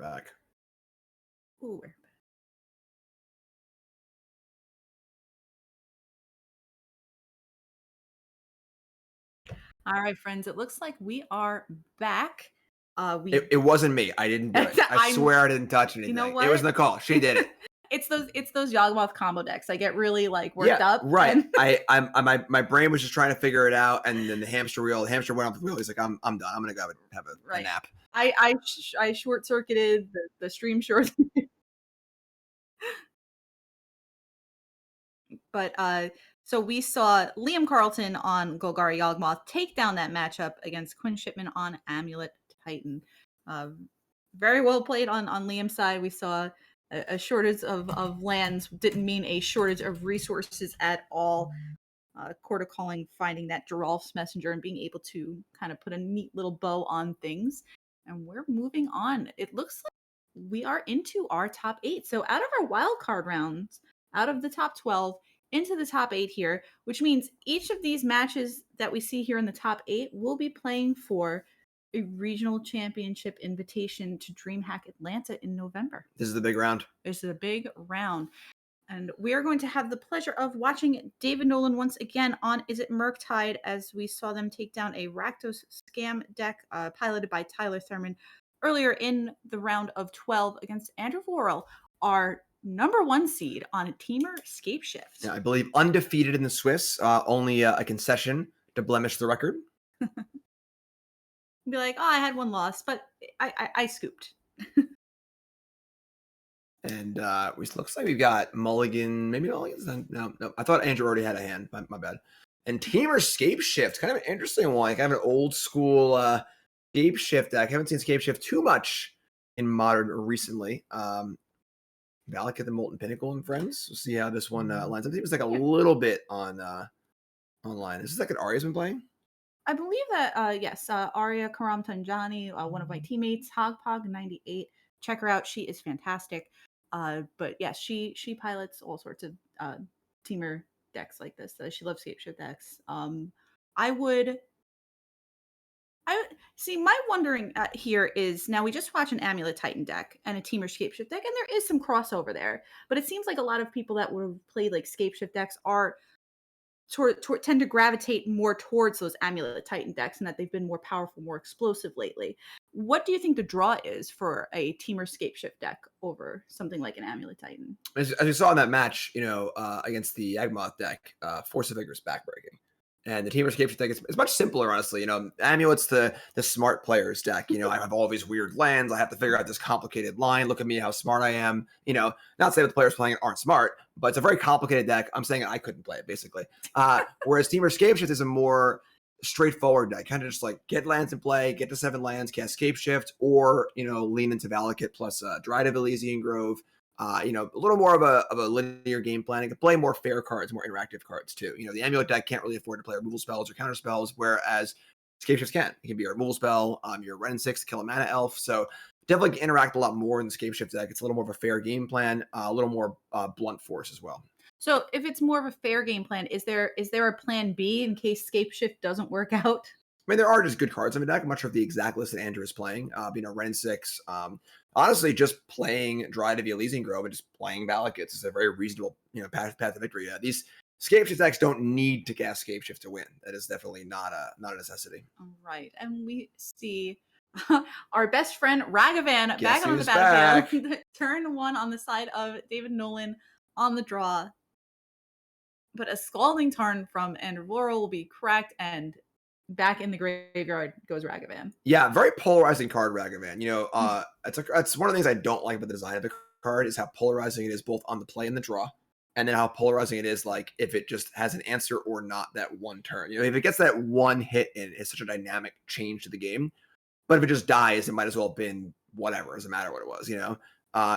back. Ooh, we're back. All right, friends. It looks like we are back. It wasn't me. I didn't do it. I swear I didn't touch anything. You know what? It was Nicole. She did it. It's those Yawgmoth combo decks. I get really like worked up. Right. My brain was just trying to figure it out, and then the hamster went off the wheel. He's like, I'm done. I'm gonna go have a nap. I short circuited the stream short. But so we saw Liam Carlton on Golgari Yawgmoth take down that matchup against Quinn Shipman on Amulet Titan. Very well played on Liam's side. We saw a shortage of lands didn't mean a shortage of resources at all. Quarter calling, finding that Geralf's messenger and being able to kind of put a neat little bow on things. And we're moving on. It looks like we are into our top 8. So out of our wild card rounds, out of the top 12, into the top 8 here, which means each of these matches that we see here in the top 8 will be playing for a regional championship invitation to DreamHack Atlanta in November. This is the big round. This is a big round. And we are going to have the pleasure of watching David Nolan once again on Is It Murktide, as we saw them take down a Rakdos scam deck piloted by Tyler Thurman earlier in the round of 12 against Andrew Vorel, our number 1 seed on Teamer Scapeshift. Yeah, I believe undefeated in the Swiss, only a concession to blemish the record. Be like, oh, I had 1 loss, but I scooped. And looks like we've got Mulligan. Maybe Mulligan's done. No. I thought Andrew already had a hand. My bad. And Teamer Scapeshift, kind of an interesting one. Kind of an old school Scapeshift deck. I haven't seen Scapeshift too much in Modern or recently. Valak at the Molten Pinnacle and friends. We'll see how this one lines up. It was like a little bit on online. Is this like an Arya's been playing? I believe that yes, Arya Karam Tanjani, one of my teammates, Hogpog98. Check her out; she is fantastic. But yes, she pilots all sorts of teamer decks like this. She loves Scapeshift decks. I see. My wondering here is, now we just watched an Amulet Titan deck and a Teamer Scapeshift deck, and there is some crossover there. But it seems like a lot of people that would have played like Scapeshift decks are tend to gravitate more towards those Amulet Titan decks, and that they've been more powerful, more explosive lately. What do you think the draw is for a Teamer Scapeshift deck over something like an Amulet Titan? As we saw in that match, against the Yawgmoth deck, Force of Vigor's backbreaking. And the Teamer Scapeshift deck is much simpler, honestly. Amulet's the smart players deck. I have all these weird lands. I have to figure out this complicated line. Look at me, how smart I am. Not saying that the players playing it aren't smart, but it's a very complicated deck. I'm saying I couldn't play it, basically. Whereas Teamer Scapeshift is a more straightforward deck. Kind of just like get lands in play, get to 7 lands, cast Scapeshift, or, lean into Valakut plus Dryad of Elysian Grove. A little more of a linear game plan. It can play more fair cards, more interactive cards too. The Amulet deck can't really afford to play removal spells or counter spells, whereas Scapeshifts can. It can be a removal spell, your Ren 6 to kill a mana elf. So definitely can interact a lot more in the Scapeshift deck. It's a little more of a fair game plan, a little more blunt force as well. So if it's more of a fair game plan, is there a plan B in case Scapeshift doesn't work out? I mean, there are just good cards in the deck. I'm not sure of the exact list that Andrew is playing. Ren 6. Honestly, just playing Dryad of Elysian Grove and just playing Valakut is a very reasonable, path to victory. These Scapeshift decks don't need to cast Scapeshift to win. That is definitely not a necessity. All right, and we see our best friend Ragavan back on the battlefield. Turn 1 on the side of David Nolan on the draw, but a Scalding Tarn from Andrew Vorel will be cracked, and back in the graveyard goes Ragavan. Yeah, very polarizing card, Ragavan. It's one of the things I don't like about the design of the card is how polarizing it is both on the play and the draw, and then how polarizing it is like if it just has an answer or not that one turn. If it gets that one hit in, it's such a dynamic change to the game. But if it just dies, it might as well have been whatever. It doesn't matter what it was,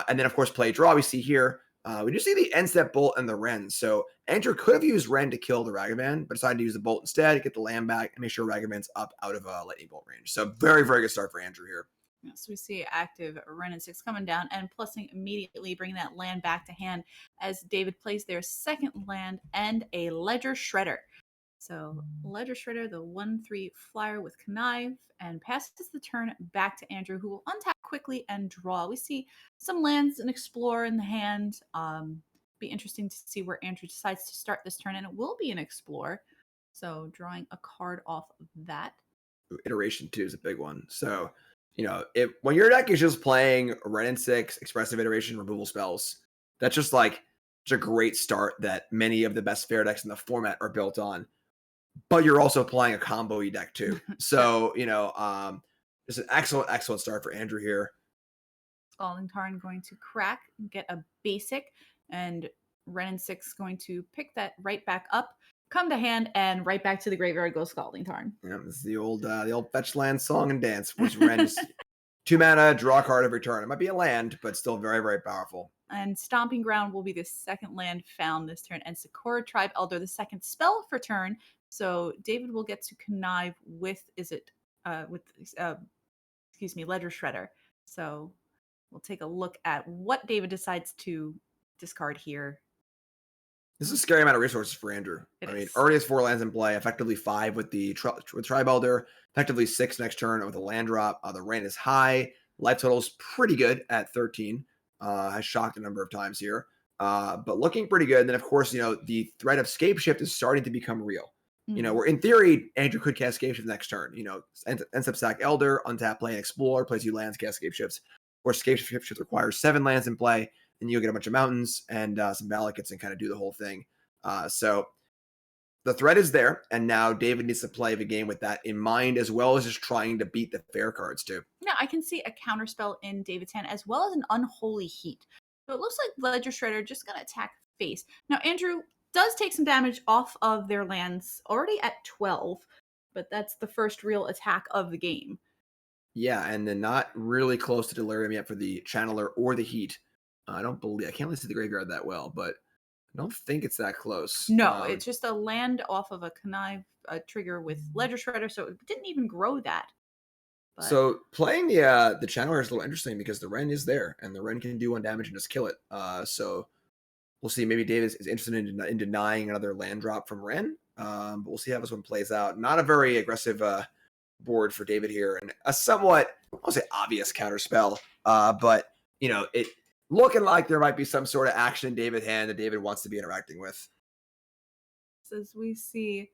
And then of course play draw. We see here. We just see the end step bolt and the Ren. So Andrew could have used Ren to kill the Ragavan, but decided to use the bolt instead, get the land back, and make sure Ragavan's up out of lightning bolt range. So very, very good start for Andrew here. So we see active Ren and 6 coming down and plussing immediately, bringing that land back to hand as David plays their second land and a Ledger Shredder. So Ledger Shredder, the 1/3 flyer with Connive, and passes the turn back to Andrew, who will untap quickly and draw. We see some lands and explore in the hand. Be interesting to see where Andrew decides to start this turn, and it will be an explore. So drawing a card off of that. Iteration 2 is a big one. So, when your deck is just playing Ren and 6, expressive iteration, removal spells, that's just like a great start that many of the best fair decks in the format are built on. But you're also playing a combo-y deck too. So, it's an excellent start for Andrew here. Scalding Tarn going to crack and get a basic, and Ren and 6 going to pick that right back up, come to hand, and right back to the graveyard goes Scalding Tarn. Yeah, this is the old fetch land song and dance, which Ren is 2 mana, draw a card every turn. It might be a land, but still very, very powerful. And Stomping Ground will be the second land found this turn, and Sakura Tribe Elder, the second spell for turn. So David will get to connive with, Ledger Shredder. So we'll take a look at what David decides to discard here. This is a scary amount of resources for Andrew. Already has 4 lands in play, effectively 5 with the Tribe Elder, effectively 6 next turn with a land drop. The rain is high. Life total is pretty good at 13. Has shocked a number of times here. But looking pretty good. And then, of course, the threat of Scape Shift is starting to become real. Where in theory, Andrew could cast Scape Shift next turn. Ends up sack Elder, untap, play an Explorer, plays you lands, cast Scape Shifts. Or Scape Shift requires 7 lands in play, and you'll get a bunch of mountains and some Valakuts and kind of do the whole thing. So the threat is there, and now David needs to play the game with that in mind, as well as just trying to beat the fair cards too. Yeah, I can see a counterspell in David's hand, as well as an Unholy Heat. So it looks like Ledger Shredder just going to attack face. Now, Andrew does take some damage off of their lands, already at 12, but that's the first real attack of the game. Yeah, and then not really close to Delirium yet for the Channeler or the Heat. I can't really see the graveyard that well, but I don't think it's that close. No, it's just a land off of a connive trigger with Ledger Shredder, so it didn't even grow that. But... So playing the Channeler is a little interesting because the Ren is there, and the Ren can do 1 damage and just kill it. So we'll see. Maybe David is interested in denying another land drop from Ren, but we'll see how this one plays out. Not a very aggressive board for David here, and a somewhat, I won't say obvious counterspell, but it looking like there might be some sort of action in David's hand that David wants to be interacting with. As we see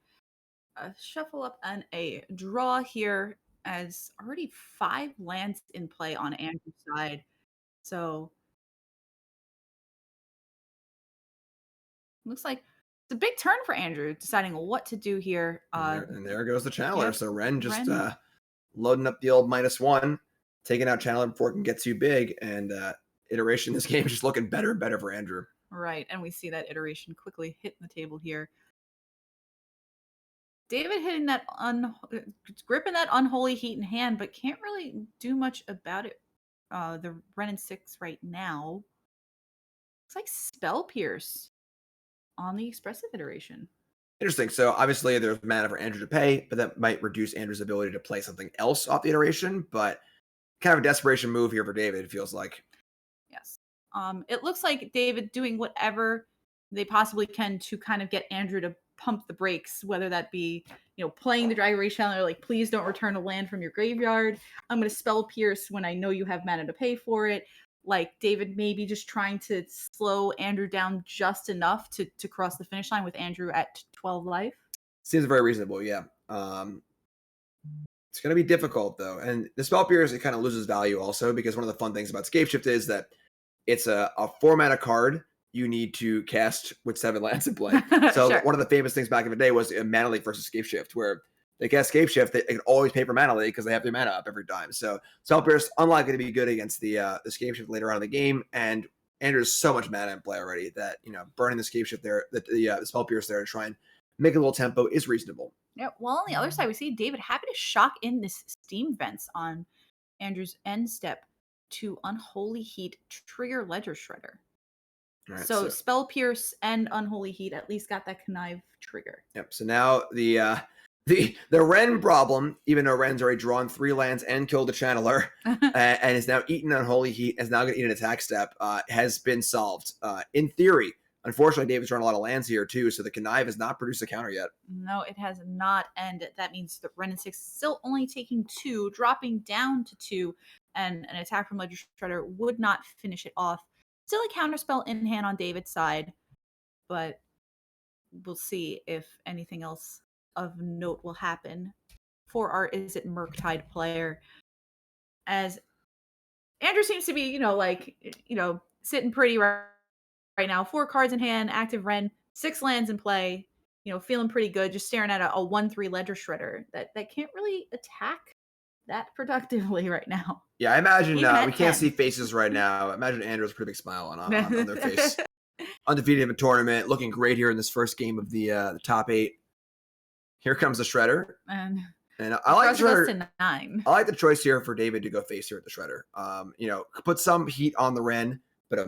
a shuffle up and a draw here, as already 5 lands in play on Andrew's side. So looks like it's a big turn for Andrew, deciding what to do here. And there goes the Channeler. Yep. So Ren just loading up the old -1, taking out Channeler before it can get too big, and iteration in this game is just looking better and better for Andrew. Right, and we see that iteration quickly hit the table here. David hitting that gripping that Unholy Heat in hand, but can't really do much about it. The Ren and 6 right now. Looks like Spell Pierce on the expressive iteration. Interesting. So obviously there's mana for Andrew to pay, but that might reduce Andrew's ability to play something else off the iteration. But kind of a desperation move here for David, it feels like. Yes. It looks like David doing whatever they possibly can to kind of get Andrew to pump the brakes, whether that be, playing the Dragon Rage Challenger, like, please don't return a land from your graveyard. I'm going to Spell Pierce when I know you have mana to pay for it. Like, David maybe just trying to slow Andrew down just enough to cross the finish line with Andrew at 12 life. Seems very reasonable, yeah. It's going to be difficult, though. And the Spell Pierce, it kind of loses value also, because one of the fun things about Scape Shift is that it's a 4-mana card you need to cast with 7 lands in play. So sure. One of the famous things back in the day was Mana Leak versus Scape Shift, where they cast Scape Shift, they can always pay for Mana Leak because they have their mana up every time. So Spell Pierce, unlikely to be good against the Scape Shift later on in the game, and Andrew's so much mana in play already that, burning the Scape Shift there, the Spell Pierce there to try and make a little tempo is reasonable. Yeah, well, on the other side, we see David happy to shock in this Steam Vents on Andrew's end step to Unholy Heat, trigger Ledger Shredder. Right, so Spell Pierce and Unholy Heat at least got that connive trigger. Yep. So now the Ren problem, even though Ren's already drawn 3 lands and killed the Channeler, and is now eaten Unholy Heat, is now going to eat an attack step, has been solved. In theory, Unfortunately, David's drawn a lot of lands here too, so the connive has not produced a counter yet. No, it has not, and that means the Wrenn and 6 still only taking 2, dropping down to 2, and an attack from Ledger Shredder would not finish it off. Still a counterspell in hand on David's side, but we'll see if anything else of note will happen for our Is It Murktide player, as Andrew seems to be, sitting pretty right now. 4 cards in hand, active Wrenn, 6 lands in play, feeling pretty good, just staring at a 1/3 Ledger Shredder that can't really attack that productively right now. Yeah, I imagine we can't 10. see faces right now. I imagine Andrew's a pretty big smile on their face. Undefeated in the tournament, looking great here in this first game of the top 8. Here comes the Shredder. And I like the Shredder. To 9. I like the choice here for David to go face here at the Shredder. Put some heat on the Wrenn, but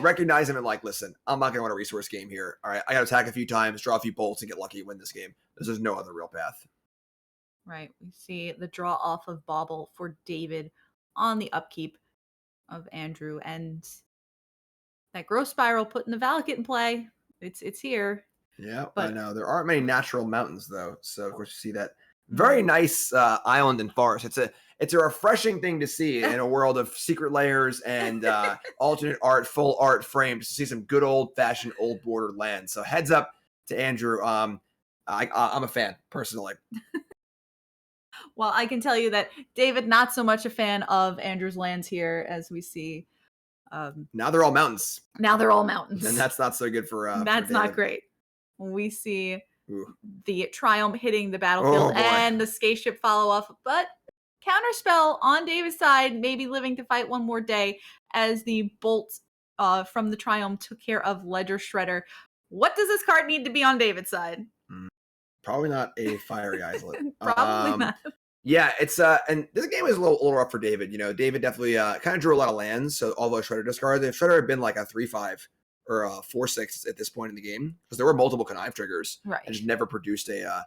recognize him and like, listen, I'm not gonna want a resource game here. All right, I gotta attack a few times, draw a few bolts, and get lucky and win this game. There's no other real path. Right. We see the draw off of Bauble for David on the upkeep of Andrew, and that growth spiral putting the Valakut in play. It's here. Yeah, but I know there aren't many natural mountains though, so of course you see that very nice island and forest. It's a refreshing thing to see in a world of secret layers and alternate art, full art frames, to see some good old fashioned old border land. So heads up to Andrew. I'm a fan personally. Well, I can tell you that David not so much a fan of Andrew's lands here, as we see. Now they're all mountains. Now they're all mountains, and that's not so good for. That's for not great. We see Ooh. the Triumph hitting the battlefield and the Scateship follow up, but counterspell on David's side, maybe living to fight one more day, as the bolt from the Triumph took care of Ledger Shredder. What does this card need to be on David's side? Probably not a Fiery Islet. Probably not. Yeah, it's and this game is a little rough for David. David definitely kind of drew a lot of lands, so although Shredder discarded, if Shredder had been like a 3/5 or 4/6 at this point in the game, because there were multiple connive triggers, right, and just never produced a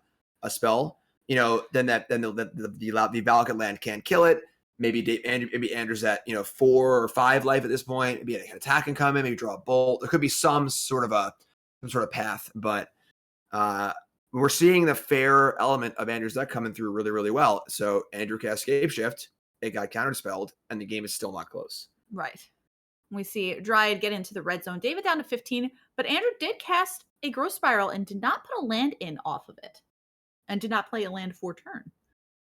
spell. Then the Valakut land can't kill it. Maybe Andrew's at 4 or 5 life at this point. Maybe an attack can come in, maybe draw a bolt. There could be some sort of path, but we're seeing the fair element of Andrew's deck coming through really, really well. So Andrew cast Scapeshift, it got counterspelled, and the game is still not close. Right. We see Dryad get into the red zone. David down to 15, but Andrew did cast a growth spiral and did not put a land in off of it, and did not play a land for turn.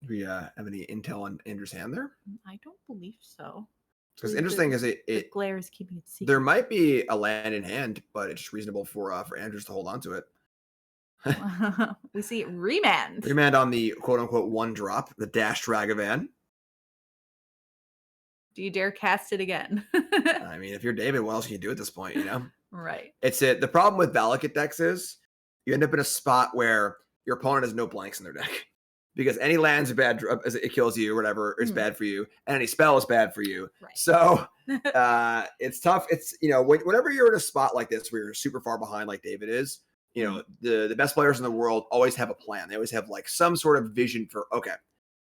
Do we have any intel on Andrew's hand there? I don't believe so. Because interesting is the glare is keeping it secret. There might be a land in hand, but it's reasonable for Andrews to hold on to it. We see Remand. Remand on the quote-unquote 1-drop, the Dash Dragavan. Do you dare cast it again? I mean, if you're David, what else can you do at this point, Right. The problem with Valakut decks is you end up in a spot where your opponent has no blanks in their deck. Because any lands are bad, it kills you or whatever, it's bad for you. And any spell is bad for you. Right. So it's tough. It's, whenever you're in a spot like this where you're super far behind like David is, the best players in the world always have a plan. They always have like some sort of vision for, okay,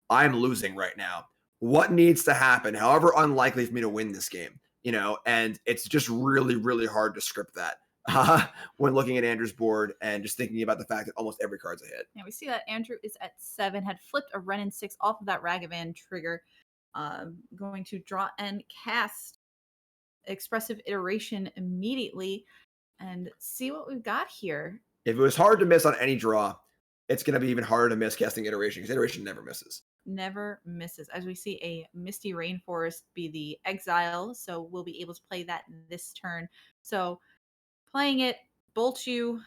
I'm losing right now. What needs to happen, however unlikely for me to win this game, and it's just really, really hard to script that when looking at Andrew's board and just thinking about the fact that almost every card's a hit. Yeah, we see that Andrew is at 7, had flipped a Wrenn and 6 off of that Ragavan trigger, going to draw and cast Expressive Iteration immediately and see what we've got here. If it was hard to miss on any draw, it's going to be even harder to miss casting Iteration, because Iteration never misses. Never misses. As we see a Misty Rainforest be the exile, so we'll be able to play that this turn. So playing it, bolt you,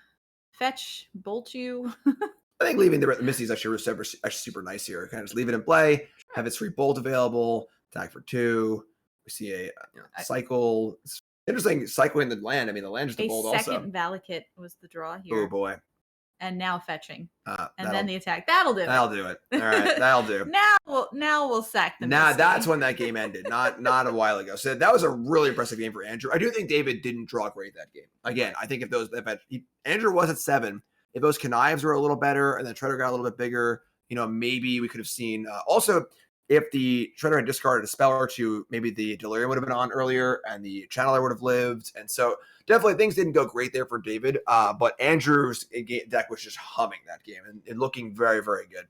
fetch, bolt you. I think leaving the Misty is actually super nice here. Kind of just leave it in play, have its free bolt available, attack for 2. We see a cycle. It's interesting cycling the land. I mean, the land is the bolt also. A second Valakut was the draw here. Oh boy. And now fetching. And then the attack. That'll do it. That'll do it. All right, that'll do. Now we'll sack them. Now that's when that game ended, not a while ago. So that was a really impressive game for Andrew. I do think David didn't draw great that game. Again, I think Andrew was at 7. If those connives were a little better and then Shredder got a little bit bigger, maybe we could have seen. Also, if the Shredder had discarded a spell or two, maybe the Delirium would have been on earlier and the Channeler would have lived. And so definitely things didn't go great there for David. But Andrew's deck was just humming that game and looking very, very good.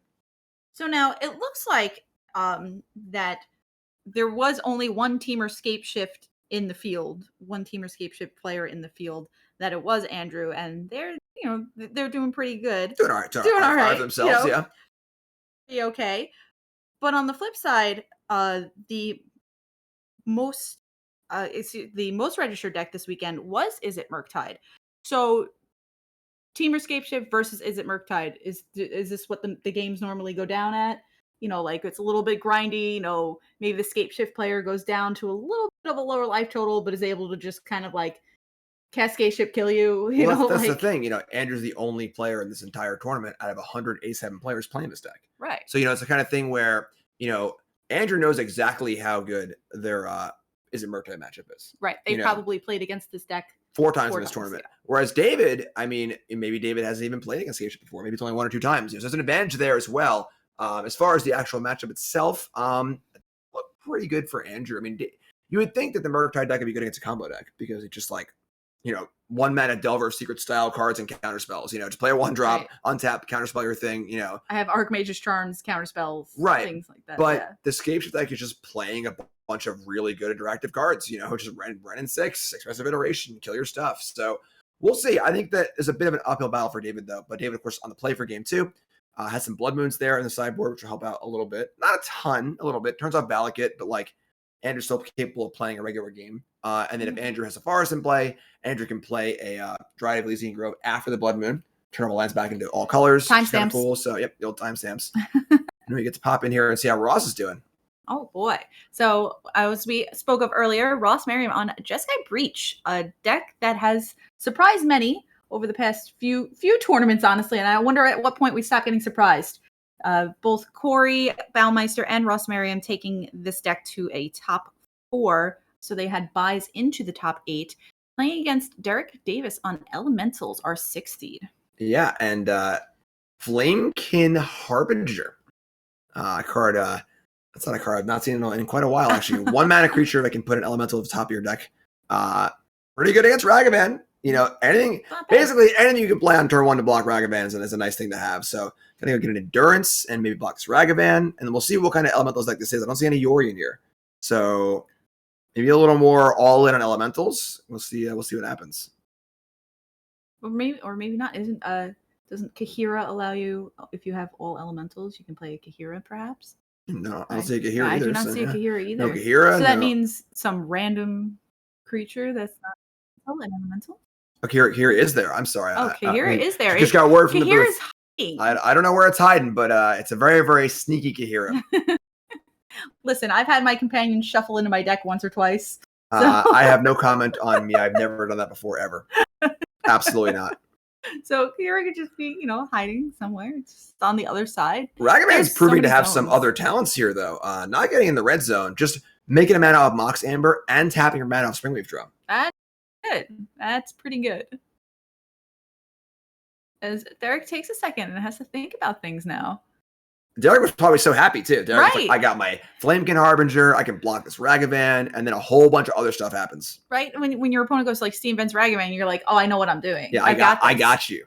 So now it looks like that there was only one Teamer Scapeshift in the field, one Teamer Scapeshift player in the field, that it was Andrew, and they're doing pretty good. Doing all right. Doing all right themselves, Be okay. But on the flip side, the most registered deck this weekend was Is It Murktide. So Teamer Scapeshift versus Is It Murktide, is this what the games normally go down at? Like it's a little bit grindy, maybe the Scapeshift player goes down to a little bit of a lower life total, but is able to just kind of like Cascade Ship kill you. That's the thing. Andrew's the only player in this entire tournament out of 187 players playing this deck. Right. So, it's the kind of thing where, Andrew knows exactly how good their Is It Murktide matchup is. Right. They probably played against this deck 4 times in this tournament. Yeah. Whereas David, maybe David hasn't even played against Scapeshift before. Maybe it's only 1 or 2 times. So there's an advantage there as well. As far as the actual matchup itself, looked pretty good for Andrew. You would think that the Murktide deck would be good against a combo deck because it's just like, 1 mana Delver secret style cards and counter spells. Just play a 1-drop, right. Untap, counterspell your thing. I have Archmage's Charms, counterspells, right? Things like that. But the Scapeshift deck is just playing a bunch of really good interactive cards. Just run in 6 expressive iteration, kill your stuff. So we'll see. I think that is a bit of an uphill battle for David, though. But David, of course, on the play for game 2, has some Blood Moons there in the sideboard, which will help out a little bit. Not a ton, a little bit. Turns off Valakut, but Andrew's still capable of playing a regular game. And then if Andrew has a Forest in play, Andrew can play a Dryad of Elysian Grove after the Blood Moon. Turn all the lands back into all colors. Timestamps. Cool. So, the old timestamps. And we get to pop in here and see how Ross is doing. Oh, boy. So, as we spoke of earlier, Ross Merriam on Jeskai Breach, a deck that has surprised many over the past few tournaments, honestly. And I wonder at what point we stop getting surprised. Both Corey Baumeister and Ross Merriam taking this deck to a top 4. So they had buys into the top 8, playing against Derek Davis on Elementals, our 6th seed. Yeah, and Flamekin Harbinger. Card, that's not a card I've not seen in quite a while, actually. 1 mana creature that can put an Elemental at the top of your deck. Pretty good against Ragavan. Anything you can play on turn 1 to block Ragavans, and it's a nice thing to have. So I think I'll get an Endurance and maybe block this Ragavan, and then we'll see what kind of Elementals like this is. I don't see any Yorion here. So maybe a little more all in on Elementals. We'll see what happens. Or maybe not. Doesn't Kahira allow you, if you have all Elementals, you can play a Kahira perhaps? No, I don't see a Kahira either. I do not see a Kahira either. No Kahira. So that means some random creature that's not an Elemental? Oh, Kahira is there. I'm sorry. Kahira is there. Just got a word from the booth. Kahira's hiding. I don't know where it's hiding, but it's a very, very sneaky Kahira. Listen, I've had my companion shuffle into my deck once or twice. So. I have no comment on me. I've never done that before, ever. Absolutely not. So Kahira could just be, hiding somewhere. It's just on the other side. Ragavan's proving to have some other talents here, though. Not getting in the red zone, just making a mana of Mox Amber and tapping your mana off Springleaf Drum. That's good. That's pretty good. As Derek takes a second and has to think about things now. Derek was probably so happy, too. Derek was right. I got my Flamekin Harbinger, I can block this Ragavan, and then a whole bunch of other stuff happens. Right? When your opponent goes Steam Vents Ragavan, you're like, oh, I know what I'm doing. Yeah, I got you.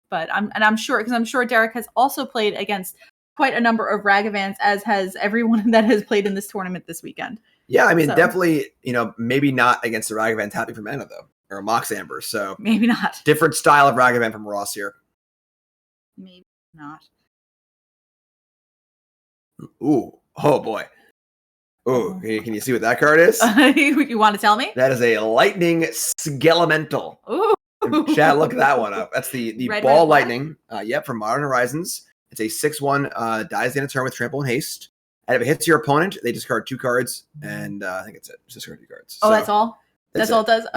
But I'm sure Derek has also played against quite a number of Ragavans, as has everyone that has played in this tournament this weekend. Yeah, definitely, maybe not against the Ragavan tapping for mana, though, or a Mox Amber. So maybe not. Different style of Ragavan from Ross here. Maybe not. Ooh, oh boy. Ooh, can you see what that card is? You want to tell me? That is a Lightning Skelemental. Ooh. Chat, look that one up. That's the Red, Ball Lightning. From Modern Horizons. It's a 6/1, dies in a turn with Trample and Haste. And if it hits your opponent, they discard 2 cards, and I think it's it. Just discard 2 cards. Oh, so, that's all? That's all it does?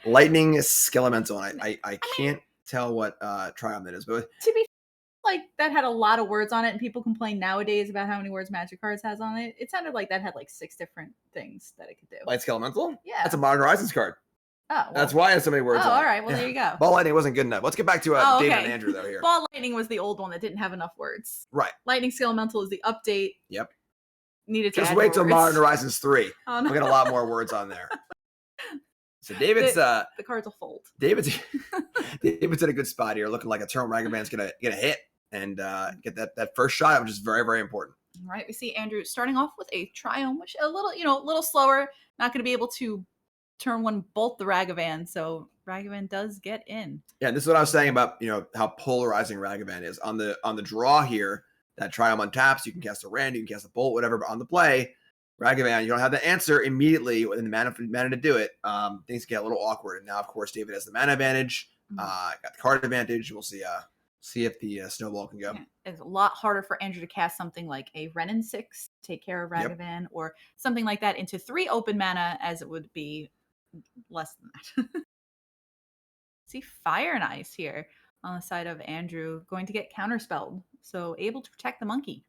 Lightning Skelemental. And I can't tell what Triumph it is, but to be that had a lot of words on it, and people complain nowadays about how many words Magic Cards has on it. It sounded like that had 6 different things that it could do. Light Skelemental? Yeah. That's a Modern Horizons card. Oh, That's well. why I have so many words Oh, on all it. right. Well, there you go. Ball lightning wasn't good enough. Let's get back to Oh, David okay. and Andrew, though, here. Ball lightning was the old one that didn't have enough words. Right. Lightning skill elemental is the update. Yep. Needed to Just add wait more till words. Modern Horizons 3. Oh, no. We'll get a lot more words on there. So David's the cards will fold. David's in a good spot here, looking like a turn Ragavan's gonna get a hit and get that first shot, which is very, very important. All right, we see Andrew starting off with a Triome, which a little slower. Not going to be able to turn one bolt the Ragavan, so Ragavan does get in. Yeah, this is what I was saying about how polarizing Ragavan is on the draw here. That Triome untaps, you can cast a Rand, you can cast a Bolt, whatever. But on the play, Ragavan, you don't have the answer immediately within the mana to do it. Things get a little awkward, and now of course David has the mana advantage, got the card advantage. We'll see if the snowball can go. Yeah, it's a lot harder for Andrew to cast something like a Renin 6, take care of Ragavan, or something like that into 3 open mana, as it would be less than that. See Fire and Ice here on the side of Andrew, going to get counterspelled, so able to protect the monkey.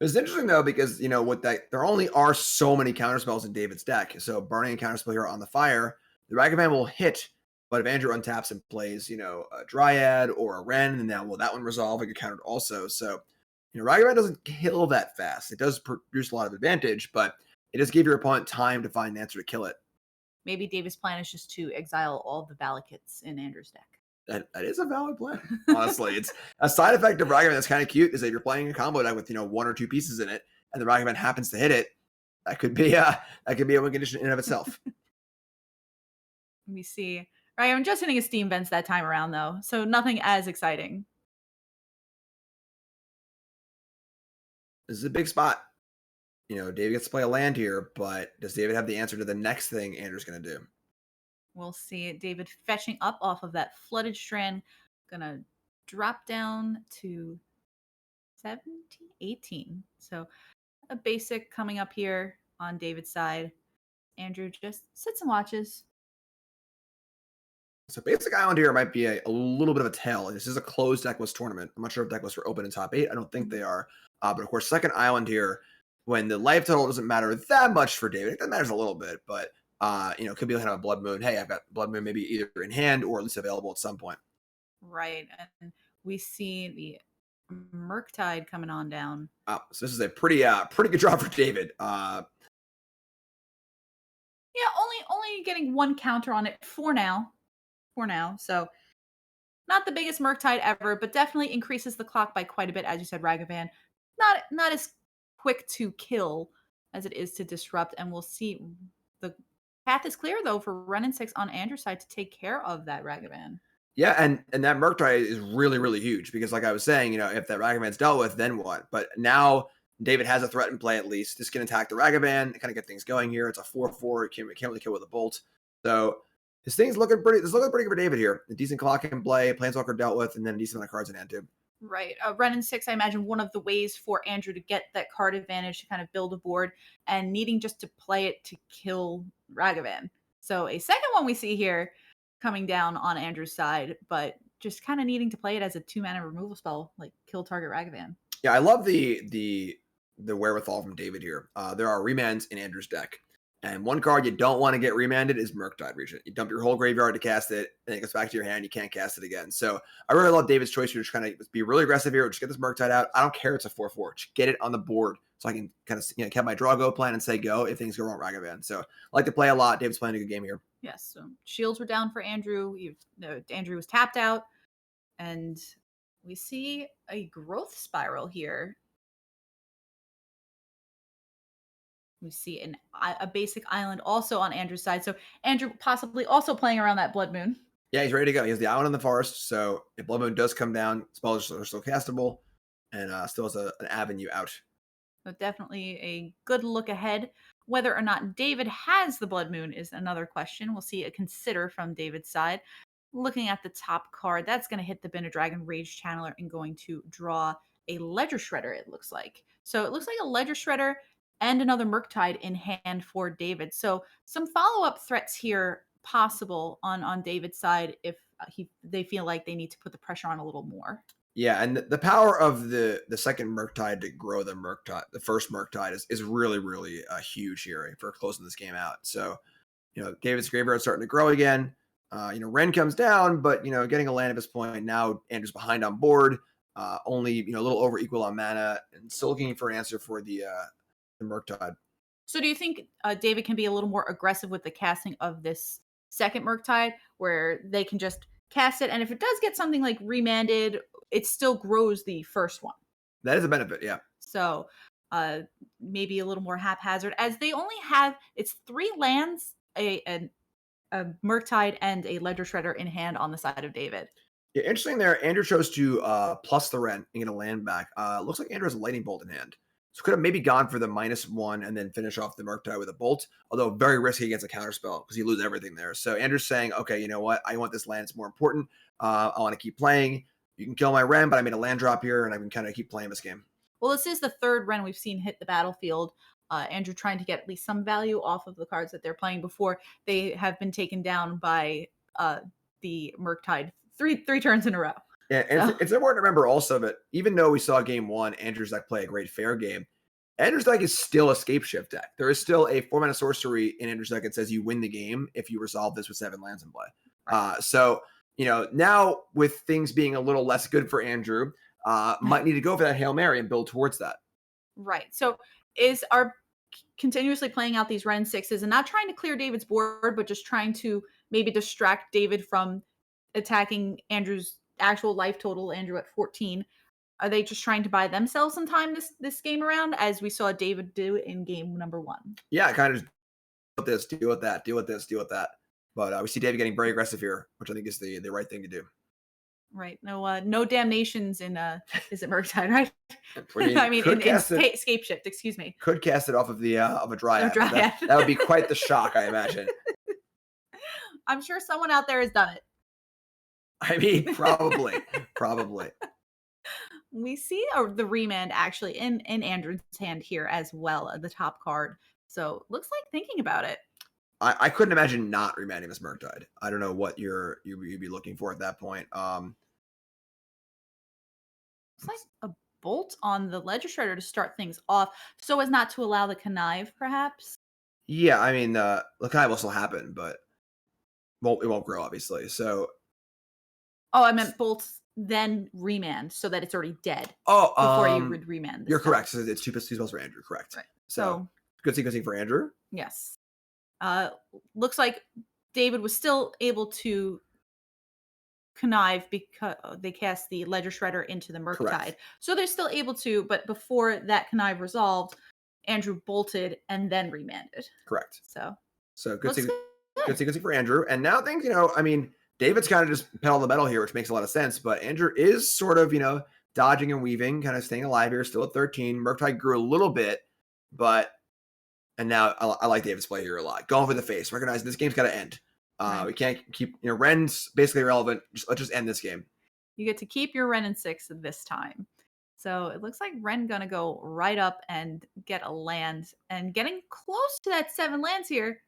It's interesting though, because there only are so many counterspells in David's deck. So burning a counterspell here on the fire, the Ragavan will hit. But if Andrew untaps and plays, a Dryad or a Wren, then will that one resolve and get countered also? So, Ragavan doesn't kill that fast. It does produce a lot of advantage, but it does give your opponent time to find an answer to kill it. Maybe David's plan is just to exile all the Valakits in Andrew's deck. That is a valid plan, honestly. It's a side effect of Ragavan that's kind of cute is that if you're playing a combo deck with 1 or 2 pieces in it, and the Ragavan happens to hit it, that could be a win condition in and of itself. Let me see. Ragavan just hitting his steam vents that time around, though, so nothing as exciting. This is a big spot. David gets to play a land here, but does David have the answer to the next thing Andrew's going to do? We'll see it. David fetching up off of that flooded strand. Gonna drop down to 17, 18. So a basic coming up here on David's side. Andrew just sits and watches. So basic island here might be a little bit of a tell. This is a closed decklist tournament. I'm not sure if decklists are open in top 8. I don't think they are. But of course, second island here, when the life total doesn't matter that much for David. It matters a little bit, but it could be kind of a Blood Moon. Hey, I've got Blood Moon maybe either in hand or at least available at some point. Right. And we see the Murktide coming on down. So this is a pretty good draw for David. Yeah, only getting 1 counter on it for now. So not the biggest Murktide ever, but definitely increases the clock by quite a bit. As you said, Ragavan, not as quick to kill as it is to disrupt. And we'll see the path is clear though for Renin 6 on Andrew's side to take care of that Ragavan. Yeah, and that Murktide is really, really huge because like I was saying, if that Ragavan's dealt with, then what? But now David has a threat in play at least. This can attack the Ragavan, kind of get things going here. It's a 4/4. It can't really kill with a bolt. So this thing's looking pretty good for David here. A decent clock in play, Planeswalker dealt with, and then a decent amount of cards in hand too. Right. Renin 6, I imagine one of the ways for Andrew to get that card advantage to kind of build a board and needing just to play it to kill Ragavan. So a second one we see here coming down on Andrew's side, but just kind of needing to play it as a 2-mana removal spell, like kill target Ragavan. Yeah, I love the wherewithal from David here. There are remands in Andrew's deck. And one card you don't want to get remanded is Murktide Regent. You dump your whole graveyard to cast it, and it goes back to your hand. You can't cast it again. So I really love David's choice here to kind of be really aggressive here. Just get this Murktide out. I don't care it's a 4/4. Just get it on the board so I can kind of have my draw go plan and say go if things go wrong Ragavan. So I like to play a lot. David's playing a good game here. Yes. So shields were down for Andrew. Andrew was tapped out. And we see a growth spiral here. We see a basic island also on Andrew's side. So Andrew possibly also playing around that Blood Moon. Yeah, he's ready to go. He has the island in the forest. So if Blood Moon does come down, spells are still castable and still has an avenue out. So definitely a good look ahead. Whether or not David has the Blood Moon is another question. We'll see a consider from David's side. Looking at the top card, that's going to hit the Bin Dragon Rage Channeler and going to draw a Ledger Shredder, it looks like. So it looks like a Ledger Shredder and another Murktide in hand for David. So some follow-up threats here possible on David's side if they feel like they need to put the pressure on a little more. Yeah, and the power of the second Murktide to grow the first Murktide is really, really huge here for closing this game out. So David's graveyard starting to grow again. Ren comes down, but getting a land at this point now. Andrew's behind on board, only a little over equal on mana, and still looking for an answer for the Murktide. So do you think David can be a little more aggressive with the casting of this second Murktide, where they can just cast it, and if it does get something like remanded, it still grows the first one? That is a benefit, yeah. So maybe a little more haphazard, as they only have, it's 3 lands, a Murktide, and a Ledger Shredder in hand on the side of David. Yeah, interesting there. Andrew chose to plus the rent and get a land back. Looks like Andrew has a Lightning Bolt in hand. So could have maybe gone for the -1 and then finish off the Murktide with a Bolt, although very risky against a counterspell because you lose everything there. So Andrew's saying, okay, you know what? I want this land. It's more important. I want to keep playing. You can kill my Ren, but I made a land drop here, and I can kind of keep playing this game. Well, this is the 3rd Ren we've seen hit the battlefield. Andrew trying to get at least some value off of the cards that they're playing before they have been taken down by the Murktide three turns in a row. Yeah, and it's important to remember also that even though we saw game 1, Andrew's deck play a great fair game, Andrew's deck is still a Scape Shift deck. There is still a 4-mana sorcery in Andrew's deck that says you win the game if you resolve this with 7 lands in play. So, now with things being a little less good for Andrew, might need to go for that Hail Mary and build towards that. Right. So are continuously playing out these Ren 6s and not trying to clear David's board, but just trying to maybe distract David from attacking Andrew's actual life total, Andrew at 14. Are they just trying to buy themselves some time this game around, as we saw David do in game number 1? Yeah, kind of just deal with this, deal with that, deal with this, deal with that. But we see David getting very aggressive here, which I think is the right thing to do. Right. No damnations in is it Murktide, right? I mean in Scape Shift, excuse me. Could cast it off of the of a Dryad. Dryad. That would be quite the shock, I imagine. I'm sure someone out there has done it. I mean, probably. We see the remand actually in Andrew's hand here as well, the top card. So looks like thinking about it. I couldn't imagine not remanding this Murktide. I don't know what you'd be looking for at that point. It's like a bolt on the Ledger Shredder to start things off, so as not to allow the connive, perhaps. Yeah, I mean, the connive will still happen, but it won't grow, obviously. So, I meant bolts then remand, so that it's already dead. Oh, before you would remand. You're correct. So it's 2 spells for Andrew, correct? Right. So good thing for Andrew. Yes. Looks like David was still able to connive because they cast the Ledger Shredder into the Murktide. So they're still able to, but before that connive resolved, Andrew bolted and then remanded. Correct. So good thing for Andrew. And now things, I mean, David's kind of just pedal the metal here, which makes a lot of sense. But Andrew is sort of, dodging and weaving, kind of staying alive here, still at 13. Murktide grew a little bit, and now I like David's play here a lot. Going for the face, recognizing this game's got to end. We can't keep, Ren's basically irrelevant. Let's just end this game. You get to keep your Ren in 6 this time. So it looks like Ren gonna go right up and get a land, and getting close to that 7 lands here.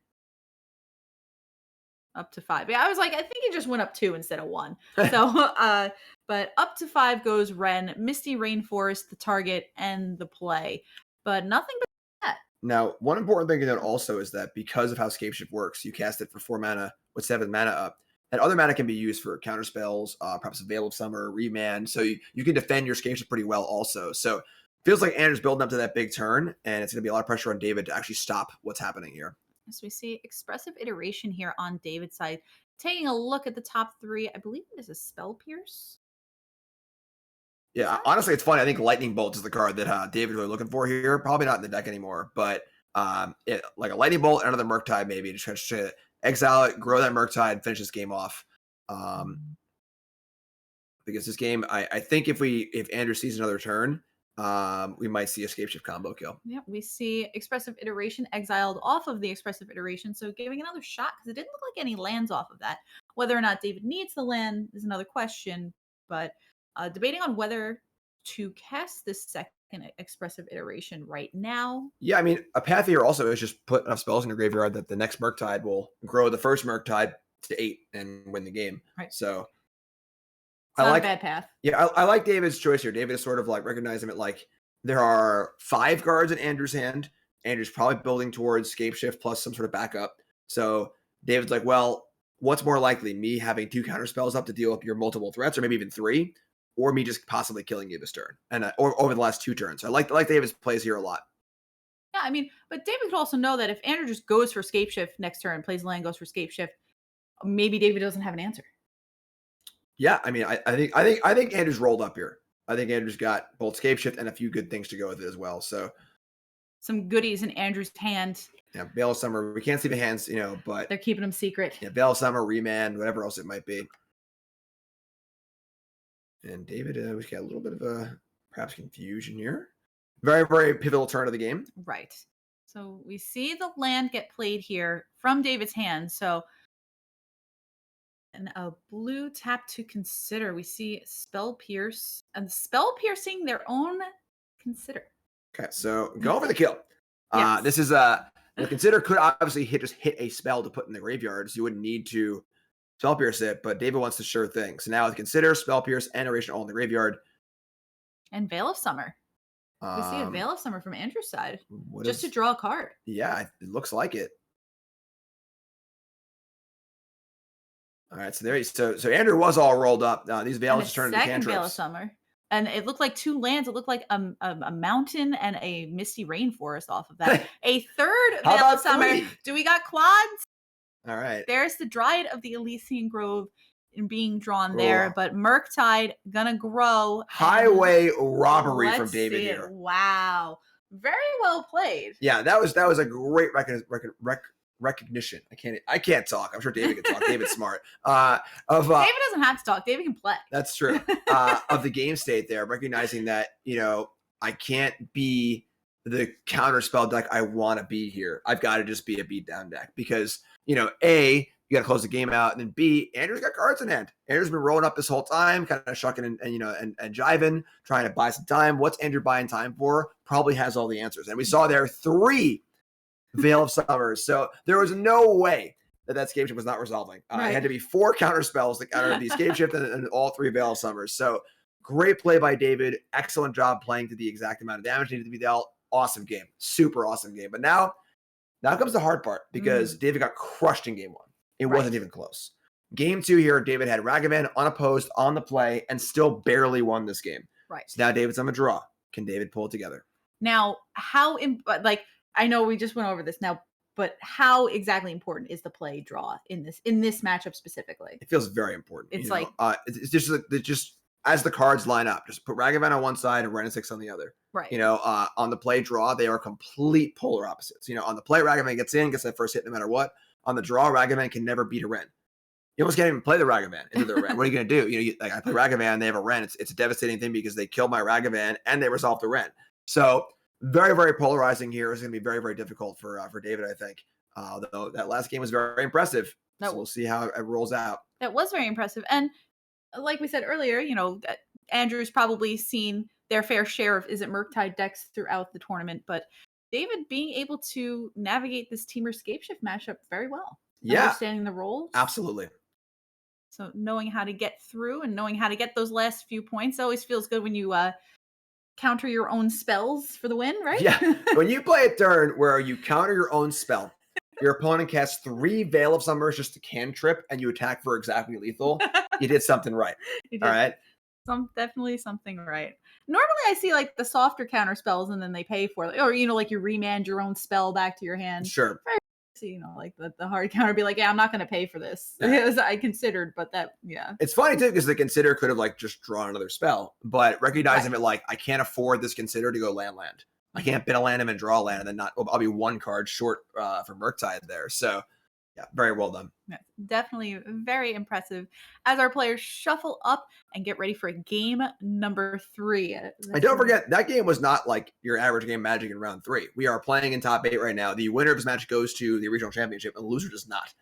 Up to 5. Yeah, I was like, I think he just went up 2 instead of 1. So, but up to 5 goes Ren, Misty Rainforest, the target, and the play. But nothing but that. Now, one important thing to note also is that because of how Scape Shift works, you cast it for 4 mana with 7 mana up. And other mana can be used for counter spells, perhaps a Veil of Summer, remand. So you can defend your Scape Shift pretty well also. So feels like Andrew's building up to that big turn, and it's going to be a lot of pressure on David to actually stop what's happening here. So we see Expressive Iteration here on David's side. Taking a look at the top 3, I believe it is a Spell Pierce. Yeah, honestly, it's funny. I think Lightning Bolt is the card that David's really looking for here. Probably not in the deck anymore, but like a Lightning Bolt and another Murktide maybe to exile it, grow that Murktide, finish this game off. Because this game, I think if Andrew sees another turn, we might see a Scape Shift combo kill. Yeah, we see Expressive Iteration exiled off of the Expressive Iteration, so giving another shot, because it didn't look like any lands off of that. Whether or not David needs the land is another question, but debating on whether to cast this second Expressive Iteration right now. Yeah, I mean, a path here also is just put enough spells in your graveyard that the next Murktide will grow the first Murktide to 8 and win the game. Right. So it's not a bad path. Yeah, I like David's choice here. David is sort of like recognizing it like there are 5 cards in Andrew's hand. Andrew's probably building towards Scape Shift plus some sort of backup. So David's like, well, what's more likely, me having 2 counter spells up to deal with your multiple threats, or maybe even 3, or me just possibly killing you this turn, and or over the last 2 turns. So I like David's plays here a lot. Yeah, I mean, but David could also know that if Andrew just goes for Scape Shift next turn, plays land, goes for Scape Shift, maybe David doesn't have an answer. Yeah, I mean, I think Andrew's rolled up here. I think Andrew's got both Scape Shift and a few good things to go with it as well. So some goodies in Andrew's hand. Yeah, Veil of Summer. We can't see the hands, but they're keeping them secret. Yeah, Veil of Summer, Remand, whatever else it might be. And David, we got a little bit of perhaps confusion here. Very, very pivotal turn of the game. Right. So we see the land get played here from David's hand. So, and a blue tap to consider. We see Spell Pierce and Spell Piercing their own consider. Okay, so go for the kill. Yes. This is the consider could obviously hit a spell to put in the graveyard, so you wouldn't need to Spell Pierce it, but David wants the sure thing. So now with consider, Spell Pierce, and Narration all in the graveyard. And Veil of Summer. We see a Veil of Summer from Andrew's side. Just to draw a card. Yeah, it looks like it. All right, so Andrew was all rolled up. These Veils just turned into cantrips. Veil of Summer. And it looked like 2 lands. It looked like a mountain and a misty rainforest off of that. A third Veil of Summer. 3? Do we got quads? All right. There's the Dryad of the Elysian Grove being drawn there, but Murktide gonna grow. Highway robbery from David here. Wow. Very well played. Yeah, that was a great recognition. I can't talk. I'm sure David can talk. David's smart. David doesn't have to talk. David can play. That's true. Of the game state there, recognizing that, I can't be the counter spell deck I want to be here. I've got to just be a beatdown deck because, A, you got to close the game out, and then B, Andrew's got cards in hand. Andrew's been rolling up this whole time, kind of shucking and jiving, trying to buy some time. What's Andrew buying time for? Probably has all the answers. And we saw there 3 Veil of Summers. So there was no way that Scape Shift was not resolving. It had to be 4 counter spells to counter the Scape Shift and all 3 Veil of Summers. So great play by David. Excellent job playing to the exact amount of damage needed to be dealt. Awesome game. Super awesome game. But now comes the hard part because David got crushed in game 1. It wasn't even close. Game 2 here, David had Ragavan unopposed on the play and still barely won this game. Right. So now David's on the draw. Can David pull it together? Now, I know we just went over this now, but how exactly important is the play draw in this matchup specifically? It feels very important. It's it's just as the cards line up, just put Ragavan on one side and Ren 6 on the other. Right. On the play draw, they are complete polar opposites. On the play, Ragavan gets that first hit no matter what. On the draw, Ragavan can never beat a Ren. You almost can't even play the Ragavan into the Ren. What are you going to do? I play Ragavan, they have a Ren. It's a devastating thing because they kill my Ragavan and they resolve the Ren. So very, very polarizing here. Is going to be very, very difficult for David, I think. Although that last game was very impressive. So we'll see how it rolls out. That was very impressive. And like we said earlier, Andrew's probably seen their fair share of Is It Murktide decks throughout the tournament, but David being able to navigate this Teamer Scape Shift matchup very well. Yeah. Understanding the roles. Absolutely. So knowing how to get through and knowing how to get those last few points always feels good when you counter your own spells for the win, right? Yeah. When you play a turn where you counter your own spell, your opponent casts 3 Veil of Summers just to cantrip and you attack for exactly lethal, you did something right. All right? Definitely something right. Normally I see the softer counter spells and then they pay for it. Or, you remand your own spell back to your hand. Sure. The hard counter be I'm not going to pay for this. As I considered, but It's funny too because the consider could have just drawn another spell, but recognizing it I can't afford this consider to go land. I can't bid a land and draw a land and then I'll be 1 card short for Murktide there. So yeah, very well done. Yeah, definitely very impressive as our players shuffle up and get ready for game number 3. And don't forget, that game was not like your average game Magic in round 3. We are playing in top 8 right now. The winner of this match goes to the regional championship and the loser does not.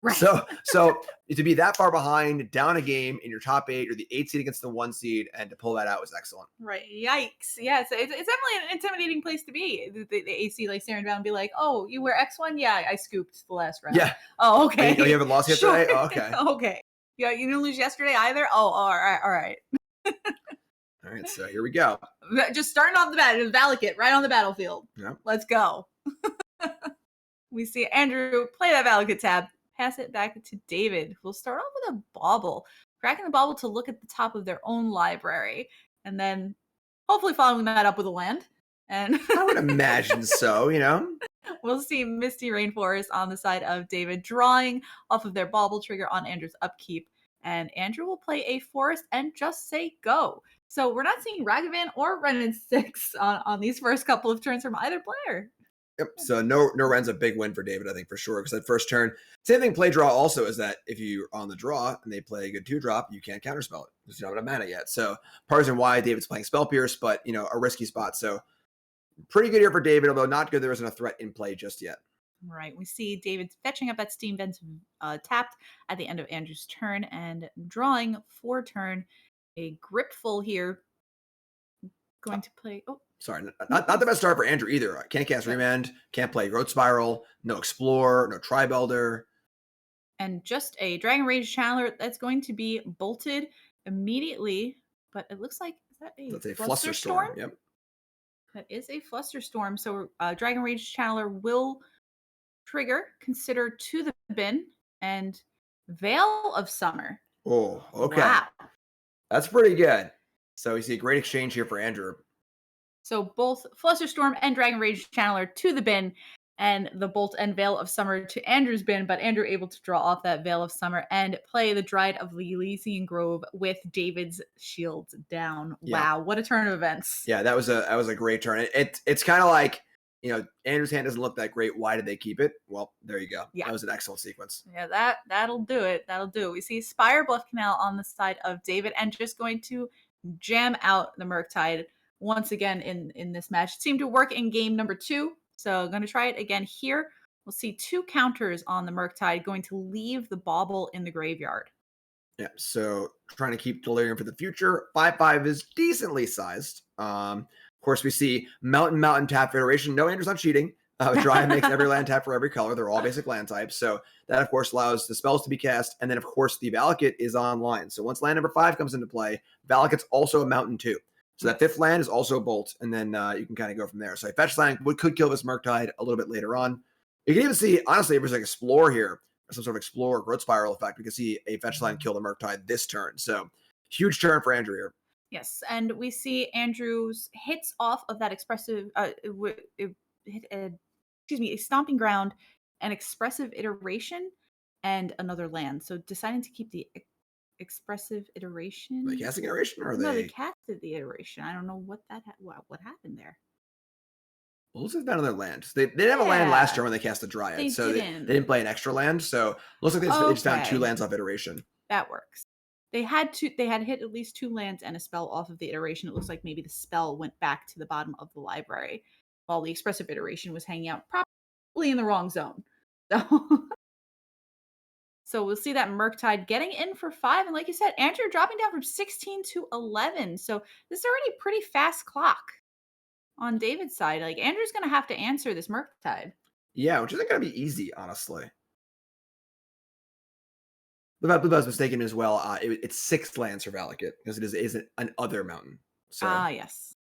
Right. So to be that far behind, down a game in your top 8, or the 8 seed against the 1 seed, and to pull that out was excellent. Right. Yikes. Yeah. So it's definitely an intimidating place to be. The AC staring down and be like, "Oh, you wear X1? Yeah, I scooped the last round." Yeah. Oh, okay. You haven't lost yet today? Oh, okay. Okay. Yeah, you didn't lose yesterday either? Oh, all right. All right, so here we go. Just starting off the Valakut right on the battlefield. Yeah. Let's go. We see Andrew play that Valakut tab, pass it back to David. We'll start off with a bauble, cracking the bauble to look at the top of their own library, and then hopefully following that up with a land. And I would imagine so, you know? we'll see Misty Rainforest on the side of David, drawing off of their bauble trigger on Andrew's upkeep. And Andrew will play a forest and just say go. So we're not seeing Ragavan or Ren and 6 on these first couple of turns from either player. Yep. So no Ren's a big win for David, I think, for sure. Because that first turn, same thing. Play draw also is that if you're on the draw and they play a good 2-drop, you can't counterspell it because you don't have mana yet. So part of the reason why David's playing Spell Pierce, but a risky spot. So pretty good here for David, although not good. There isn't a threat in play just yet. Right. We see David fetching up that Steam Vent tapped at the end of Andrew's turn and drawing for turn a Gripful here. Going to play. Oh, sorry, not the best start for Andrew either. Can't cast Remand, can't play Growth Spiral, no Explore, no Tribe Elder. And just a Dragon Rage Channeler that's going to be bolted immediately. But it looks like, That's a Flusterstorm? Yep. That is a Flusterstorm. So Dragon Rage Channeler will trigger, consider to the bin, and Veil of Summer. Oh, okay. Wow. That's pretty good. So we see a great exchange here for Andrew. So both Flusterstorm and Dragon Rage Channeler to the bin, and the Bolt and Veil of Summer to Andrew's bin, but Andrew able to draw off that Veil of Summer and play the Dryad of the Elysian Grove with David's shields down. Yeah. Wow, what a turn of events. Yeah, that was a great turn. It's kind of like, Andrew's hand doesn't look that great. Why did they keep it? Well, there you go. Yeah. That was an excellent sequence. Yeah, that'll do it. That'll do it. We see Spire Bluff Canal on the side of David and just going to jam out the Murktide once again in this match. It seemed to work in game number 2, so I'm going to try it again here. We'll see 2 counters on the Murktide, going to leave the bauble in the graveyard. Yeah, so trying to keep Delirium for the future. 5/5 is decently sized. Of course, we see Mountain tap iteration. No, Andrew's not cheating. Dryad makes every land tap for every color. They're all basic land types. So that, of course, allows the spells to be cast. And then, of course, the Valakut is online. So once land number 5 comes into play, Valakut's also a Mountain too. So that 5th land is also a Bolt. And then you can kind of go from there. So a fetch land could kill this Murktide a little bit later on. You can even see, honestly, if there's like Explore here, or some sort of Explore or Growth Spiral effect, we can see a fetch land kill the Murktide this turn. So huge turn for Andrew here. Yes, and we see Andrew's hits off of that expressive, a Stomping Ground, an expressive iteration, and another land. So deciding to keep the expressive iteration. Are they casting iteration, or are No, they casted the iteration. I don't know what what happened there. Well, looks like they found another land. They didn't have a land last turn when they cast the Dryad, they didn't play an extra land. So looks like they just found 2 lands off iteration. That works. They had hit at least 2 lands and a spell off of the iteration. It looks like maybe the spell went back to the bottom of the library, while the expressive iteration was hanging out probably in the wrong zone. So we'll see that Murktide getting in for 5. And like you said, Andrew dropping down from 16 to 11. So this is already a pretty fast clock on David's side. Like, Andrew's going to have to answer this Murktide. Yeah, which isn't going to be easy, honestly. Blue Buzz mistaken as well. It's 6 lands for Valakut because it is an other mountain. So. Yes.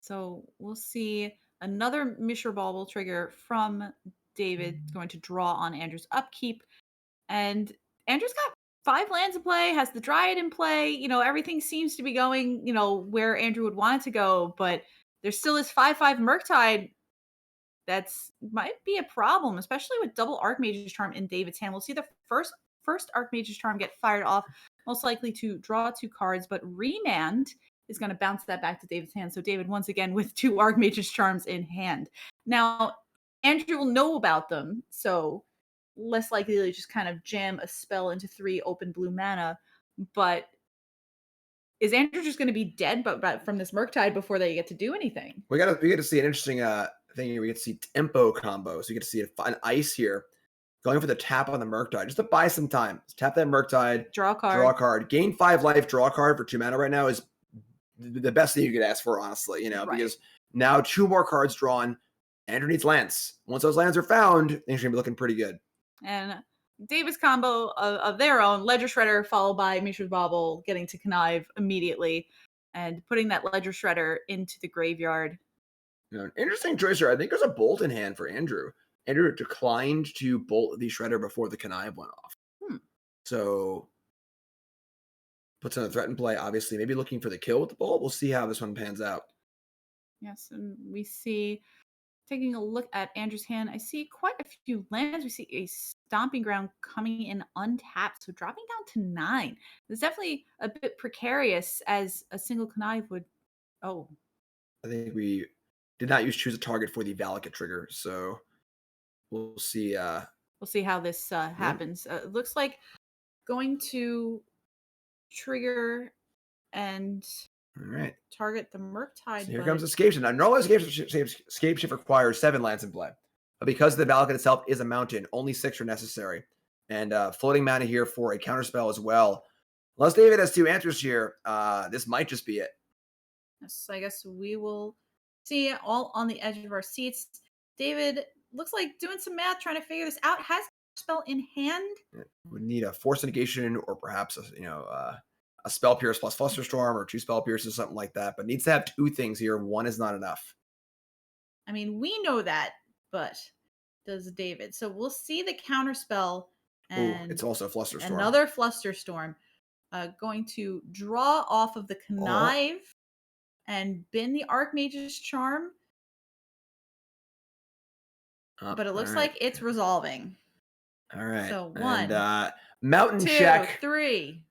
So we'll see another Mishra Bauble trigger from David, going to draw on Andrew's upkeep. And Andrew's got 5 lands in play, has the Dryad in play. Everything seems to be going, where Andrew would want it to go. But there still is 5/5 Murktide. That's might be a problem, especially with double Archmage's Charm in David's hand. We'll see the first Archmage's Charm get fired off, most likely to draw 2 cards, but Remand is going to bounce that back to David's hand. So David, once again, with 2 Archmage's Charms in hand. Now, Andrew will know about them, so less likely to just kind of jam a spell into 3 open blue mana. But is Andrew just going to be dead but from this Murktide before they get to do anything? We get to see an interesting thing here. We get to see tempo combo. So you get to see an ice here. Going for the tap on the Murktide, just to buy some time. Just tap that Murktide. Draw a card. Gain 5 life, draw a card for 2 mana right now is the best thing you could ask for, honestly. Because now 2 more cards drawn. Andrew needs lands. Once those lands are found, things are going to be looking pretty good. And David's combo of their own, Ledger Shredder followed by Mishra's Bauble, getting to connive immediately and putting that Ledger Shredder into the graveyard. An interesting choice here. I think there's a bolt in hand for Andrew. Andrew declined to bolt the shredder before the connive went off. Hmm. So puts on a threat in play, obviously, maybe looking for the kill with the bolt. We'll see how this one pans out. Yes, and we see, taking a look at Andrew's hand, I see quite a few lands. We see a stomping ground coming in untapped, so dropping down to 9. It's definitely a bit precarious as a single connive would. Oh, I think we did not choose a target for the Valakut trigger, so we'll see. we'll see how this happens. It looks like going to trigger and All right. target the Murktide. So here comes Escape Shift. Now, normally Escape Shift requires 7 lands in play, but because the Valakut itself is a mountain, only 6 are necessary. And floating mana here for a counterspell as well. Unless David has 2 answers here, this might just be it. Yes, I guess we will see, all on the edge of our seats. David looks like doing some math, trying to figure this out. Has a spell in hand. Would need a Force Negation or perhaps a Spell Pierce plus Flusterstorm or 2 Spell Pierces, something like that. But needs to have 2 things here. 1 is not enough. I mean, we know that, but does David? So we'll see the counter spell, and it's also Flusterstorm. Another Flusterstorm. Going to draw off of the connive and bin the Archmage's Charm. But it looks like it's resolving. All right. So 1, and, Mountain 2, check. 3.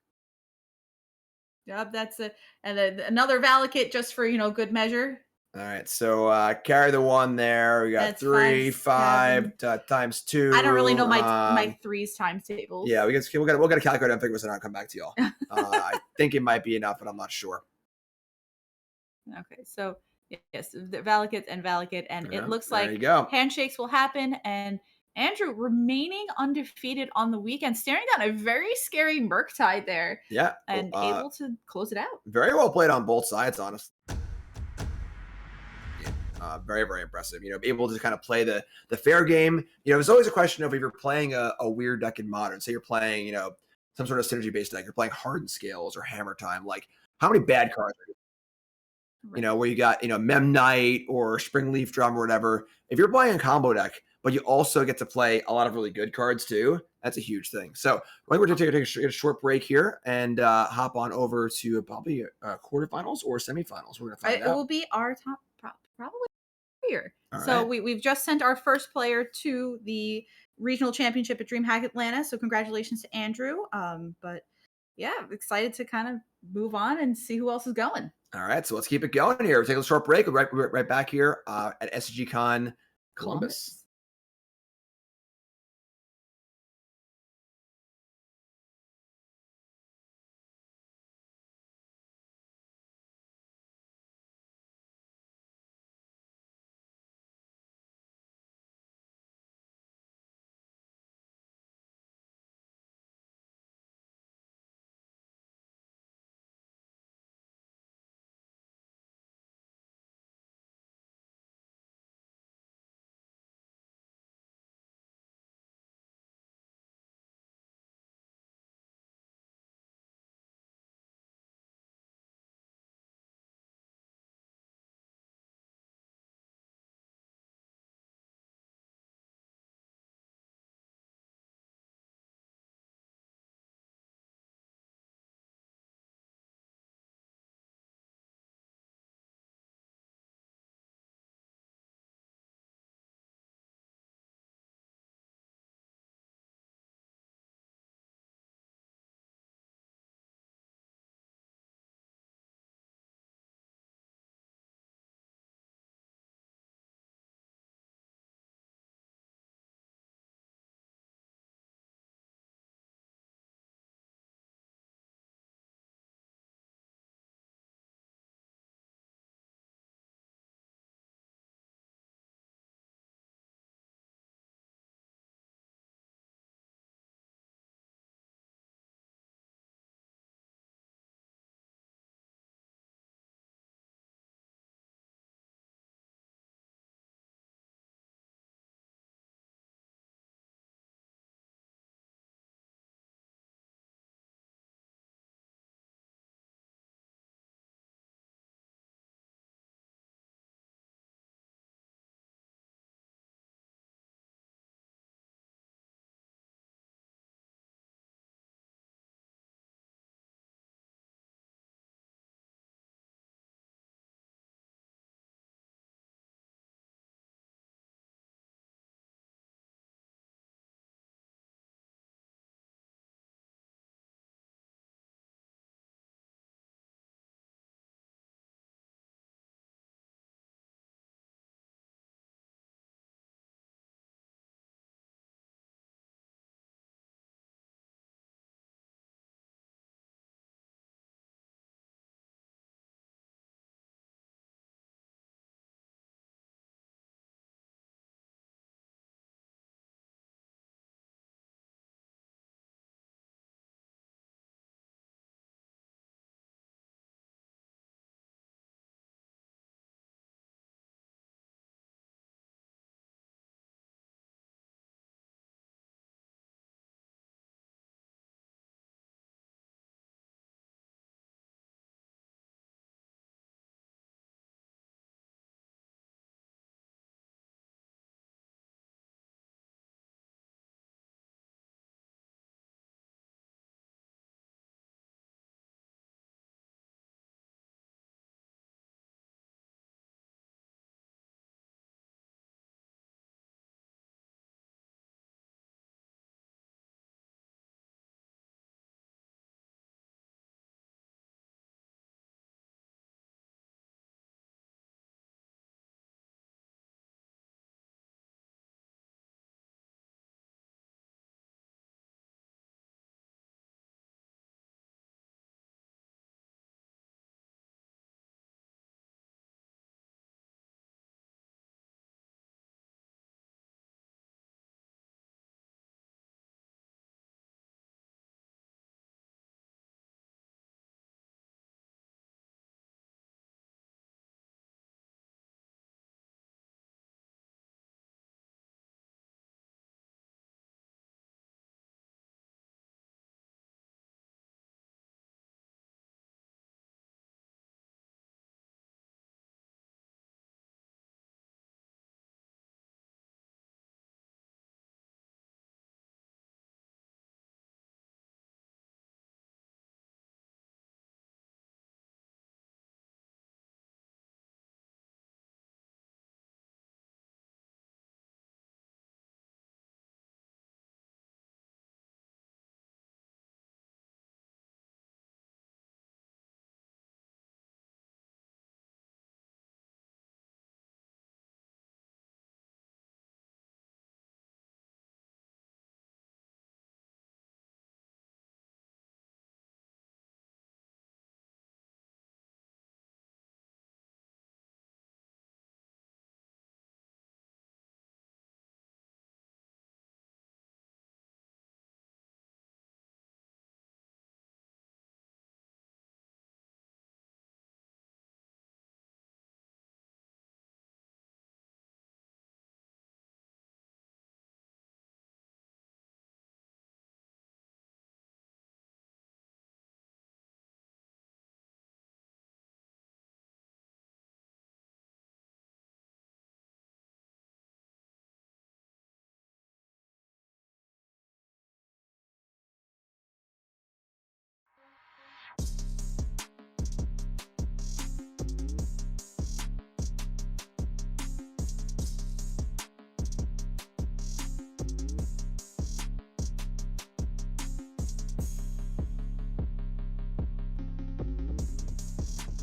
Yep, that's it. And then another Valakut just for, good measure. All right, so carry the 1 there. We got That's 3, 5 times 2. I don't really know my threes times tables. Yeah, we'll get a calculator and figure this out and come back to y'all. I think it might be enough, but I'm not sure. Okay, so yes, the Valakut, and it looks like handshakes will happen, and Andrew remaining undefeated on the weekend, staring down a very scary Murktide there. Yeah. And able to close it out. Very well played on both sides, honestly. Very, very impressive. Able to kind of play the fair game. There's always a question of if you're playing a weird deck in Modern. Say you're playing, some sort of synergy-based deck. You're playing Hardened Scales or Hammer Time. Like, how many bad cards are you? Right. Where you got, Mem Knight or Springleaf Drum or whatever. If you're playing a combo deck, but you also get to play a lot of really good cards too, that's a huge thing. So I think we're going to take a short break here and hop on over to probably quarterfinals or semifinals. We're going to find out. It will be our top, probably here. All so right. we've just sent our first player to the regional championship at DreamHack Atlanta. So congratulations to Andrew. But yeah, excited to kind of move on and see who else is going. All right, so let's keep it going here. We'll take a short break. We'll be right back here at SCGCON Columbus.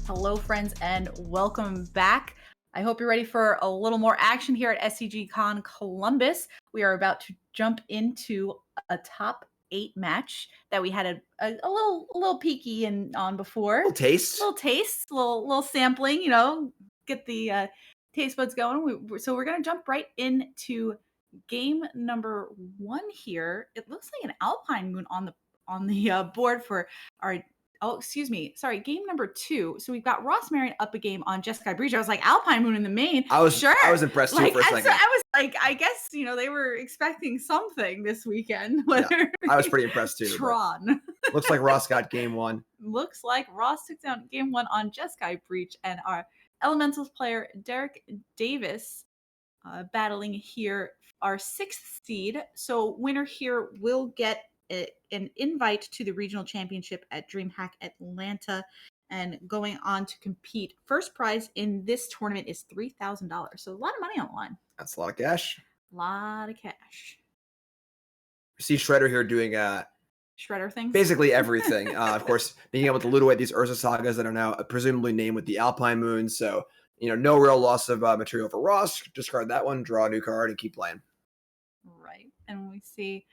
Hello, friends, and welcome back. I hope you're ready for a little more action here at SCGCON Columbus. We are about to jump into a top 8 match that we had a little peeky on before. Little taste. Little sampling. Get the taste buds going. So we're gonna jump right into game number 1 here. It looks like an Alpine Moon on the board for our. Oh, excuse me. Sorry, game number 2. So we've got Ross Marion up a game on Jeskai Breach. I was like, Alpine Moon in the main. I was impressed too for a So second. I was like, I guess they were expecting something this weekend. Yeah, I was pretty impressed too. Tron. Looks like Ross got game 1. Looks like Ross took down game 1 on Jeskai Breach, and our Elementals player Derek Davis battling here our 6th seed. So winner here will get an invite to the regional championship at DreamHack Atlanta, and going on to compete. First prize in this tournament is $3,000. So a lot of money on the line. That's a lot of cash. A lot of cash. We see Shredder here doing Shredder things. Basically everything. Of course, being able to loot away these Urza Sagas that are now presumably named with the Alpine Moon. So, no real loss of material for Ross. Discard that one, draw a new card, and keep playing. Right. And we see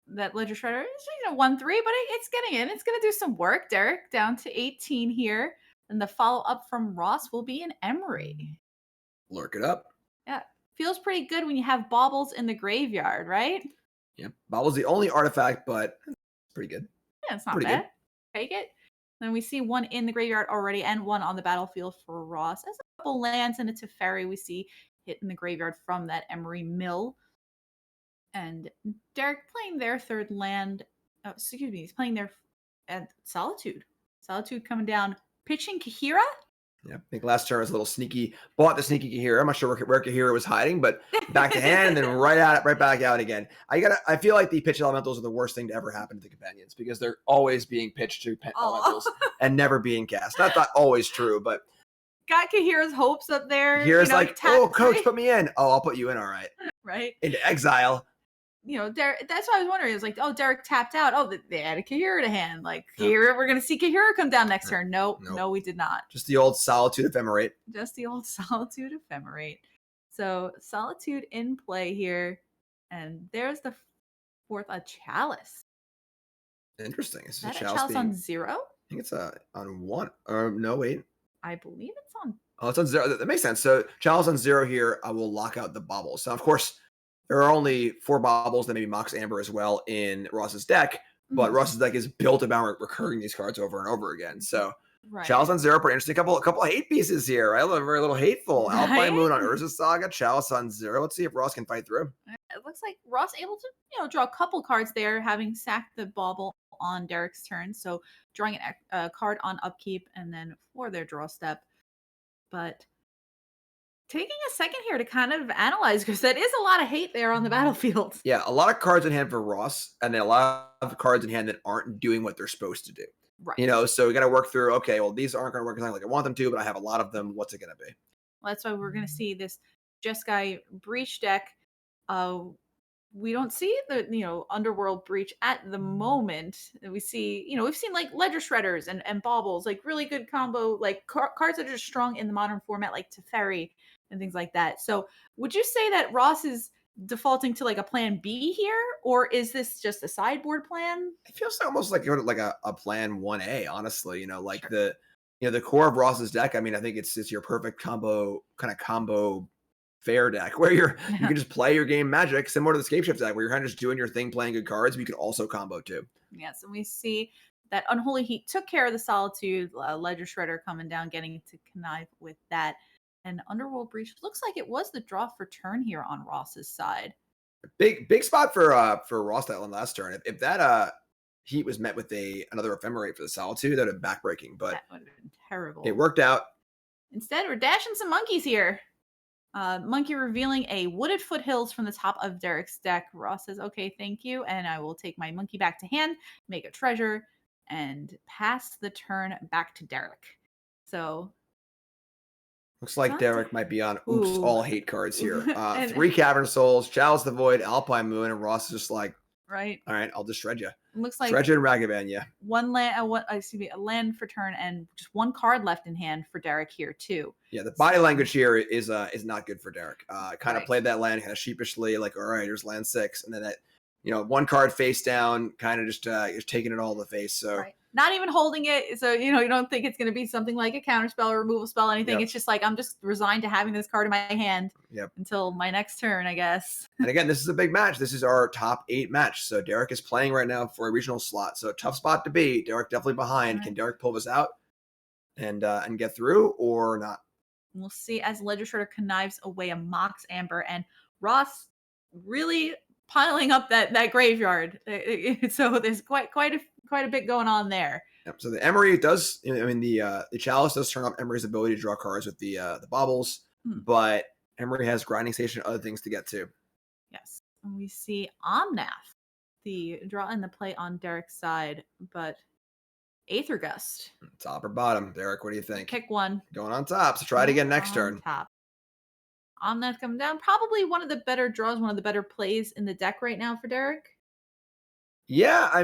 that Ledger Shredder is 1-3, but it's getting in. It's going to do some work. Derek down to 18 here. And the follow-up from Ross will be an Emery. Lurk it up. Yeah. Feels pretty good when you have baubles in the graveyard, right? Yep. Bauble's the only artifact, but it's pretty good. Yeah, it's not pretty bad. Good. Take it. Then we see 1 in the graveyard already and 1 on the battlefield for Ross. As a couple lands and a Teferi we see hit in the graveyard from that Emery Mill. And Derek playing their 3rd land. Oh, excuse me. He's playing their Solitude. Solitude coming down. Pitching Kahira. Yeah, I think last turn was a little sneaky. Bought the sneaky Kahira. I'm not sure where Kahira was hiding, but back to hand and then right back out again. I feel like the pitch elementals are the worst thing to ever happen to the companions because they're always being pitched to elementals and never being cast. That's not always true, but got Kahira's hopes up there. Kahira's like, oh, coach, put me in. Oh, I'll put you in. All right. Right. Into exile. Derek, that's what I was wondering. It was like, oh, Derek tapped out. Oh, they added Kahira to hand. Like, Kahira, we're going to see Kahira come down next turn. No, we did not. Just the old Solitude Ephemerate. So, Solitude in play here. And there's the 4th, a Chalice. Interesting. Is that a Chalice on 0? I think it's on 1. No, wait. I believe it's on. Oh, it's on 0. That makes sense. So, Chalice on 0 here, I will lock out the baubles. Now, of course, there are only 4 baubles that maybe Mox Amber as well in Ross's deck, but Ross's deck is built about recurring these cards over and over again. So, Chalice on 0, pretty interesting. Couple of hate pieces here, right? Very little hateful. Right? Alpine Moon on Urza Saga, Chalice on 0. Let's see if Ross can fight through. It looks like Ross able to, draw a couple cards there, having sacked the bauble on Derek's turn. So, drawing a card on upkeep and then for their draw step. But taking a second here to kind of analyze, because that is a lot of hate there on the battlefield. Yeah, a lot of cards in hand for Ross, and then a lot of cards in hand that aren't doing what they're supposed to do. Right. So we got to work through, okay, well, these aren't going to work exactly like I want them to, but I have a lot of them. What's it going to be? Well, that's why we're going to see this Jeskai Breach deck. We don't see the, Underworld Breach at the moment. We see, we've seen like Ledger Shredders and Baubles, like really good combo, like cards that are strong in the modern format, like Teferi and things like that. So would you say that Ross is defaulting to like a plan B here, or is this just a sideboard plan? It feels almost like a plan 1A, honestly. The core of Ross's deck. I mean, I think it's your perfect combo fair deck where you can just play your game Magic, similar to the Scapeshift deck, where you're kind of just doing your thing, playing good cards, but you can also combo too. Yes, and we see that Unholy Heat took care of the Solitude, Ledger Shredder coming down, getting to connive with that. And Underworld Breach looks like it was the draw for turn here on Ross's side. Big spot for Ross that one last turn. If that Heat was met with another Ephemerate for the Solitude, that would have been backbreaking, but that would have been terrible. It worked out. Instead, we're dashing some monkeys here. Monkey revealing a Wooded Foothills from the top of Derek's deck. Ross says, okay, thank you. And I will take my monkey back to hand, make a treasure, and pass the turn back to Derek. So looks like Derek might be on all hate cards here. 3 Cavern Souls, Chalice the Void, Alpine Moon, and Ross is just like, right. All right, I'll just shred you. Looks like Dredge and Ragavan, yeah. one land, a land for turn, and just one card left in hand for Derek here too. Yeah, the body language here is not good for Derek. Kind of Right. played that land kind of sheepishly, like, all right, here's land 6, and then that, one card face down, kind of just taking it all to the face. So Right. Not even holding it, so you don't think it's going to be something like a counter spell or removal spell, anything. Yep. It's just like I'm just resigned to having this card in my hand Yep. until my next turn, I guess. And again, this is a big match. This is our top 8 match. So Derek is playing right now for a regional slot. So tough spot to be. Derek definitely behind. Right. Can Derek pull this out and get through or not? We'll see as Legislator connives away a Mox Amber, and Ross really piling up that graveyard. So there's quite a bit going on there. Yep. So the Emery does. The Chalice does turn up Emery's ability to draw cards with the baubles, but Emery has grinding station and other things to get to. Yes, and we see Omnath, the draw and the play on Derek's side, but Aether Gust. Top or bottom, Derek? What do you think? Pick one. Going on top. So try it again next turn. Top. Omnath coming down. Probably one of the better draws, one of the better plays in the deck right now for Derek. Yeah,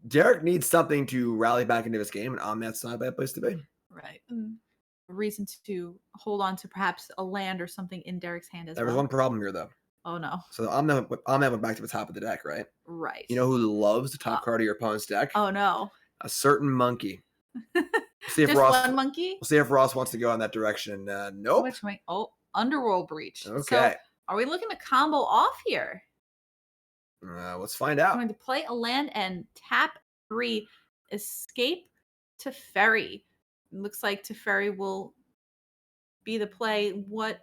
Derek needs something to rally back into his game, and Omnath's not a bad place to be. Right. A reason to hold on to perhaps a land or something in Derek's hand as well. There was one problem here, though. Oh, no. So Omnath went back to the top of the deck, right? Right. You know who loves the top card of your opponent's deck? Oh, no. A certain monkey. See if Just Ross, one monkey? We'll see if Ross wants to go in that direction. Nope. Which way? Oh, Underworld Breach. Okay. So are we looking to combo off here? Let's find out. I'm going to play a land and tap 3, escape to Ferry. It looks like Teferi will be the play. What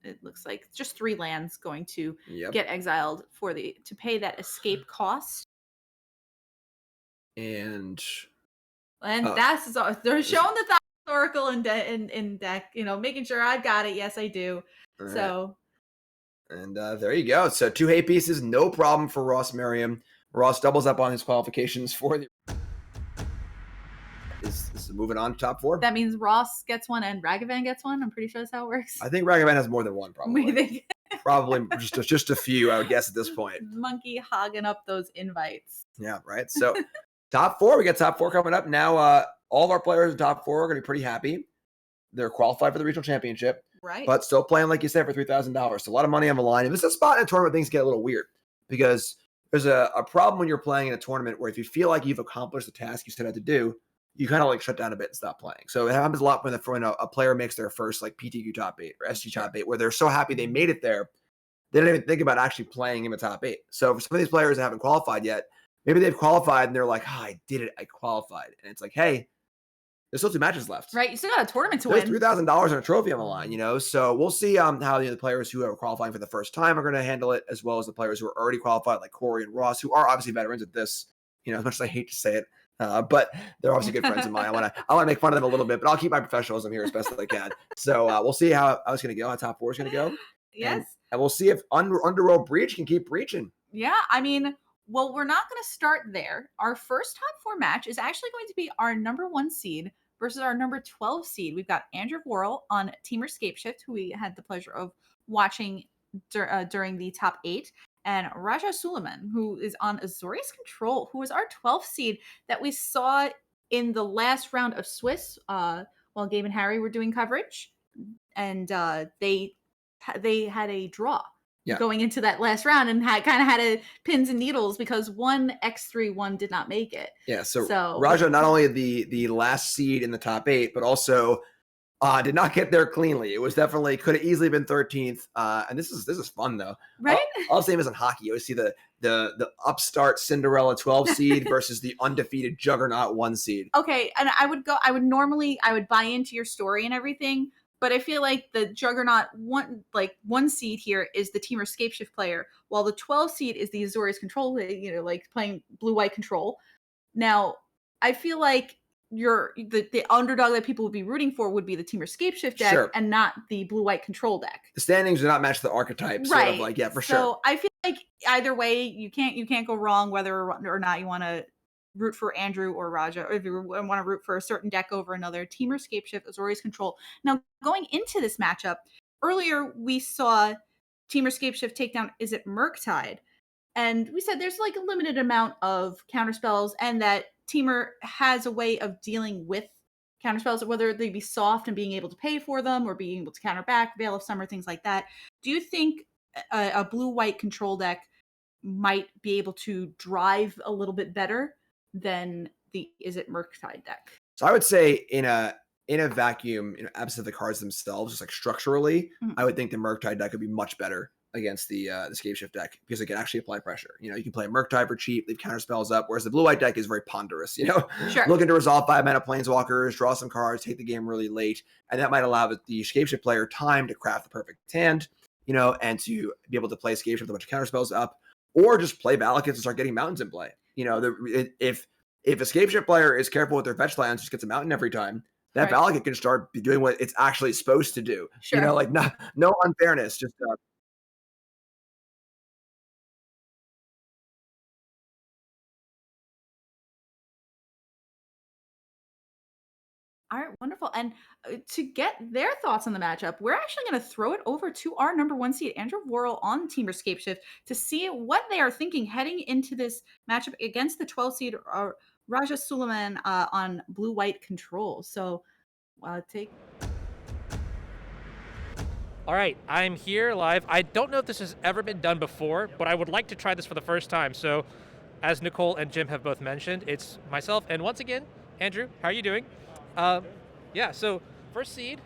it looks like just 3 lands going to get exiled to pay that escape cost. And that's they're showing the Thought Oracle in deck, making sure I've got it. Yes, I do. Right. So and there you go. So 2 hate pieces, no problem for Ross Merriam. Ross doubles up on his qualifications for the is moving on to top 4. That means Ross gets one and Ragavan gets one. I'm pretty sure that's how it works. I think Ragavan has more than one, probably. Probably just a few, I would guess at this point. Monkey hogging up those invites. Yeah, right. So top 4, we got top 4 coming up. Now all of our players in top 4 are going to be pretty happy. They're qualified for the regional championship. Right. But still playing, like you said, for $3,000. So a lot of money on the line. If it's a spot in a tournament, things get a little weird because there's a problem when you're playing in a tournament where if you feel like you've accomplished the task you set out to do, you kind of like shut down a bit and stop playing. So it happens a lot when a player makes their first like PTQ top 8 or SG top 8, where they're so happy they made it there, they don't even think about actually playing in the top 8. So for some of these players that haven't qualified yet, maybe they've qualified and they're like, I did it, I qualified. And it's like, hey, there's still 2 matches left. Right, you still got a tournament to There's win. $3,000 on a trophy on the line, So we'll see how the players who are qualifying for the first time are going to handle it, as well as the players who are already qualified, like Corey and Ross, who are obviously veterans at this. As much as I hate to say it, but they're obviously good friends of mine. I want to make fun of them a little bit, but I'll keep my professionalism here as best as I can. So we'll see how it's going to go, how top 4 is going to go. Yes, and we'll see if Underworld Breach can keep breaching. Yeah, well, we're not going to start there. Our first top 4 match is actually going to be our number 1 seed versus our number 12 seed. We've got Andrew Worrell on Team Escape Shift, who we had the pleasure of watching during the top 8, and Raja Suleiman, who is on Azorius Control, who was our 12th seed that we saw in the last round of Swiss while Gabe and Harry were doing coverage. And they had a draw going into that last round and had a pins and needles because one X3 one did not make it. Yeah, so Raja not only the last seed in the top 8, but also did not get there cleanly. It was definitely could have easily been 13th. And this is fun though, right? All the same as in hockey. You always see the upstart Cinderella 12 seed versus the undefeated Juggernaut 1 seed. Okay, and I would buy into your story and everything. But I feel like the Juggernaut 1 seed here is the Team Escape Shift player, while the 12 seed is the Azorius Control, like playing blue-white control. Now, I feel like the underdog that people would be rooting for would be the Team Escape Shift deck and not the blue-white control deck. The standings do not match the archetypes, right? For sure. So I feel like either way, you can't go wrong whether or not you want to root for Andrew or Raja, or if you want to root for a certain deck over another. Team Escape Shift, Azorius Control. Now, going into this matchup, earlier we saw Team Escape Shift take down, is it Murktide? And we said there's like a limited amount of counterspells, and that Teamer has a way of dealing with counterspells, whether they be soft and being able to pay for them or being able to counter back, Veil of Summer, things like that. Do you think a blue-white control deck might be able to drive a little bit better than the Izzet Murktide deck? So I would say in a vacuum, absent of the cards themselves, just like structurally, I would think the Murktide deck would be much better against the Scapeshift deck because it can actually apply pressure. You can play Murktide for cheap, leave counter spells up, whereas the blue-white deck is very ponderous. Sure. Looking to resolve 5-mana planeswalkers, draw some cards, take the game really late, and that might allow the Scapeshift player time to craft the perfect hand, and to be able to play Scapeshift with a bunch of counter spells up, or just play Valakut and start getting mountains in play. If a Scapeshift player is careful with their fetch lands, just gets a mountain every time, that Valakut can start doing what it's actually supposed to do. Sure. No unfairness, just All right, wonderful. And to get their thoughts on the matchup, we're actually going to throw it over to our number 1 seed, Andrew Worrell, on Team Escape Shift to see what they are thinking heading into this matchup against the 12 seed Raja Suleiman on blue-white control. So take. All right, I'm here live. I don't know if this has ever been done before, but I would like to try this for the first time. So as Nicole and Jim have both mentioned, it's myself. And once again, Andrew, how are you doing? Yeah, so first seed,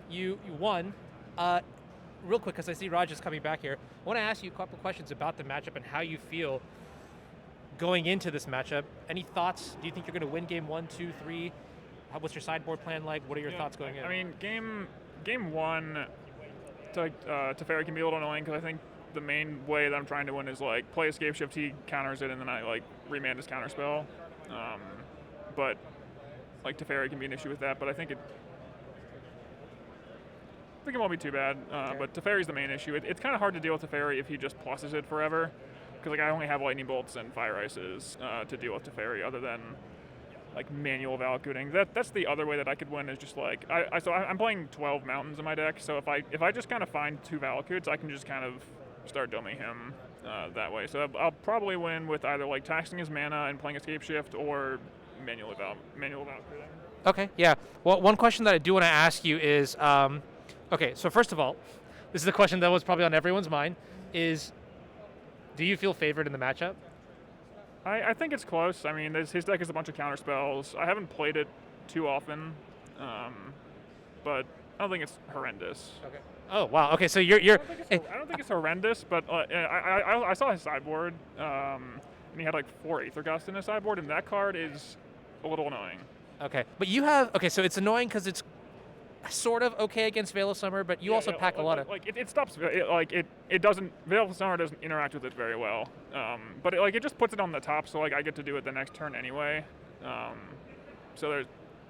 you won. Real quick, because I see Raj is coming back here, I want to ask you a couple questions about the matchup and how you feel going into this matchup. Any thoughts? Do you think you're going to win game 1, 2, 3? What's your sideboard plan like? What are your thoughts going in? I mean, game 1, Teferi can be a little annoying because I think the main way that I'm trying to win is like play Escape Shift, he counters it, and then I like remand his counterspell. But like Teferi can be an issue with that, but I think it won't be too bad. Okay. But Teferi's the main issue. It's kind of hard to deal with Teferi if he just pluses it forever, because like I only have Lightning Bolts and Fire Ices to deal with Teferi, other than like manual Valakuting. That's the other way that I could win, is just like I'm playing 12 mountains in my deck, so if I just kind of find 2 Valakuts, I can just kind of start doming him that way. So I'll probably win with either like taxing his mana and playing Escape Shift, or manual Valakuting. Okay, yeah. Well, one question that I do want to ask you is, okay, so first of all, this is a question that was probably on everyone's mind, is do you feel favored in the matchup? I think it's close. I mean, his deck is a bunch of counter spells. I haven't played it too often, but I don't think it's horrendous. Okay. Oh, wow. Okay, so you're I don't think it's horrendous, but I saw his sideboard, and he had like 4 Aether Gust in his sideboard, and that card is a little annoying. Okay, but you have, okay, so it's annoying because it's sort of okay against Veil of Summer, but you also pack a lot of... Like, it stops, it doesn't, Veil of Summer doesn't interact with it very well, but it just puts it on the top, so like I get to do it the next turn anyway, so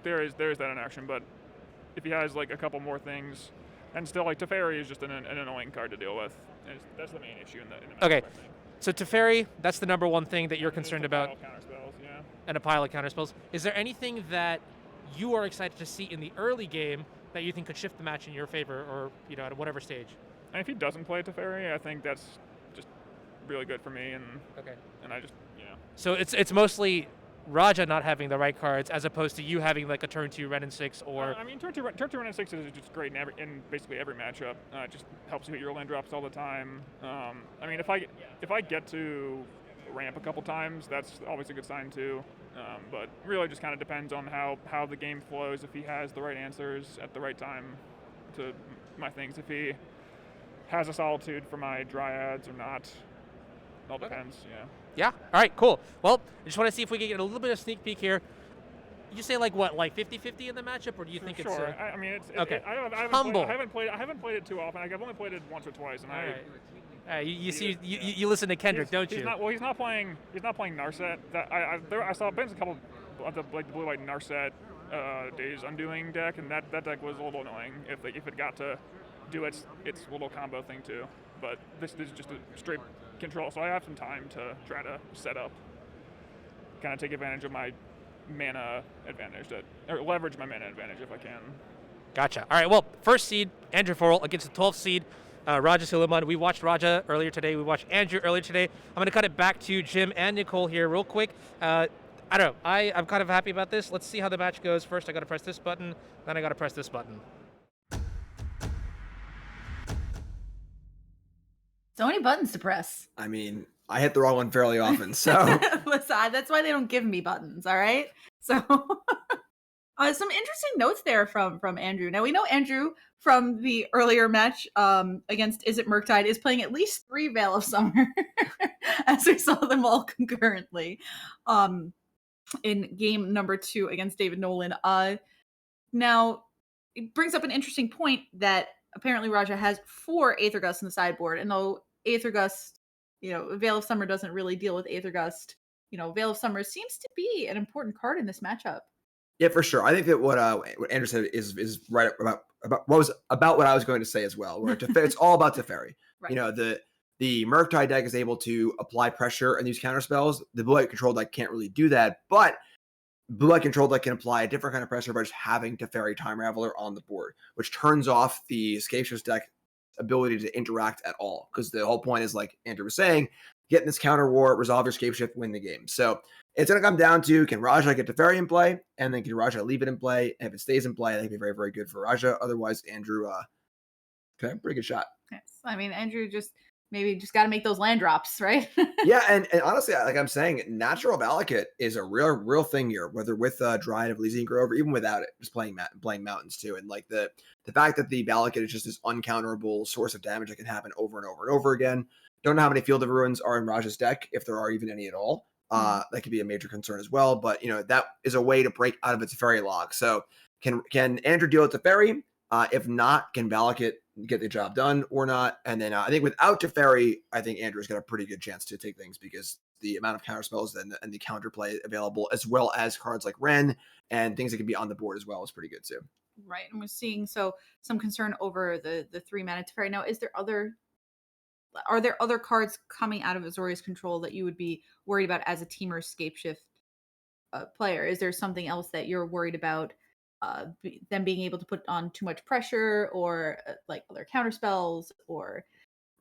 there's that interaction, but if he has like a couple more things, and still like Teferi is just an annoying card to deal with, and that's the main issue in the matchup, Okay, I think. so Teferi, that's the number one thing that you're concerned about. Counterspells, yeah. And a pile of counterspells. Is there anything that you are excited to see in the early game that you think could shift the match in your favor, or at whatever stage? And if he doesn't play Teferi, I think that's just really good for me, and Okay. and I just So it's mostly Raja not having the right cards as opposed to you having like a turn 2 Ren and 6 or... I mean, turn 2 Ren and 6 is just great in basically every matchup. It just helps you hit your land drops all the time. I mean, if I get to ramp a couple times, that's always a good sign too. But really just kind of depends on how the game flows, if he has the right answers at the right time to my things, if he has a Solitude for my Dryads or not. It all depends, yeah. Yeah? All right, cool. Well, I just want to see if we can get a little bit of sneak peek here. You say like what, like 50-50 in the matchup, or do you think it's... Sure. I mean, it's okay. I Humble. haven't played it too often. I've only played it once or twice, and All right. You listen to Kendrick, don't you? He's not playing Narset. I saw Ben's a couple of the blue-white Narset Days Undoing deck, and that deck was a little annoying if it got to do its little combo thing too. But this is just a straight control, so I have some time to try to set up, kind of take advantage of my mana advantage, or leverage my mana advantage if I can. Gotcha. All right, well, first seed, Andrew Forrell against the 12th seed, Raja Suleiman. We watched Raja earlier today. We watched Andrew earlier today. I'm going to cut it back to Jim and Nicole here real quick. I don't know. I'm kind of happy about this. Let's see how the match goes. First, I got to press this button. Then I got to press this button. So many buttons to press. I mean, I hit the wrong one fairly often, so. Listen, that's why they don't give me buttons, all right? So some interesting notes there from Andrew. Now, we know Andrew from the earlier match against Is It Murktide is playing at least 3 Veil of Summer, as we saw them all concurrently in game number 2 against David Nolan. Now, it brings up an interesting point that apparently Raja has 4 Aether Gusts in the sideboard, and though Aether Gust, Veil of Summer doesn't really deal with Aether Gust, Veil of Summer seems to be an important card in this matchup. Yeah, for sure. I think that what Andrew said is right about what I was going to say as well. Where it's all about Teferi. Right. The Murktide deck is able to apply pressure and use counter spells. The Blue White Control deck can't really do that, but Blue White Control deck can apply a different kind of pressure by just having Teferi Time Raveler on the board, which turns off the Scapeshift deck ability to interact at all. Because the whole point is, like Andrew was saying, get in this counter war, resolve your Scapeshift, win the game. So it's going to come down to, can Raja get Teferi in play, and then can Raja leave it in play? And if it stays in play, that could be very, very good for Raja. Otherwise, Andrew, okay, pretty good shot. Yes. I mean, Andrew just got to make those land drops, right? Yeah, and honestly, like I'm saying, Natural Valakut is a real thing here, whether with Dryad of Elysian Grove or even without it, just playing mountains too. And like the fact that the Valakut is just this uncounterable source of damage that can happen over and over and over again. Don't know how many Field of Ruins are in Raja's deck, if there are even any at all. That could be a major concern as well. But that is a way to break out of its Teferi lock. So can Andrew deal with Teferi? If not, can Valakut get the job done or not? And then I think without Teferi, I think Andrew's got a pretty good chance to take things, because the amount of counter spells and the counterplay available, as well as cards like Ren and things that can be on the board as well, is pretty good too. Right, and we're seeing some concern over the 3-mana Teferi. Now, are there other cards coming out of Azorius control that you would be worried about as a team or Scapeshift player? Is there something else that you're worried about? Them being able to put on too much pressure, or like other counter spells, or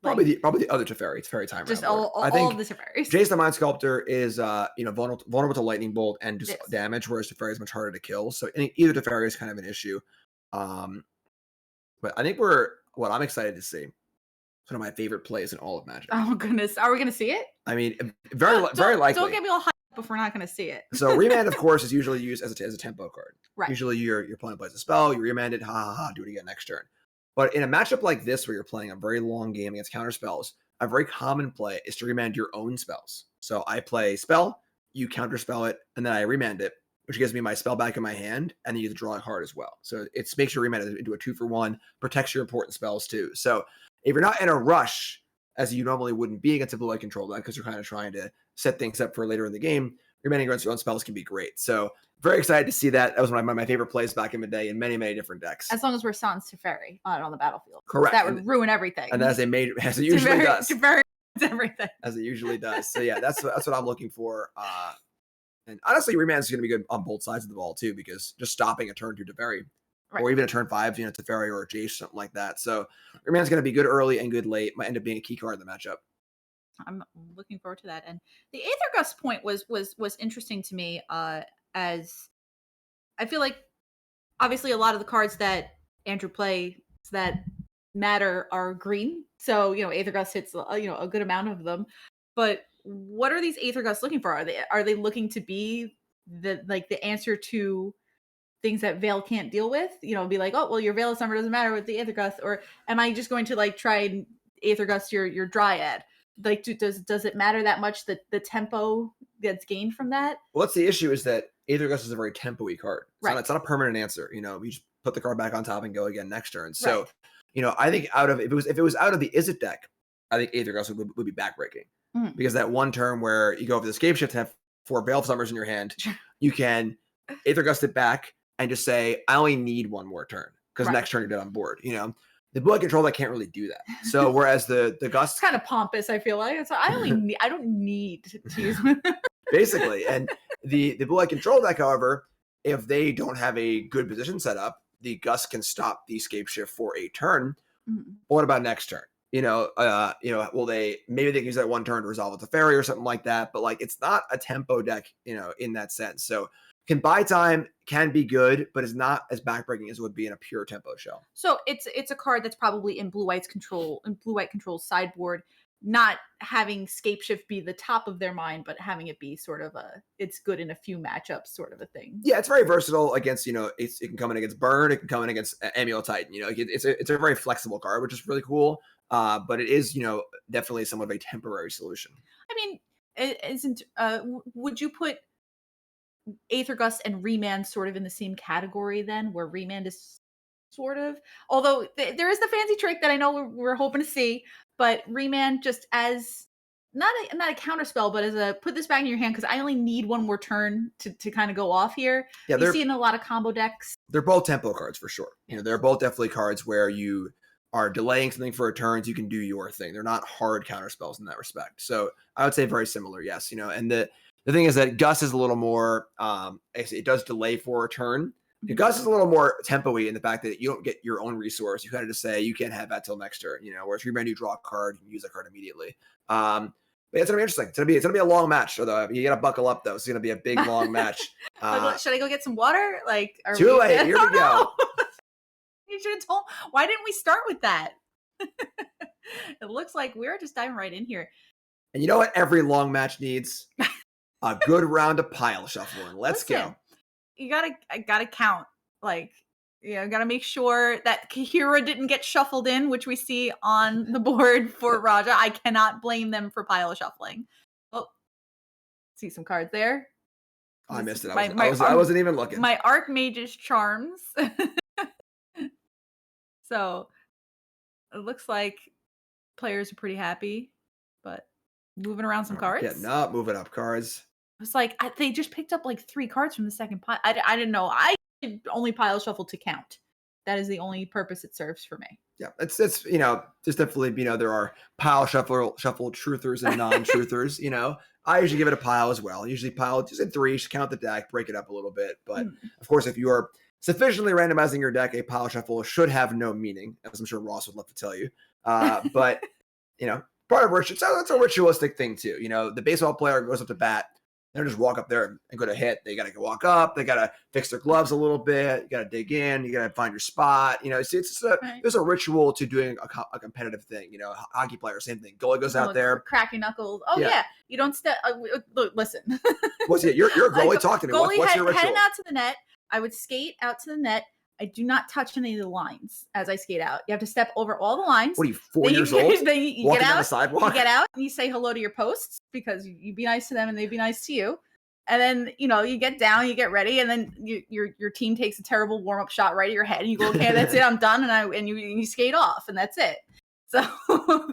probably the other Teferi Time. Just all of the Teferis. Jace the Mind Sculptor is vulnerable to Lightning Bolt and just damage, whereas Teferi is much harder to kill. So either Teferi is kind of an issue. But I think what I'm excited to see. One of my favorite plays in all of Magic. Oh goodness, are we going to see it? I mean, very likely. Don't get me all hyped if we're not going to see it. So remand, of course, is usually used as a tempo card. Right. Usually your opponent plays a spell, you remand it, do it again next turn. But in a matchup like this, where you're playing a very long game against counter spells, a very common play is to remand your own spells. So I play spell, you counter spell it, and then I remand it, which gives me my spell back in my hand, and then you draw a card as well. So it makes your remand into a 2-for-1, protects your important spells too. So if you're not in a rush, as you normally wouldn't be against a Blue White Control deck, because you're kind of trying to set things up for later in the game, remaining against your own spells can be great. So very excited to see that. That was one of my favorite plays back in the day in many, many different decks. As long as we're Sans Teferi on the battlefield. Correct. That would ruin everything. And as it usually does. Teferi everything. As it usually does. So yeah, that's what I'm looking for. And honestly, remand is going to be good on both sides of the ball too, because just stopping a turn 2 Teferi. Right. Or even a turn 5, Teferi or a Jace, something like that. So Remand's going to be good early and good late. Might end up being a key card in the matchup. I'm looking forward to that. And the Aether Gust point was interesting to me, as I feel like obviously a lot of the cards that Andrew plays that matter are green. So Aether Gust hits a good amount of them. But what are these Aether Gusts looking for? Are they looking to be the answer to things that Veil can't deal with? Be like, oh well, your Veil of Summer doesn't matter with the Aether Gust, or am I just going to try and Aether Gust your Dryad? Does it matter that much that the tempo gets gained from that? Well, that's the issue, is that Aether Gust is a very tempo-y card. It's not a permanent answer. You just put the card back on top and go again next turn. So, I think if it was out of the Izzet deck, I think Aether Gust would be backbreaking. Because that one turn where you go over the Scapeshift and have 4 Veil of Summers in your hand, you can Aether Gust it back and just say, I only need one more turn, because next turn you're dead on board. The Blue White Control, that can't really do that. So whereas the Gust, it's kind of pompous, I feel like. So I don't need to use basically. And the Blue White Control deck, however, if they don't have a good position set up, the Gust can stop the Scapeshift for a turn. But what about next turn? Will maybe they can use that one turn to resolve with the fairy or something like that, but like it's not a tempo deck, in that sense. So can buy time, can be good, but it's not as backbreaking as it would be in a pure tempo shell. So it's a card that's probably in blue-white control's sideboard, not having Scape Shift be the top of their mind, but having it be sort of it's good in a few matchups sort of a thing. Yeah, it's very versatile against, it can come in against Burn, it can come in against Amulet Titan. It's a very flexible card, which is really cool. But it is, definitely somewhat of a temporary solution. I mean, would you put Aether Gust and Remand sort of in the same category then, where Remand is sort of, although there is the fancy trick that I know we're hoping to see, but Remand just as not a counter spell, but as a put this back in your hand because I only need one more turn to kind of go off here. Yeah, you see in a lot of combo decks. They're both tempo cards for sure. They're both definitely cards where you are delaying something for a turn so you can do your thing. They're not hard counter spells in that respect. So I would say very similar, yes. And the thing is that Gus is a little more, it does delay for a turn. Gus is a little more tempo-y in the fact that you don't get your own resource. You kind of just say you can't have that till next turn, whereas Remand, you draw a card, you can use that card immediately. But it's gonna be interesting. It's gonna be a long match. Although you gotta buckle up though. It's gonna be a big long match. Should I go get some water? Like, too late. Here we go. You should have told. Why didn't we start with that? It looks like we're just diving right in here. And you know what? Every long match needs a good round of pile shuffling. Let's go. You gotta count. Like, gotta make sure that Kahira didn't get shuffled in, which we see on the board for Raja. I cannot blame them for pile shuffling. Oh, see some cards there. Oh, I missed it. I wasn't even looking. My Archmage's Charms. So it looks like players are pretty happy, but moving around some cards. Getting up, moving up cards. It's like they just picked up like 3 cards from the second pile. I didn't know. I only pile shuffle to count. That is the only purpose it serves for me. Yeah, it's there's definitely there are pile shuffle truthers and non-truthers. I usually give it a pile as well. Usually pile just in 3, count the deck, break it up a little bit. But of course, if you are sufficiently randomizing your deck, a pile shuffle should have no meaning, as I'm sure Ross would love to tell you. But part of ritual, it's a ritualistic thing too. The baseball player goes up to bat. They don't just walk up there and go to hit. They got to walk up. They got to fix their gloves a little bit. You got to dig in. You got to find your spot. There's a ritual to doing a competitive thing. Hockey player, same thing. Goalie goes out there. Cracking knuckles. Oh, yeah. You don't step. Look, listen. What's it? You're a goalie. Talk to me. What's your ritual? Heading out to the net. I would skate out to the net. I do not touch any of the lines as I skate out. You have to step over all the lines. What are you, 4 years old? Then you walking get out, down the sidewalk? You get out and you say hello to your posts because you be nice to them and they be nice to you. And then, you get down, you get ready, and then your team takes a terrible warm-up shot right at your head and you go, okay, that's it, I'm done, and you skate off, and that's it. So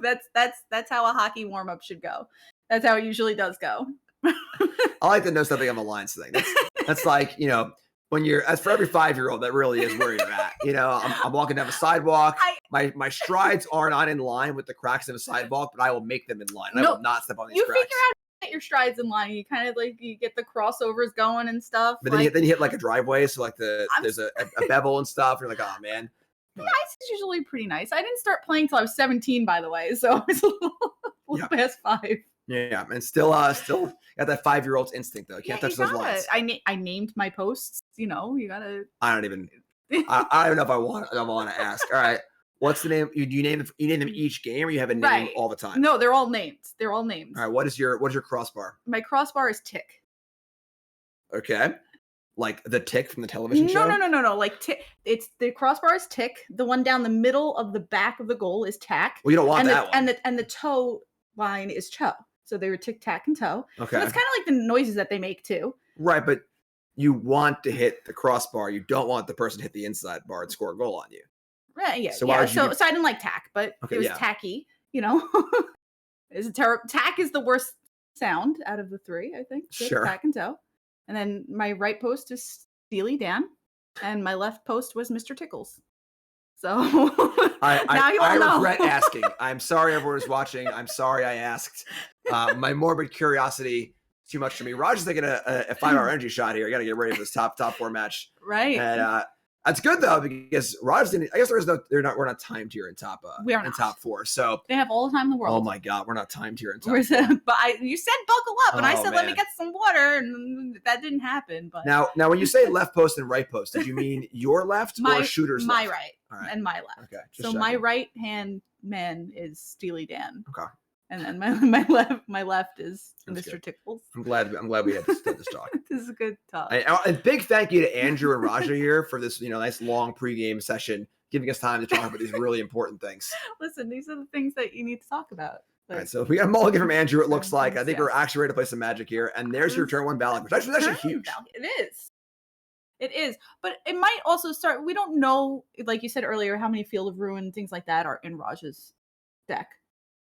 that's how a hockey warm-up should go. That's how it usually does go. I like the no stepping on the lines thing. That's like, when you're, as for every 5-year-old, that really is where you're at. I'm walking down the sidewalk. My strides are not in line with the cracks in the sidewalk, but I will make them in line. I will not step on these cracks. You figure out how to get your strides in line. You kind of you get the crossovers going and stuff. But then you hit like a driveway, so like there's a bevel and stuff. You're like, oh man. The ice is usually pretty nice. I didn't start playing till I was 17, by the way, so it's a little past 5. Yeah, and still got that 5-year-old's instinct though. Can't touch those lines. I named my posts. You gotta. I don't even. I don't know if I want to ask. All right, what's the name? You name them each game, or you have a name all the time? No, they're all named. They're all named. All right, what is your crossbar? My crossbar is Tick. Okay, like the Tick from the television show. No. Like Tick. It's the crossbar is Tick. The one down the middle of the back of the goal is Tack. Well, you don't want that one. And the toe line is Cho. So they were Tick, Tack, and Toe. Okay. So it's kind of like the noises that they make too. Right, but you want to hit the crossbar. You don't want the person to hit the inside bar and score a goal on you. Right. Yeah. So I didn't like Tack, but it was tacky. It's terrible. Tack is the worst sound out of the 3, I think. Tick, sure. Tack, and Toe. And then my right post is Steely Dan, and my left post was Mr. Tickles. So I regret asking. I'm sorry everyone is watching. I'm sorry I asked. My morbid curiosity is too much for me. Roger's taking a 5-hour energy shot here. You got to get ready for this top 4 match. Right. And That's good though, because Raj didn't. I guess we're not timed here in top. We are in not. top 4. So they have all the time in the world. Oh my God, we're not timed here in top. But you said buckle up, and I said let me man. get some water, and that didn't happen. But now when you say left post and right post, did you mean your left or shooter's my left? right, All right, and my left. Okay. So my right hand man is Steely Dan. Okay. And then my left is That's Mr. good. Tickles. I'm glad we had this talk. This is a good talk. And big thank you to Andrew and Raja here for this, nice long pregame session, giving us time to talk about these really important things. Listen, these are the things that you need to talk about. All right, so we got a mulligan from Andrew, it looks like. I think Yes. we're actually ready to play some Magic here. And there's your turn 1 ballot, which actually is actually huge. It is. But it might also start, we don't know, like you said earlier, how many Field of Ruin, things like that are in Raja's deck.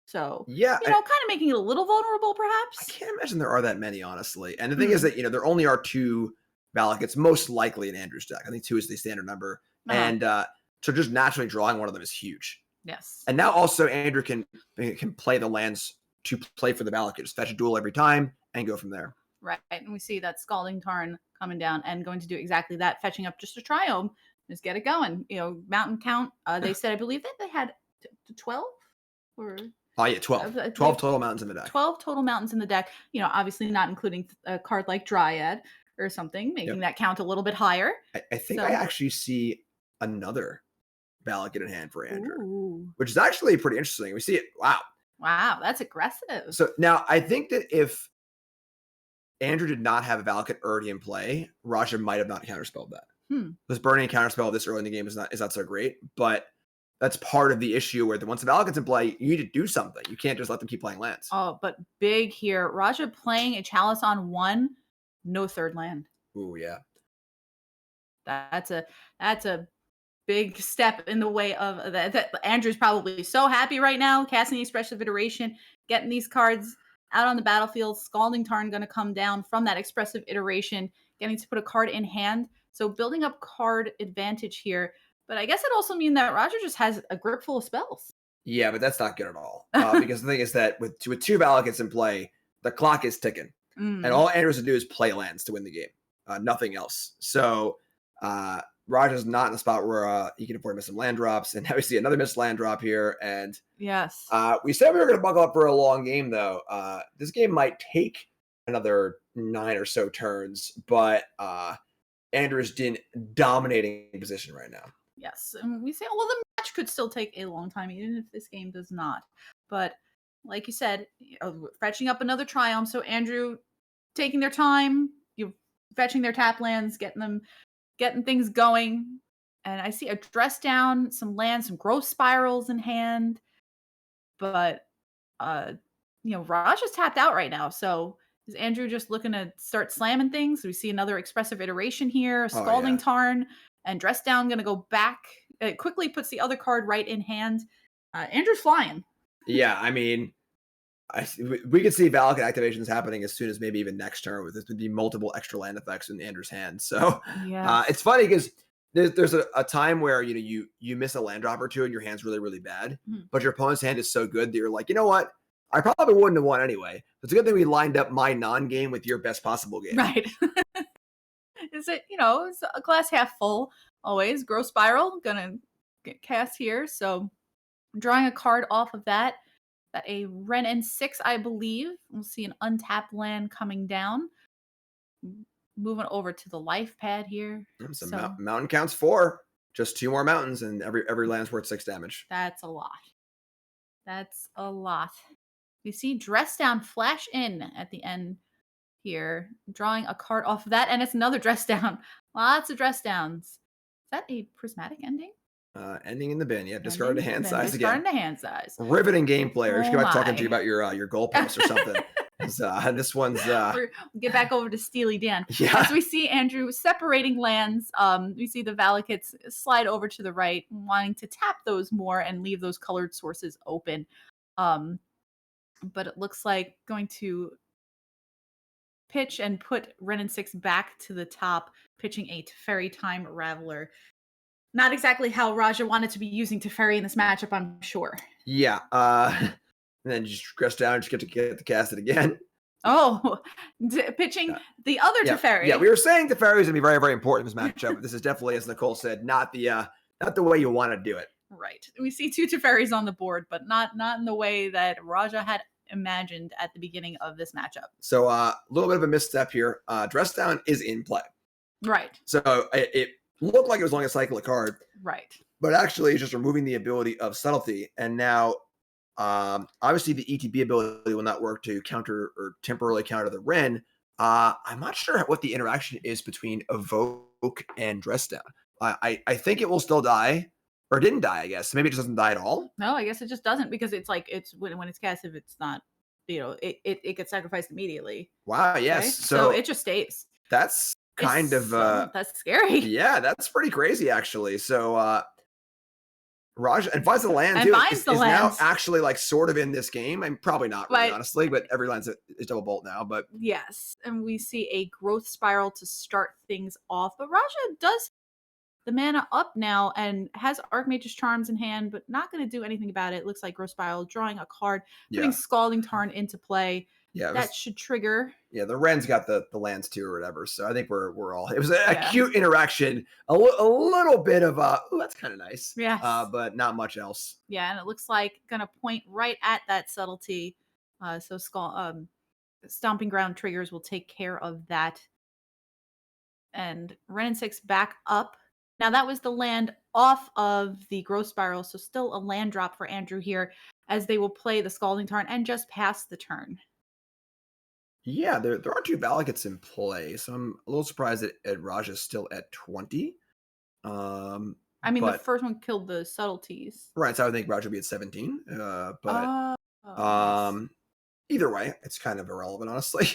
So, yeah, kind of making it a little vulnerable, perhaps. I can't imagine there are that many, honestly. And the thing is that, there only are 2 Valakuts most likely in Andrew's deck. I think 2 is the standard number. Uh-huh. And so just naturally drawing one of them is huge. Yes. And now also Andrew can play the lands to play for the Valakut. Just fetch a duel every time and go from there. Right. And we see that Scalding Tarn coming down and going to do exactly that, fetching up just a Triome. Just get it going. Mountain count. They said, I believe that they had 12 or... Oh, yeah, 12. 12 total mountains in the deck. 12 total mountains in the deck. Obviously not including a card like Dryad or something, making that count a little bit higher. I think I actually see another Valakut in hand for Andrew, Ooh. which is actually pretty interesting. We see it. Wow, that's aggressive. So now I think that if Andrew did not have a Valakut already in play, Raja might have not counterspelled that. Because burning a counterspell this early in the game is not so great, but that's part of the issue where once the Valakut's in play, you need to do something. You can't just let them keep playing lands. Oh, but big here. Raja playing a Chalice on 1, no third land. Ooh, yeah. That's a big step in the way of that. Andrew's probably so happy right now, casting the Expressive Iteration, getting these cards out on the battlefield. Scalding Tarn going to come down from that Expressive Iteration, getting to put a card in hand. So building up card advantage here. But I guess it also means that Raja just has a grip full of spells. Yeah, but that's not good at all. Because the thing is that with 2 Valakuts in play, the clock is ticking. And all Andrew has to do is play lands to win the game. Nothing else. So Raja's not in a spot where he can afford to miss some land drops. And now we see another missed land drop here. And yes, we said we were going to buckle up for a long game, though. This game might take another 9 or so turns. But Andrew's in dominating position right now. Yes, and we say, well, the match could still take a long time, even if this game does not. But like you said, fetching up another Triumph. So Andrew taking their time, fetching their tap lands, getting things going. And I see a dress down, some lands, some growth spirals in hand. But Raj is tapped out right now. So is Andrew just looking to start slamming things? We see another Expressive Iteration here, a Scalding Tarn. And Dress Down going to go back. It quickly puts the other card right in hand. Andrew's flying. Yeah, I mean, we could see Valakut activations happening as soon as maybe even next turn. With this would be multiple extra land effects in Andrew's hand. So it's funny because there's a time where you miss a land drop or 2 and your hand's really, really bad. But your opponent's hand is so good that you're like, you know what? I probably wouldn't have won anyway. It's a good thing we lined up my non-game with your best possible game. Right. Is it, it's a glass half full always. Growth Spiral, gonna get cast here. So drawing a card off of that a Ren N6, I believe. We'll see an untapped land coming down. Moving over to the life pad here. So mountain counts 4. Just 2 more mountains and every land's worth 6 damage. That's a lot. We see Dress Down flash in at the end here, drawing a card off of that, and it's another Dress Down. Lots of Dress Downs. Is that a prismatic ending? Ending in the bin. Yeah, discard to hand size again. Discard to hand size. Riveting game player. Should go back talking to you about your goalpost or something. This one's get back over to Steely Dan. Yeah. As we see Andrew separating lands, we see the Valakuts slide over to the right, wanting to tap those more and leave those colored sources open. But it looks like going to pitch and put Ren and 6 back to the top, pitching a Teferi Time Raveler. Not exactly how Raja wanted to be using Teferi in this matchup, I'm sure. Yeah. And then just Dress Down, just get to cast it again. Oh, pitching the other Teferi. Yeah, we were saying Teferi is going to be very, very important in this matchup. But this is definitely, as Nicole said, not the way you want to do it. Right. We see 2 Teferis on the board, but not in the way that Raja had imagined at the beginning of this matchup. So a little bit of a misstep here. Dress down is in play. Right. So it looked like it was only a cycle of card. Right. But actually it's just removing the ability of subtlety. And now obviously the ETB ability will not work to counter or temporarily counter the Ren. I'm not sure what the interaction is between Evoke and Dress Down. I think it will still die. Or didn't die, I guess. Maybe it just doesn't die at all. No, I guess it just doesn't, because it's like when it's cast, if it's not, it gets sacrificed immediately. Wow, yes. Okay? So it just stays. That's kind of that's scary. Yeah, that's pretty crazy actually. So Raj and finds the land too. Is now actually like sort of in this game. I'm probably not really, honestly, but every land is double bolt now. But yes, and we see a growth spiral to start things off. But Raja does the mana up now and has Archmage's Charms in hand, but not going to do anything about it. Looks like growth spiral, drawing a card, putting Scalding Tarn into play. Yeah, that should trigger. Yeah, the Ren's got the lands too or whatever. So I think we're all. It was a cute interaction. A little bit of oh, that's kind of nice. Yeah. But not much else. Yeah, and it looks like gonna point right at that subtlety. So Stomping Ground triggers will take care of that. And Ren and 6 back up. Now that was the land off of the growth spiral, so still a land drop for Andrew here, as they will play the Scalding Tarn and just pass the turn. Yeah, there are 2 Valakuts in play, so I'm a little surprised that Raj is still at 20. I mean, the first one killed the subtleties. Right, so I would think Raj would be at 17. But yes. Either way, it's kind of irrelevant, honestly.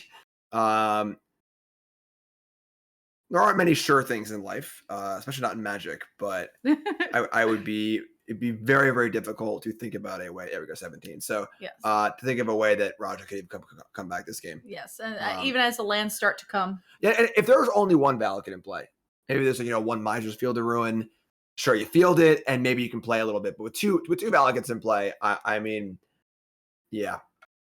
There aren't many sure things in life, especially not in Magic, but it'd be very, very difficult to think about a way. There we go, 17. So to think of a way that Raja could even come back this game. Yes, and even as the lands start to come. Yeah, and if there was only one Valakut in play, maybe there's one Miser's Field of Ruin. Sure, you field it, and maybe you can play a little bit. But with two Valakuts in play, I mean, yeah.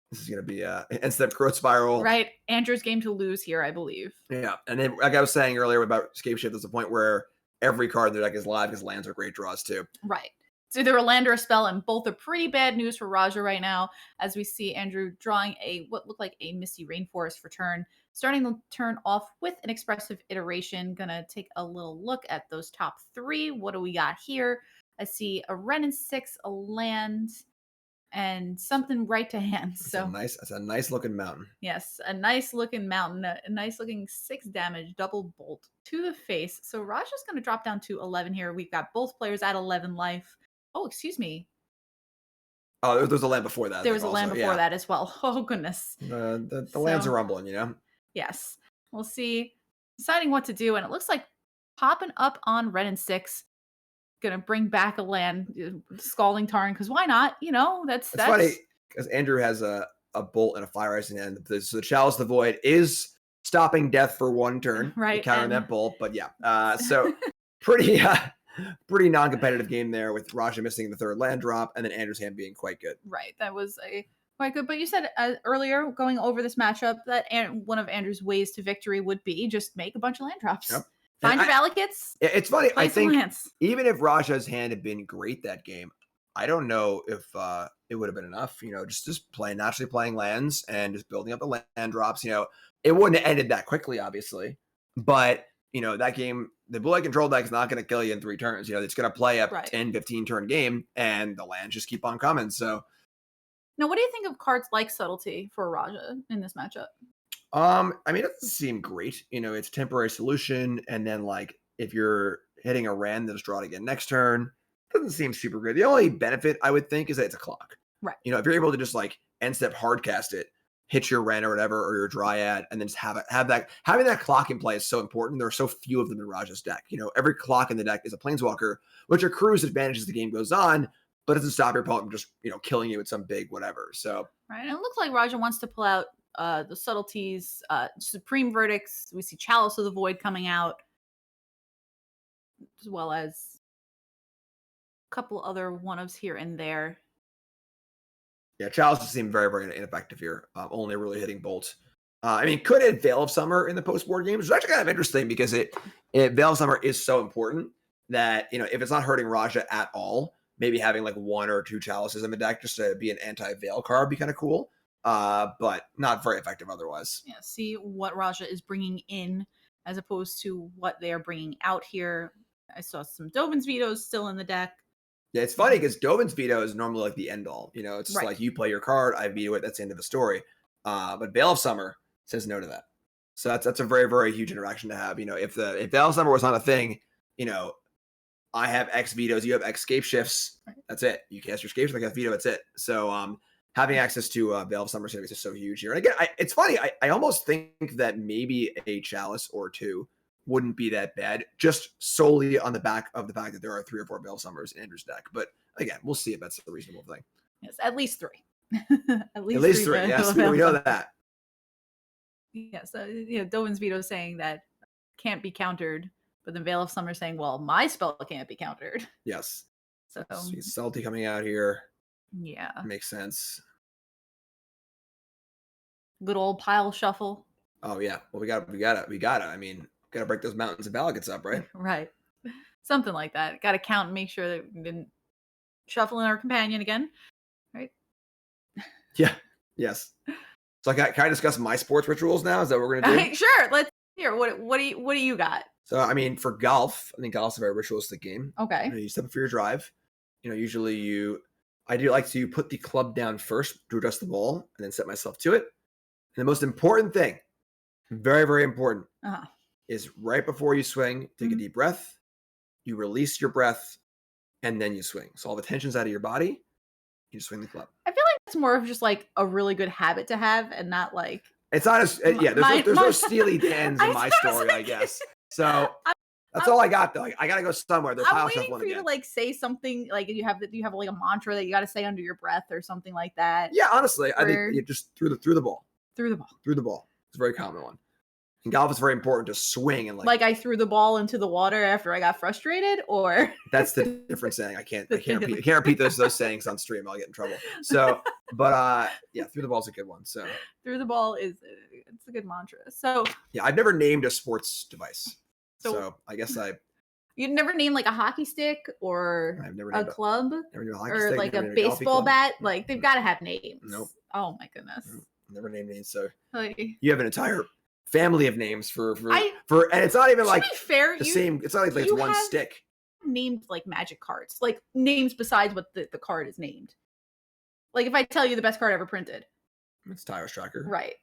This is going to be instead of growth spiral. Right. Andrew's game to lose here, I believe. Yeah. And then, like I was saying earlier about Escape Shift, there's a point where every card in the deck is live because lands are great draws too. Right. It's either a land or a spell, and both are pretty bad news for Raja right now, as we see Andrew drawing what looked like a Misty Rainforest for turn. Starting the turn off with an Expressive Iteration. Gonna take a little look at those top 3. What do we got here? I see a Ren and 6, a land, and something right to hand. That's a nice looking mountain. Yes, a nice looking mountain, a nice looking 6 damage double bolt to the face. So Raja's going to drop down to 11 here. We've got both players at 11 life. Oh, excuse me. Oh, there's a land before that. There was a land before that as well. Oh, goodness. The lands are rumbling, Yes. We'll see. Deciding what to do, and it looks like popping up on Ren and 6. Gonna bring back a land, Scalding Tarn, because why not? That's funny because Andrew has a bolt and a Fire Ice in hand. So the Chalice of the Void is stopping death for 1 turn, right? Countering that bolt, but yeah. So pretty non-competitive game there with Raja missing the 3rd land drop, and then Andrew's hand being quite good. Right, that was quite good. But you said earlier, going over this matchup, that one of Andrew's ways to victory would be just make a bunch of land drops. Yep. Find your Valakuts. It's funny. I think even if Raja's hand had been great that game, I don't know if it would have been enough. Just naturally playing lands and just building up the land drops. It wouldn't have ended that quickly, obviously. But that game, the blue-white control deck is not going to kill you in 3 turns. It's going to play a 10, 15 turn game, and the lands just keep on coming. So, now, what do you think of cards like Subtlety for Raja in this matchup? I mean, it doesn't seem great. It's a temporary solution, and then if you're hitting a Ren, then just draw it again next turn. Doesn't seem super good. The only benefit I would think is that it's a clock. Right. If you're able to just end step hard cast it, hit your Ren or whatever, or your Dryad, and then just having that clock in play is so important. There are so few of them in Raja's deck. Every clock in the deck is a Planeswalker, which accrues advantage as the game goes on, but doesn't stop your opponent from just killing you with some big whatever. So right, and it looks like Raja wants to pull out the subtleties, Supreme Verdicts. We see Chalice of the Void coming out, as well as a couple other one-ofs here and there. Yeah, Chalice seemed very, very ineffective here. Only really hitting Bolt. I mean, could hit Veil of Summer in the post-board games, which is actually kind of interesting because Veil of Summer is so important that, if it's not hurting Raja at all, maybe having like 1 or 2 Chalices in the deck just to be an anti-Veil card would be kind of cool. But not very effective otherwise. Yeah, see what Raja is bringing in as opposed to what they are bringing out here. I saw some Dovin's Vetoes still in the deck. Yeah, it's funny because Dovin's Veto is normally like the end all. It's just like you play your card, I veto it, that's the end of the story. But Veil of Summer says no to that. So that's a very, very huge interaction to have. If Veil of Summer was not a thing, I have X vetoes, you have X scape shifts. That's it. You cast your scape shift, I got veto, that's it. So having access to Veil of Summer is just so huge here. And again, it's funny. I almost think that maybe a Chalice or 2 wouldn't be that bad, just solely on the back of the fact that there are 3 or 4 Veil of Summers in Andrew's deck. But again, we'll see if that's a reasonable thing. Yes, at least 3. At least 3. Yes, we know that. Yeah, so Dovin's Veto saying that can't be countered, but then Veil of Summer saying, well, my spell can't be countered. Yes. So Salty coming out here. Yeah. Makes sense. Good old pile shuffle. Oh yeah. Well, we gotta. I mean, gotta break those mountains of Balagets up, right? Right. Something like that. Gotta count and make sure that we didn't shuffle in our companion again. Right? Yeah. Yes. So can I discuss my sports rituals now? Is that what we're gonna do? Sure. Let's hear. What do you got? So I mean, for golf, I think golf's a very ritualistic game. Okay. You step up for your drive. Usually I do like to put the club down first to adjust the ball and then set myself to it. And the most important thing, very, very important, is right before you swing, take a deep breath, you release your breath, and then you swing. So all the tension's out of your body, you swing the club. I feel like it's more of just like a really good habit to have and not like... It's not as... Yeah, there's no Steely Dan's in my story, I guess. So... That's all I got though. I gotta go somewhere. I'm waiting for you to like say something like you have like a mantra that you got to say under your breath or something like that. Yeah, honestly, I think you just threw the ball. Threw the ball. It's a very common one. In golf, it's very important to swing and like I threw the ball into the water after I got frustrated, or that's the different saying. I can't repeat those sayings on stream. I'll get in trouble. So, but yeah, through the ball is a good one. So through the ball it's a good mantra. So yeah, I've never named a sports device. So I guess you'd never name like a hockey stick or a club or like a baseball bat. Like they've got to have names. Nope. Oh my goodness. Never named names. So like, you have an entire family of names for and it's not even like fair, the same. It's not like it's one stick. Named like magic cards, like names besides what the card is named. Like if I tell you the best card ever printed, it's Tyrus Tracker. Right.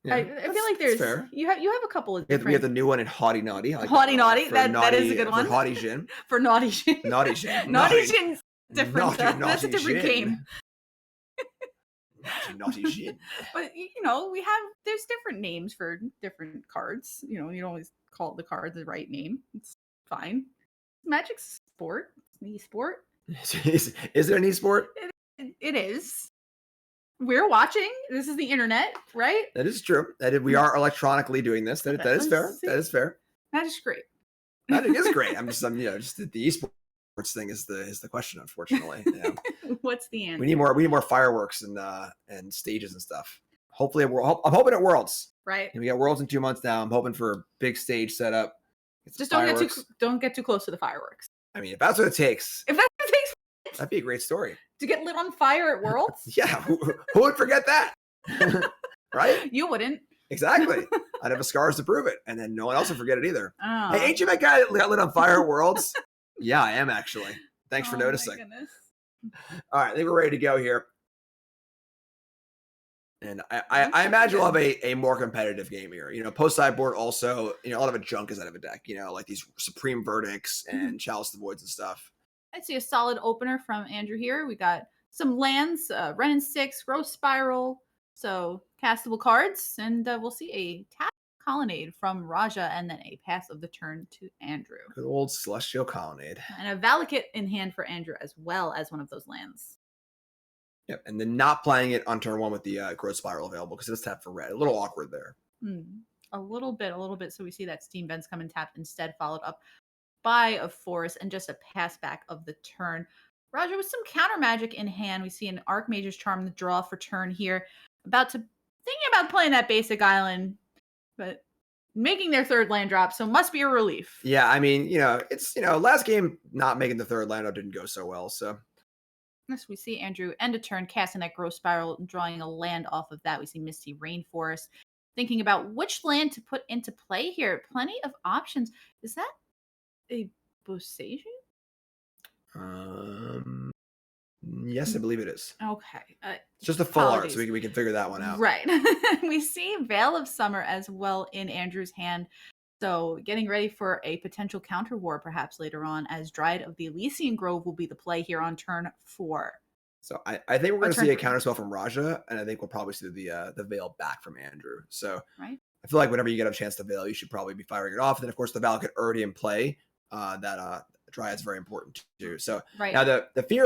Yeah, I feel like there's fair. You have a couple of different... We have the new one in Haughty Naughty. Haughty Naughty, that is a good one. For Haughty Jin. For Naughty Jin. Naughty Jin. Naughty Jin's different. That's a different game. Naughty Jin. But there's different names for different cards. You don't always call the card the right name. It's fine. Magic's sport. It's an e-sport. Is it an e-sport? It is. We're watching. This is the internet, right? That is true. We are electronically doing this. That is fair. That is fair. That is great. That is great. I'm just the esports thing is the question, unfortunately. Yeah. What's the answer? We need more fireworks and stages and stuff. Hopefully, I'm hoping at Worlds. Right. And we got Worlds in 2 months now. I'm hoping for a big stage setup. Just don't get too close to the fireworks. I mean, if that's what it takes. That'd be a great story. To get lit on fire at Worlds? Yeah, who would forget that? Right? You wouldn't. Exactly. I'd have a scars to prove it, and then no one else would forget it either. Oh. Hey, ain't you that guy that got lit on fire at Worlds? Yeah, I am actually. Thanks for noticing. My goodness. All right, I think we're ready to go here. And I imagine we'll have a more competitive game here. Post sideboard also, a lot of junk is out of a deck, like these Supreme Verdicts and Chalice of the Voids and stuff. I'd see a solid opener from Andrew here. We got some lands, Wrenn and 6, Growth Spiral, so castable cards, and we'll see a tap Colonnade from Raja, and then a pass of the turn to Andrew. Good old Celestial Colonnade. And a Valakut in hand for Andrew as well as one of those lands. Yep, and then not playing it on turn 1 with the Growth Spiral available because it's tapped for red. A little awkward there. A little bit. So we see that Steam Vents come and tapped instead, followed up by a Forest and just a pass back of the turn. Raja with some counter magic in hand. We see an Archmage's Charm, the draw for turn here. Thinking about playing that basic island, but making their third land drop, so must be a relief. Yeah, I mean, it's last game not making the third land up didn't go so well. So Next, we see Andrew end a turn, casting that Growth Spiral, and drawing a land off of that. We see Misty Rainforest. Thinking about which land to put into play here. Plenty of options. Is that a Boseiju? yes, I believe it is. Okay. It's just a full art, apologies. so we can figure that one out. Right. We see Veil of Summer as well in Andrew's hand. So getting ready for a potential counter war perhaps later on, as Dryad of the Elysian Grove will be the play here on turn 4. So I think we're going to turn see a 3. counterspell from Raja, and I think we'll probably see the Veil back from Andrew. So Right. I feel like whenever you get a chance to Veil, you should probably be firing it off. And then, of course, the Valakut already in play. That Dryad's very important too. So Right. now the fear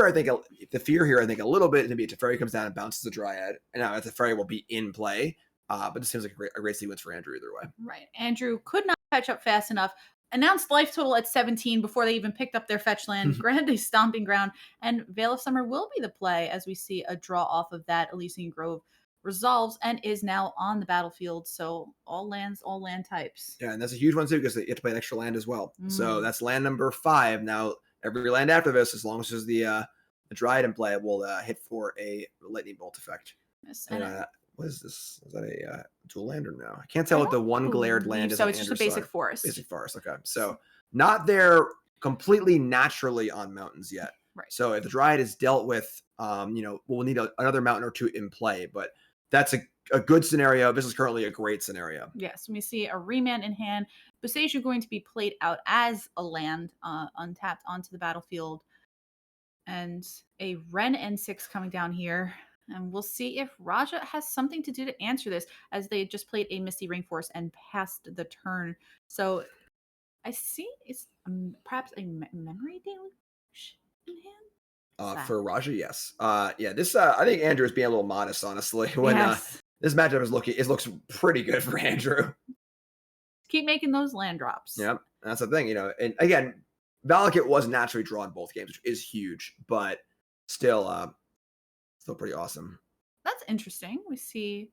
here, I think a little bit maybe Teferi comes down and bounces the Dryad, and now Teferi will be in play. But it seems like a great sequence for Andrew either way. Right. Andrew could not catch up fast enough. Announced life total at 17 before they even picked up their fetch land. Granted a stomping ground, and Veil of Summer will be the play as we see a draw off of that. Elysian Grove resolves and is now on the battlefield. So all land types. Yeah, and that's a huge one too because you have to play an extra land as well. So that's land number 5. Now every land after this, as long as there's the Dryad in play, will hit for a lightning bolt effect. Yes, And what is this? Is that a dual land or no? I can't tell what the one glared land is. So on it's just a Andrew's basic side. forest. Basic forest. Okay, so not there completely naturally on mountains yet. Right. So if the Dryad is dealt with, we'll need another mountain or two in play, but that's a good scenario. This is currently a great scenario. Yes, we see a remand in hand. Boseiju going to be played out as a land, untapped onto the battlefield. And a Ren N6 coming down here. And we'll see if Raja has something to do to answer this, as they just played a Misty Rainforest and passed the turn. So I see it's perhaps a memory deluge in hand. For Raja, yes. This I think Andrew is being a little modest, honestly. When this matchup looks pretty good for Andrew. Keep making those land drops. Yep, that's the thing, And again, Valakut was naturally drawn both games, which is huge, but still pretty awesome. That's interesting. We see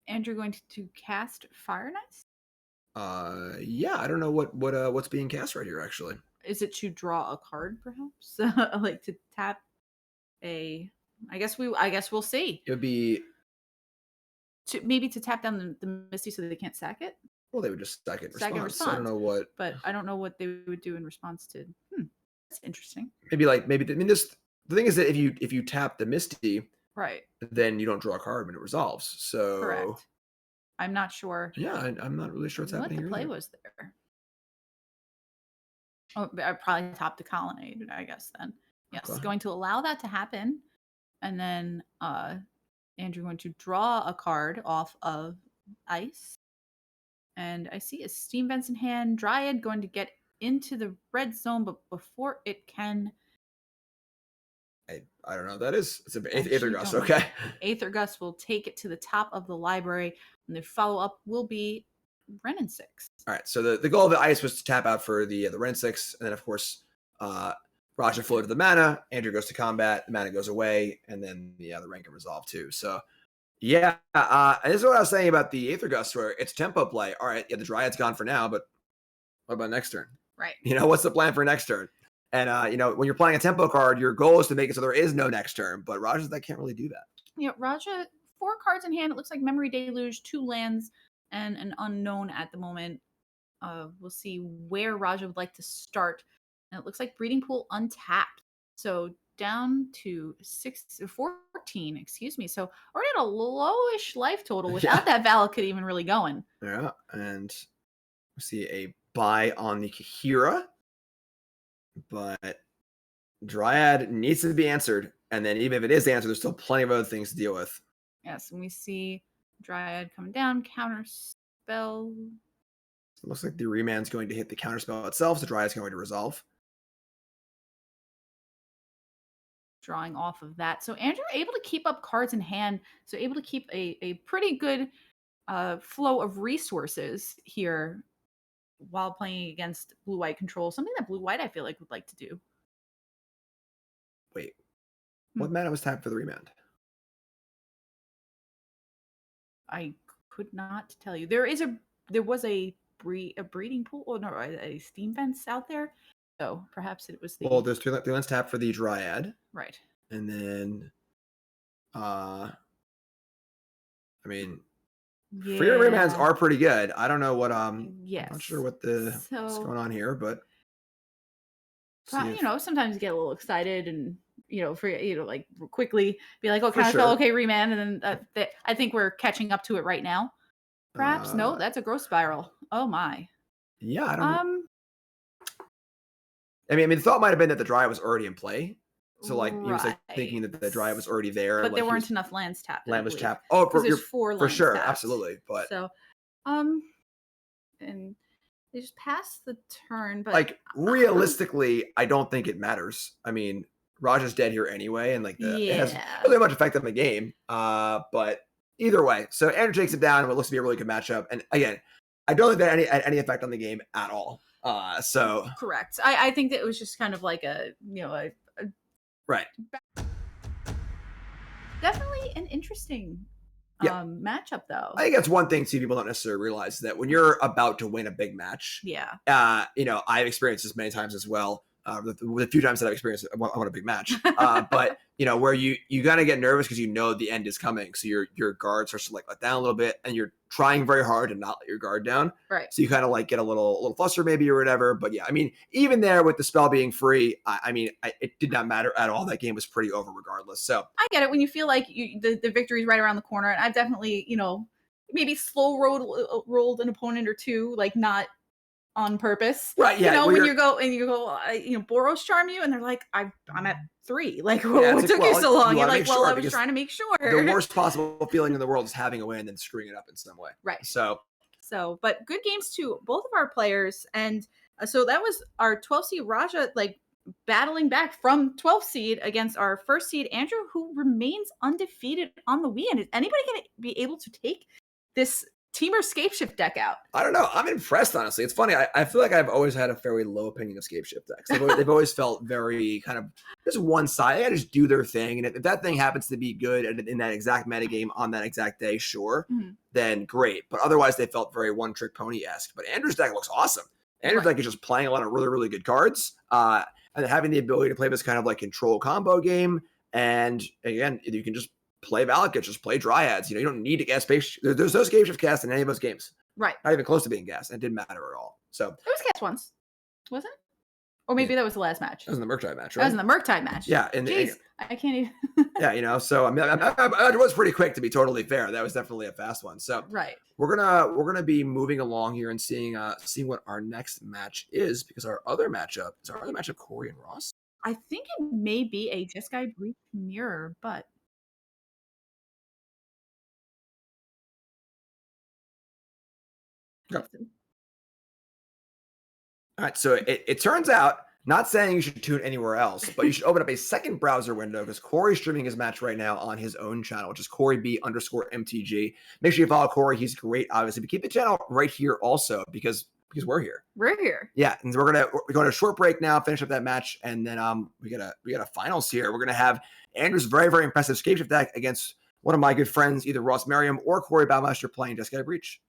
Andrew going to cast Fire Nice. Yeah, I don't know what's being cast right here actually. Is it to draw a card, perhaps? Like to tap a? I guess we'll see. It would be maybe to tap down the Misty so that they can't sack it. Well, they would just stack it in response. Response. I don't know what, but I don't know what they would do in response to. That's interesting. The thing is that if you tap the Misty, right, then you don't draw a card when it resolves. So correct. I'm not sure. Yeah, I'm not really sure what's happening. What the play was there? Oh, I probably topped the Colonnade, I guess. Then yes, Okay. Going to allow that to happen, and then Andrew going to draw a card off of ice, and I see a Steam Vents in hand. Dryad going to get into the red zone, but before it can. I don't know what that is. It's an Aether Gust. Okay. Aether Gust will take it to the top of the library, and the follow-up will be Ren and 6. All right. So the goal of the ice was to tap out for the Ren 6, and then of course Raja floated the mana. Andrew goes to combat. The mana goes away, and then the Ren can resolve too. So yeah, and this is what I was saying about the Aether Gust, where it's tempo play. All right, yeah, the Dryad's gone for now, but what about next turn? Right. What's the plan for next turn? And, when you're playing a tempo card, your goal is to make it so there is no next turn. But Raja, that can't really do that. Yeah, Raja, 4 cards in hand. It looks like Memory Deluge, 2 lands, and an unknown at the moment. We'll see where Raja would like to start. And it looks like Breeding Pool untapped. So down to 14, excuse me. So already at a lowish life total without that Valakut even really going. Yeah, and we see a buy on the Kahira. But Dryad needs to be answered, and then even if it is answered, there's still plenty of other things to deal with. Yes, and we see Dryad coming down, counter spell. It looks like the remand's going to hit the counter spell itself, so Dryad's going to resolve. Drawing off of that. So Andrew able to keep up cards in hand, so able to keep a pretty good flow of resources here while playing against blue-white control, something that blue-white I feel like would like to do. wait, what mana was tapped for the remand? I could not tell you. There was a breeding pool, or no, a steam fence out there. So perhaps it was the Well, there's 3 lands tapped for the Dryad, right. and then, I mean, free remands are pretty good. I don't know what I'm not sure what what's going on here, but sometimes you get a little excited and for like quickly be like, oh, For counterspell, sure. okay, remand, and then I think we're catching up to it right now. Perhaps no, that's a growth spiral. Oh my. Yeah, I don't know. I mean, the thought might have been that the Dryad was already in play. So, like, he was like thinking that the Dryad was already there. But like, there weren't enough lands tapped. Land was tapped. Oh, there's 4 lands for sure, tapped. absolutely. But so, and they just passed the turn. But like realistically, I don't think it matters. I mean, Raja's dead here anyway, and like it has really much effect on the game. But either way, so Andrew takes it down in what looks to be a really good matchup. And again, I don't think that had any effect on the game at all. So correct. I think that it was just kind of like a right. Definitely an interesting matchup, though. I think that's one thing too people don't necessarily realize, that when you're about to win a big match, I've experienced this many times as well. The few times that I've experienced it, I won a big match. But where you gotta get nervous because the end is coming, so your guard starts to like let down a little bit, and you're trying very hard to not let your guard down. Right. So you kind of like get a little flustered maybe or whatever. But yeah, I mean, even there with the spell being free, it did not matter at all. That game was pretty over regardless. So I get it when you feel like the victory is right around the corner, and I've definitely maybe slow rolled an opponent or two, like not on purpose, right? Yeah, when you go Boros charm you, and they're like, I'm at 3. Like, what took you so long? You're like, well, I was trying to make sure. The worst possible feeling in the world is having a win and screwing it up in some way. Right. So, but good games too, both of our players, and so that was our 12 seed Raja, like battling back from 12th seed against our 1st seed Andrew, who remains undefeated on the weekend. Is anybody going to be able to take this Teamer Scapeshift deck out? I don't know. I'm impressed, honestly. It's funny. I feel like I've always had a fairly low opinion of Scapeshift decks. They've always felt very kind of just one side. They just do their thing. And if that thing happens to be good in that exact metagame on that exact day, sure, then great. But otherwise, they felt very one-trick pony-esque. But Andrew's deck looks awesome. Andrew's deck is just playing a lot of really, really good cards. And having the ability to play this kind of like control combo game. And again, you can just play Valakut, just play Dryads. You don't need to gas space. There's no Scapeshift cast in any of those games. Right. Not even close to being gas. It didn't matter at all. So it was cast once, was it? Or maybe that was the last match. That was in the Murktide match, right? That was in the Murktide match. Yeah. Jeez, I can't even. Yeah, so I mean, it was pretty quick, to be totally fair. That was definitely a fast one. So we're gonna be moving along here and seeing what our next match is, because our other matchup Corey and Ross. I think it may be a Jeskai Breach Mirror, but. Yep. All right, so it turns out, not saying you should tune anywhere else, but you should open up a second browser window, because Corey's streaming his match right now on his own channel, which is CoreyB_MTG. Make sure you follow Corey. He's great, obviously. But keep the channel right here also, because we're here. We're here. Yeah, and we're going to a short break now, finish up that match, and then we got a finals here. We're going to have Andrew's very, very impressive Scapeshift deck against one of my good friends, either Ross Merriam or Corey Baumeister, playing Jeskai Breach.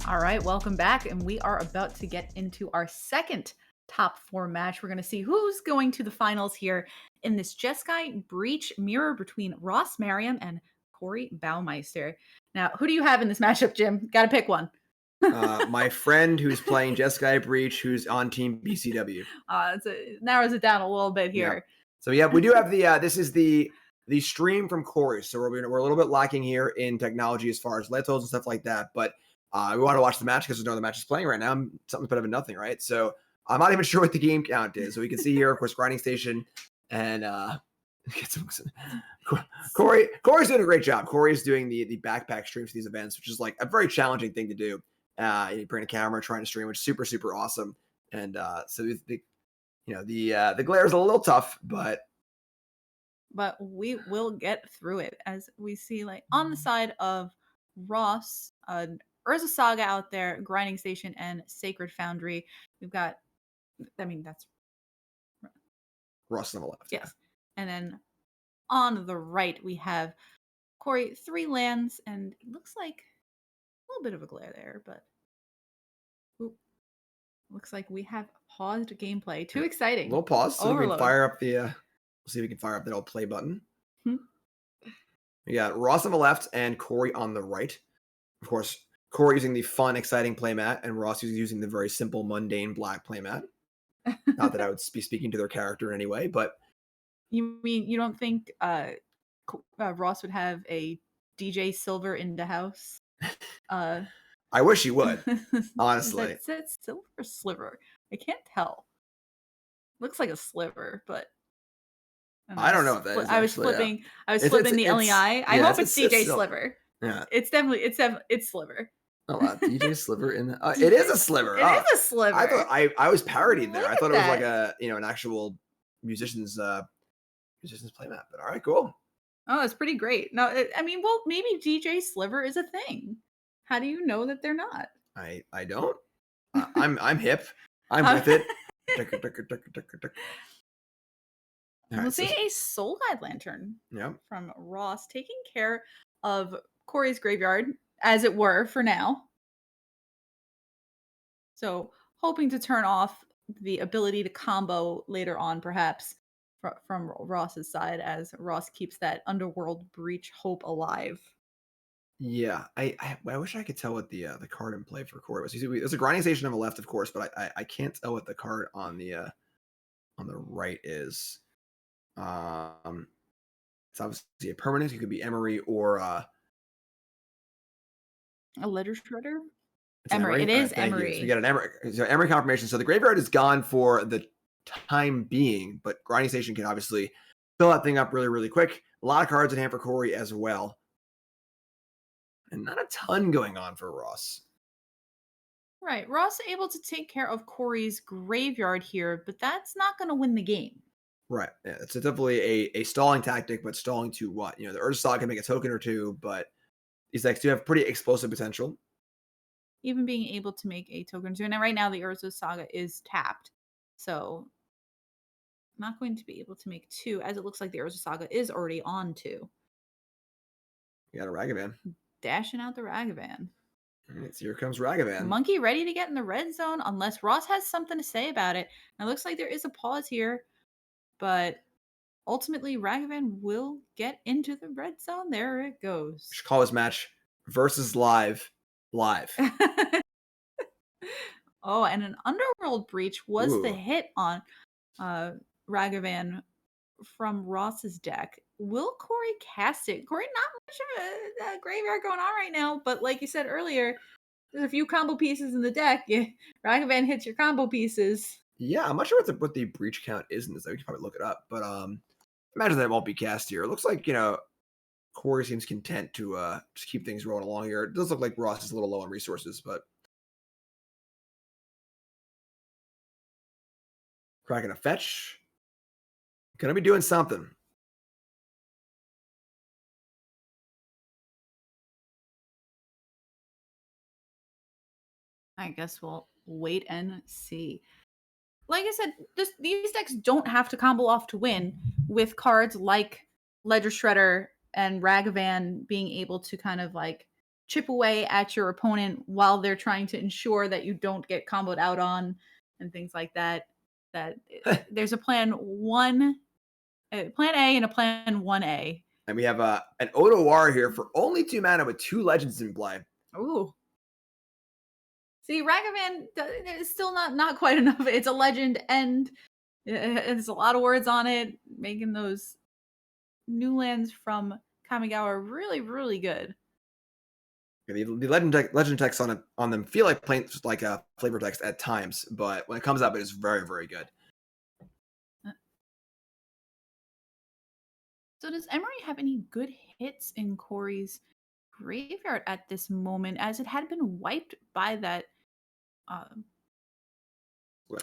All right, welcome back. And we are about to get into our second top 4 match. We're going to see who's going to the finals here in this Jeskai Breach mirror between Ross Merriam and Corey Baumeister. Now, who do you have in this matchup, Jim? Got to pick one. My friend who's playing Jeskai Breach, who's on Team BCW. It narrows it down a little bit here. Yeah. So yeah, we do have the this is the stream from Corey. So we're a little bit lacking here in technology as far as letos and stuff like that. But we want to watch the match because there's no other matches playing right now. Something's better than nothing, right? So I'm not even sure what the game count is. So we can see here, of course, Grinding Station and get some. Corey's doing a great job. Corey's doing the backpack streams for these events, which is like a very challenging thing to do. You bring a camera, trying to stream, which is super, super awesome. And so the glare is a little tough, but we will get through it, as we see like on the side of Ross, Urza Saga out there, Grinding Station, and Sacred Foundry. We've got, that's Ross on the left. Yes. And then on the right, we have Corey, 3 lands, and it looks like a little bit of a glare there, but looks like we have paused gameplay. Too exciting. A little pause, so we Overload. can fire up the. We'll see if we can fire up that old play button. Hmm. We got Ross on the left and Corey on the right. Of course, Corey using the fun, exciting playmat, and Ross using the very simple, mundane black playmat. Not that I would be speaking to their character in any way, but you mean you don't think Ross would have a DJ Silver in the house? I wish he would. Honestly, is that silver or sliver? I can't tell. Looks like a sliver, but I don't know if that is. I was flipping. I was flipping the LEI. I hope it's DJ Sliver. Yeah, it's definitely it's Sliver. Oh, DJ Sliver in the. It is a sliver. It is a sliver. I thought I was parodied there. Look I thought at it was that. like an actual musician's playmat. But all right, cool. Oh, it's pretty great. No, maybe DJ Sliver is a thing. How do you know that they're not? I don't. I'm hip. I'm with it. We'll see a Soul Guide Lantern from Ross taking care of Corey's graveyard, as it were, for now. So hoping to turn off the ability to combo later on, perhaps, from Ross's side, as Ross keeps that Underworld Breach hope alive. Yeah, I wish I could tell what the card in play for Corey was. You see, there's a Grinding Station on the left, of course, but I can't tell what the card on the right is. It's obviously a permanent. It could be Emery or a Ledger Shredder. Emery. It is Emery. So we got an Emery. So Emery confirmation. So the graveyard is gone for the time being, but Grinding Station can obviously fill that thing up really, really quick. A lot of cards in hand for Corey as well. And not a ton going on for Ross. Right. Ross able to take care of Corey's graveyard here, but that's not going to win the game. Right. Yeah, it's definitely a stalling tactic, but stalling to what? The Urza Saga can make a token or two, but these decks do have pretty explosive potential. Even being able to make a token or two. And right now the Urza Saga is tapped. So not going to be able to make 2, as it looks like the Urza Saga is already on 2. You got a Ragavan. Dashing out the Ragavan. Right, so here comes Ragavan. Monkey ready to get in the red zone, unless Ross has something to say about it. And it looks like there is a pause here, but ultimately Ragavan will get into the red zone. There it goes. We should call this match versus live. Oh, and an Underworld Breach was the hit on Ragavan from Ross's deck. Will Corey cast it? Corey, not much of a graveyard going on right now, but like you said earlier, there's a few combo pieces in the deck. Ragavan hits your combo pieces. Yeah, I'm not sure what the breach count is in this. We can probably look it up, but imagine that won't be cast here. It looks like Corey seems content to just keep things rolling along here. It does look like Ross is a little low on resources, but cracking a fetch. Gonna be doing something. I guess we'll wait and see. Like I said, these decks don't have to combo off to win, with cards like Ledger Shredder and Ragavan being able to kind of like chip away at your opponent while they're trying to ensure that you don't get comboed out on and things like that. There's a plan A and a plan 1A. And we have an Odawara here for only 2 mana with 2 legends in play. Ooh. See, Ragavan is still not quite enough. It's a legend, and there's a lot of words on it, making those new lands from Kamigawa really, really good. The legend text on them feel like plain like a flavor text at times, but when it comes up, it is very, very good. So does Emery have any good hits in Corey's graveyard at this moment, as it had been wiped by that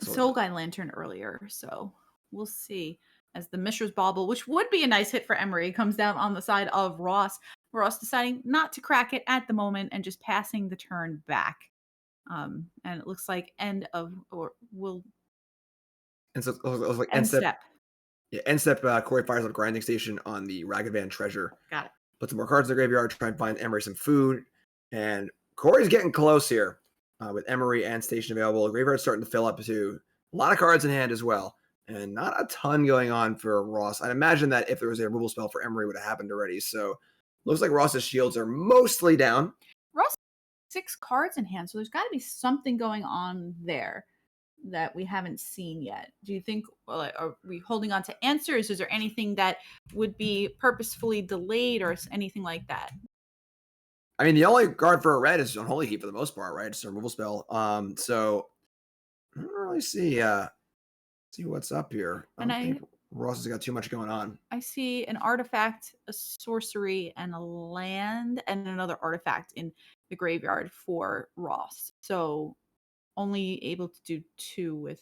Soul Guy Lantern earlier? So we'll see. As the Mishra's Bauble, which would be a nice hit for Emery, comes down on the side of Ross. Ross deciding not to crack it at the moment and just passing the turn back. And it looks like end step. Yeah, end step. Corey fires up Grinding Station on the Ragavan Treasure. Got it. Put some more cards in the graveyard, try and find Emery some food. And Corey's getting close here with Emery and Station available. The graveyard's starting to fill up to a lot of cards in hand as well. And not a ton going on for Ross. I'd imagine that if there was a removal spell for Emery, it would have happened already. So looks like Ross's shields are mostly down. Ross has 6 cards in hand, so there's got to be something going on there that we haven't seen yet. Do you think, are we holding on to answers? Is there anything that would be purposefully delayed or anything like that? I mean, the only guard for a red is Unholy Heat for the most part, right? It's a removal spell. So I don't really see what's up here. I don't think Ross has got too much going on. I see an artifact, a sorcery, and a land, and another artifact in the graveyard for Ross. So only able to do 2 with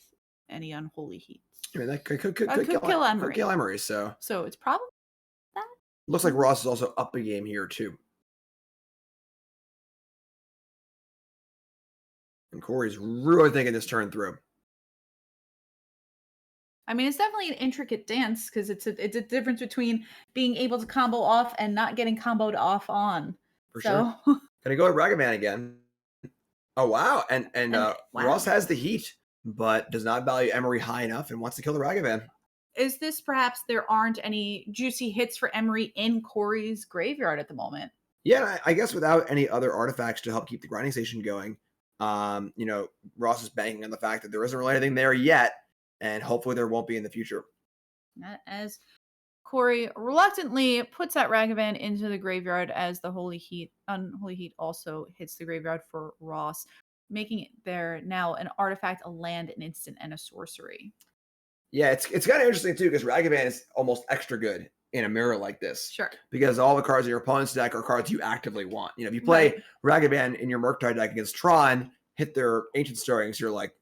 any Unholy Heats. I mean, that could kill Emery. Could kill Emery. So it's probably that. Looks like Ross is also up a game here too. And Corey's really thinking this turn through. I mean, it's definitely an intricate dance because it's a difference between being able to combo off and not getting comboed off on. For sure. Can I go with Ragavan again? Oh, wow. And wow. Ross has the heat, but does not value Emery high enough and wants to kill the Ragavan. Is this perhaps there aren't any juicy hits for Emery in Corey's graveyard at the moment? Yeah, I guess without any other artifacts to help keep the Grinding Station going, Ross is banking on the fact that there isn't really anything there yet. And hopefully there won't be in the future. As Corey reluctantly puts that Ragavan into the graveyard as the Unholy Heat also hits the graveyard for Ross, making it there now an artifact, a land, an instant, and a sorcery. Yeah, it's kind of interesting too because Ragavan is almost extra good in a mirror like this. Sure. Because all the cards in your opponent's deck are cards you actively want. If you play Ragavan in your Murktide deck against Tron, hit their Ancient Stirrings, you're like,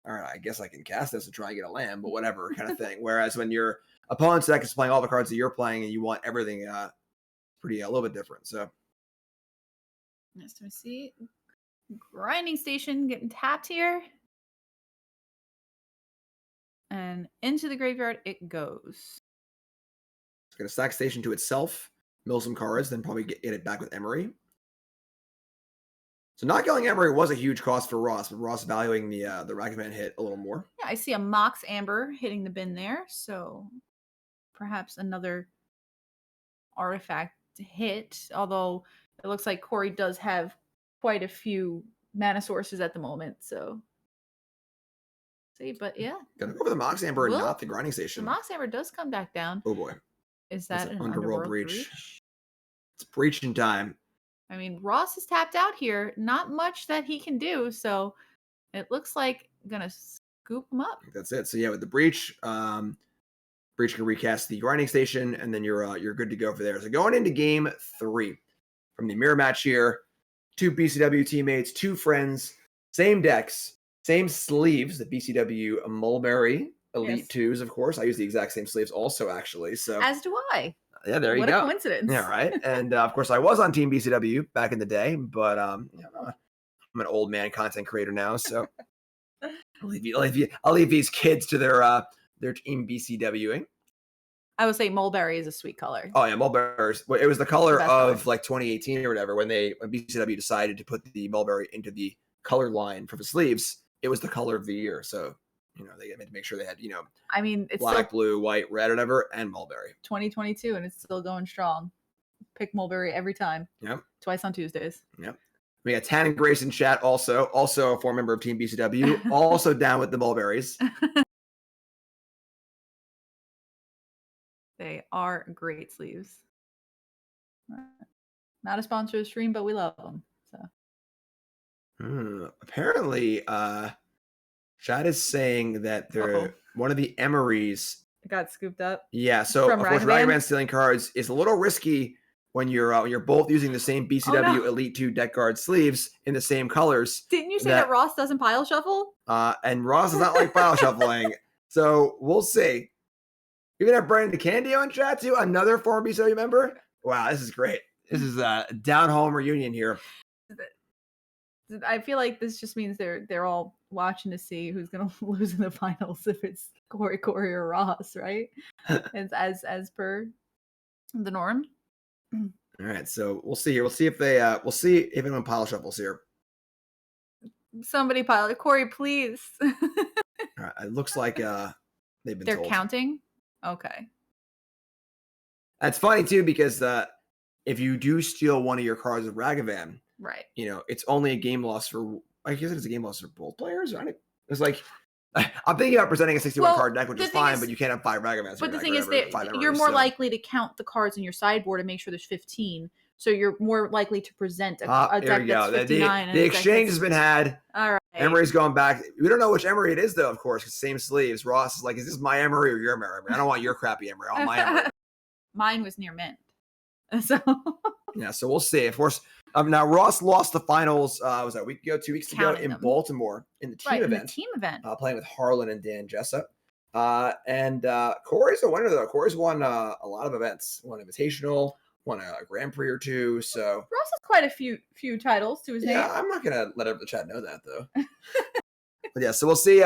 all right, I guess I can cast this and try and get a land, but whatever kind of thing. Whereas when your opponent's deck is playing all the cards that you're playing and you want everything a little bit different. So nice to see. Grinding Station getting tapped here. And into the graveyard it goes. It's going to stack Station to itself, mill some cards, then probably get it back with Emery. So not killing Emery was a huge cost for Ross, but Ross valuing the Ragavan hit a little more. Yeah, I see a Mox Amber hitting the bin there, so perhaps another artifact to hit, although it looks like Corey does have quite a few mana sources at the moment, so see, but yeah. Gonna go for the Mox Amber and not the Grinding Station. The Mox Amber does come back down. Oh boy. Is that an Underworld Breach? It's breaching time. I mean, Ross is tapped out here. Not much that he can do, so it looks like gonna scoop him up. That's it. So yeah, with the breach, breach can recast the Grinding Station, and then you're good to go for there. So going into game 3 from the mirror match here, 2 BCW teammates, 2 friends, same decks, same sleeves. The BCW Mulberry Elite 2s, of course. I use the exact same sleeves also, actually. So as do I. Yeah, there you go. What a coincidence. Yeah, right. And of course, I was on Team BCW back in the day, but I'm an old man content creator now, so I'll leave these kids to their team BCWing. I would say mulberry is a sweet color. Oh yeah, mulberries. It was the color best of color. like 2018 or whatever when BCW decided to put the mulberry into the color line for the sleeves. It was the color of the year, so they had to make sure they had I mean, it's black, still blue, white, red, whatever, and mulberry. 2022, and it's still going strong. Pick mulberry every time. Yep. Twice on Tuesdays. Yep. We got Tan and Grace in chat, also a former member of Team BCW, also down with the mulberries. They are great sleeves. Not a sponsor of the stream, but we love them. So Apparently, chat is saying that they're one of the Emerys it got scooped up. Yeah, so of course, Ragavan stealing cards is a little risky when you're both using the same BCW Elite 2 deck guard sleeves in the same colors. Didn't you say that Ross doesn't pile shuffle? And Ross does not like pile shuffling. So we'll see. Even have Brandon DeCandio in chat too, another former BCW member. Wow, this is great. This is a down-home reunion here. I feel like this just means they're all watching to see who's gonna lose in the finals, if it's Corey or Ross, right? as per the norm. All right, so we'll see here. We'll see if anyone pile shuffles here. Somebody pile Corey, please. All right, it looks like they've been They're told. counting. Okay. That's funny too because if you do steal one of your cards of Ragavan, right? It's only a game loss for. I guess it's a game loss for both players. Right? It's like I'm thinking about presenting a 61 card deck, which is fine, but you can't have 5 Ragavans. But the thing is that you're more likely to count the cards in your sideboard and make sure there's 15. So you're more likely to present a deck that's 59. The exchange has been had. All right. Emery's going back. We don't know which Emery it is, though, of course, same sleeves. Ross is like, is this my Emery or your Emery? I don't want your crappy Emery. I want my Emery. Mine was near mint. So yeah, so we'll see. Of course, now Ross lost the finals. Was that a week ago, 2 weeks ago in Baltimore in the team event. Playing with Harlan and Dan Jessup. And Corey's a winner though. Corey's won a lot of events. Won Invitational, won a Grand Prix or two. So Ross has quite a few titles to his name. Yeah, I'm not gonna let the chat know that though. But yeah, so we'll see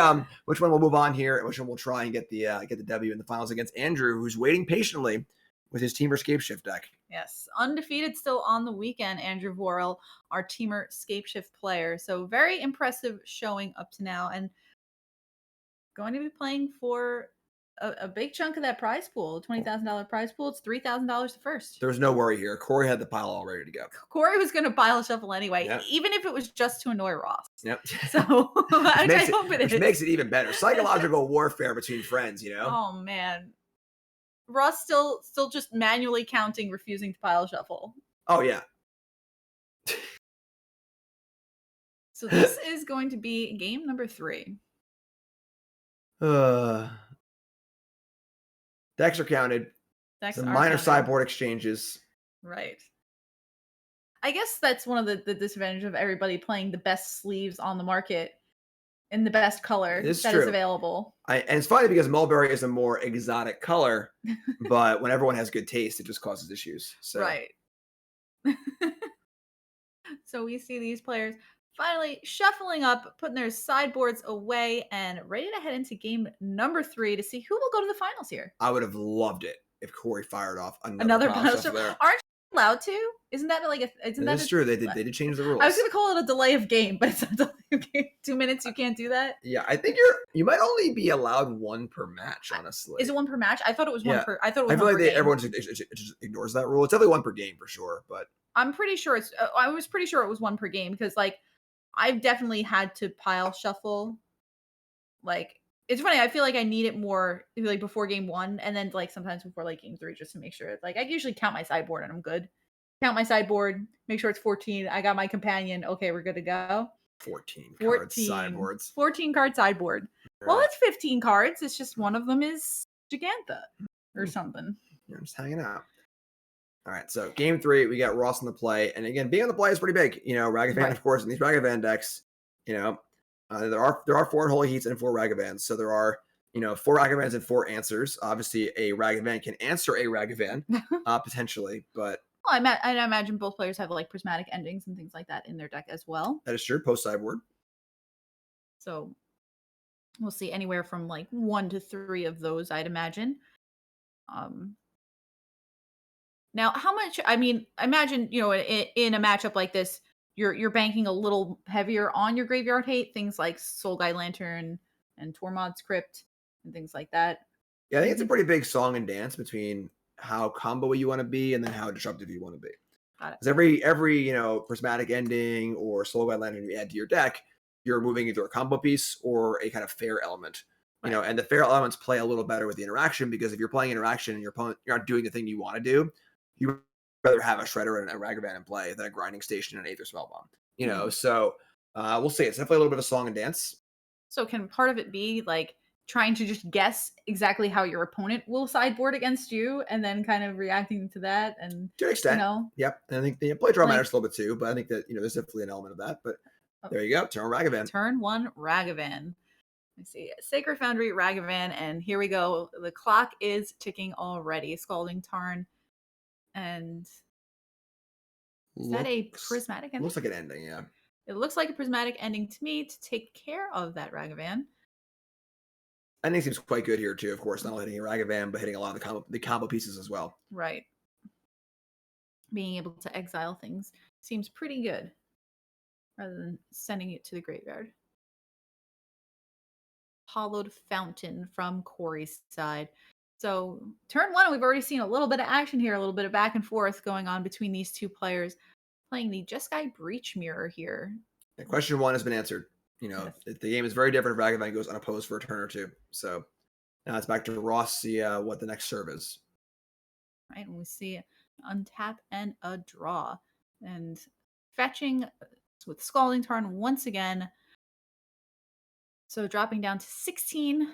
which one we'll move on here and which one we'll try and get the W in the finals against Andrew, who's waiting patiently with his Teamer Scapeshift deck. Yes, undefeated still on the weekend, Andrew Vorel, our Teamer Scapeshift player. So very impressive showing up to now, and going to be playing for a big chunk of that prize pool, $20,000 prize pool. It's $3,000 the first. There was no worry here. Corey had the pile all ready to go. Corey was going to pile shuffle anyway, even if it was just to annoy Ross. Yep. So I hope it is. Which makes it even better. Psychological warfare between friends, Oh man. Ross still just manually counting, refusing to pile shuffle. Oh yeah. So this is going to be game number 3. Decks are counted. Some minor sideboard exchanges. Right. I guess that's one of the disadvantages of everybody playing the best sleeves on the market in the best color is available. And it's funny because mulberry is a more exotic color, but when everyone has good taste, it just causes issues. So. Right. So we see these players finally shuffling up, putting their sideboards away, and ready to head into game number 3 to see who will go to the finals here. I would have loved it if Corey fired off another pile shuffle there. Aren't you allowed to? Isn't that like That's true. They did change the rules. I was going to call it a delay of game, but it's not a delay of game. 2 minutes, you can't do that. Yeah, I think you might only be allowed 1 per match. Honestly, is it 1 per match? I thought it was 1 per. I thought it was. I feel like everyone just ignores that rule. It's definitely 1 per game for sure, but I'm pretty sure it's. I was pretty sure it was 1 per game because I've definitely had to pile shuffle. It's funny. I feel like I need it more before game 1, and then sometimes before game 3, just to make sure. I usually count my sideboard and I'm good. Count my sideboard, make sure it's 14. I got my companion. Okay, we're good to go. 14 card sideboards. 14 card sideboard. Right. Well, it's 15 cards. It's just one of them is Gigantha or something. Yeah, I'm just hanging out. All right, so game 3, we got Ross on the play, and again, being on the play is pretty big. Ragavan, of course, in these Ragavan decks, there are 4 Holy Heats and 4 Ragavans, so there are 4 Ragavans and 4 answers. Obviously, a Ragavan can answer a Ragavan potentially, but I imagine both players have prismatic endings and things like that in their deck as well. That is true. Post sideboard. So we'll see anywhere from 1 to 3 of those, I'd imagine. Now, how much? I mean, imagine in a matchup like this, you're banking a little heavier on your graveyard hate, things like Soul Guide Lantern and Tormod's Crypt and things like that. Yeah, I think it's a pretty big song and dance between how combo you want to be and then how disruptive you want to be. Got it. Because every prismatic ending or Soul Guide Lantern you add to your deck, you're moving either a combo piece or a kind of fair element. Right. And the fair elements play a little better with the interaction, because if you're playing interaction and your opponent, you're not doing the thing you want to do, you rather have a Shredder and a Ragavan in play than a Grinding Station and an Aether Spellbomb. So we'll see. It's definitely a little bit of a song and dance. So can part of it be like trying to just guess exactly how your opponent will sideboard against you and then kind of reacting to that? And to an extent, yep. And I think the play draw matters a little bit too, but I think that there's definitely an element of that. But there you go, turn Ragavan. Turn 1 Ragavan. Let's see, Sacred Foundry Ragavan, and here we go. The clock is ticking already. Scalding Tarn, and is that a prismatic ending? Looks like an ending, yeah. It looks like a prismatic ending to me to take care of that Ragavan. Ending seems quite good here too, of course. Not only hitting a Ragavan, but hitting a lot of the combo pieces as well. Right. Being able to exile things seems pretty good, rather than sending it to the graveyard. Hollowed Fountain from Corey's side. So turn 1, we've already seen a little bit of action here, a little bit of back and forth going on between these two players, playing the Jeskai Breach Mirror here. And question 1 has been answered. Yes. The game is very different if Ragavan goes unopposed for a turn or two. So now it's back to Ross, see what the next serve is. Right, and we see untap and a draw. And fetching with Scalding Tarn once again. So dropping down to 16.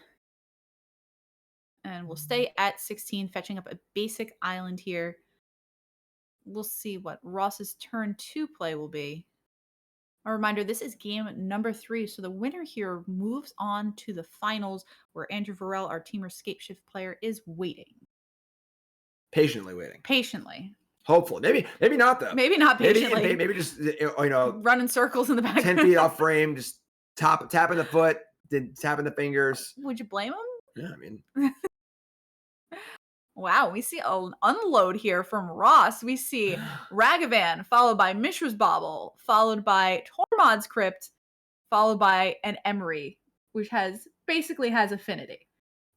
And we'll stay at 16, fetching up a basic island here. We'll see what Ross's turn 2 play will be. A reminder, this is game number 3, so the winner here moves on to the finals, where Andrew Varel, our Team Escape Shift player, is waiting. Patiently waiting. Patiently. Hopefully. Maybe not, though. Maybe not patiently. Maybe just, running circles in the back. 10 feet off frame, just tapping the foot, then tapping the fingers. Would you blame him? Yeah, I mean. Wow, we see an unload here from Ross. We see Ragavan, followed by Mishra's Bauble, followed by Tormod's Crypt, followed by an Emery, which basically has affinity.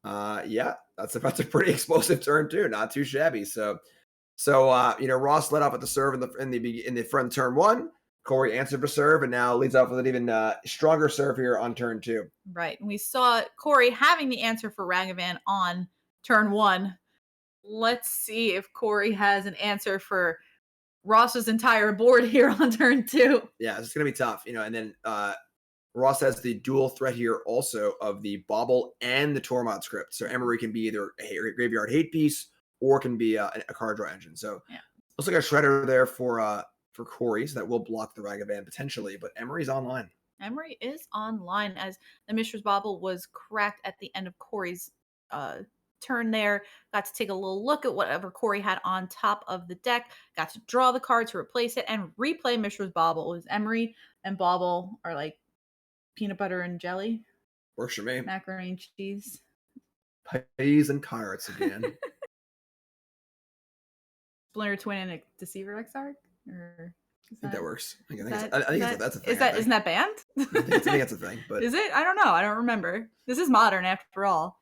Yeah, that's a pretty explosive turn too. Not too shabby. So Ross led off at the serve in the front turn 1. Corey answered for serve and now leads off with an even stronger serve here on turn 2. Right, and we saw Corey having the answer for Ragavan on turn 1. Let's see if Corey has an answer for Ross's entire board here on turn 2. Yeah, it's going to be tough, and then Ross has the dual threat here also of the Bauble and the Tormod's Crypt. So Emery can be either a graveyard hate piece or can be a card draw engine. So looks like a Shredder there for Corey, so that will block the Ragavan potentially, but Emery's online. Emery is online as the Mishra's Bauble was cracked at the end of Corey's turn there. Got to take a little look at whatever Corey had on top of the deck. Got to draw the card to replace it and replay Mishra's Bauble. As Emery and Bauble are like peanut butter and jelly. Works for me. Macaroni and cheese. Peas and carrots again. Splinter Twin and a Deceiver Exarch? Or I think that works. I think that's a thing. Isn't that banned? I think that's a thing. But is it? I don't know. I don't remember. This is modern after all.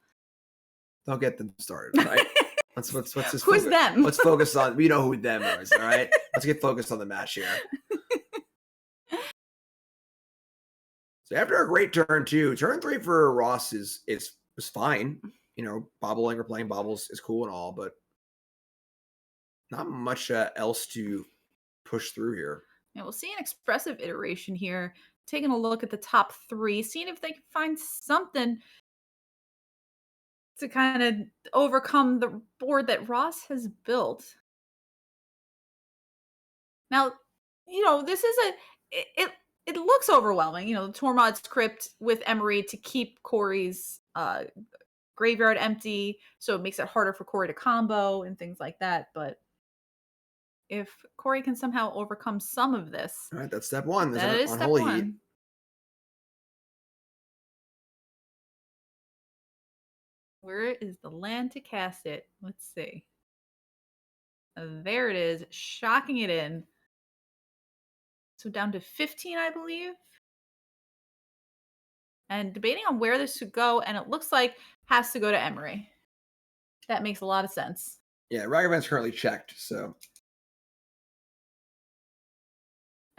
Don't get them started, right? Let's just Who's focus. them? Let's focus on, we know who them is, all right? Let's get focused on the match here. So after a great turn 2, turn 3 for Ross is fine. Bobbling or playing baubles is cool and all, but not much else to push through here. Yeah, we'll see an expressive iteration here. Taking a look at the top 3, seeing if they can find something to kind of overcome the board that Ross has built. Now, this is it looks overwhelming. The Tormod's Crypt with Emery to keep Corey's graveyard empty, so it makes it harder for Corey to combo and things like that. But if Corey can somehow overcome some of this, all right, that's step 1. That is step 1. Heat. Where is the land to cast it? Let's see. There it is, shocking it in. So down to 15, I believe. And debating on where this should go, and it looks like has to go to Emery. That makes a lot of sense. Yeah, Ragavan's currently checked, so.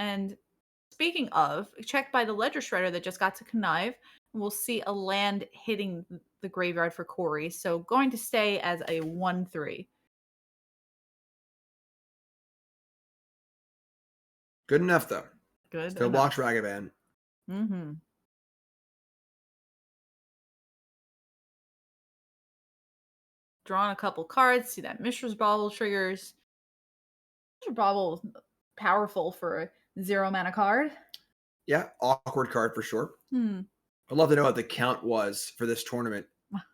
And speaking of, checked by the Ledger Shredder that just got to connive, we'll see a land hitting the graveyard for Corey. So going to stay as a 1/3. Good enough, though. Good. Still blocks Ragavan. Mm-hmm. Drawing a couple cards. See that Mishra's Bauble triggers. Mishra's Bauble powerful for a 0 mana card. Yeah, awkward card for sure. Hmm. I'd love to know what the count was for this tournament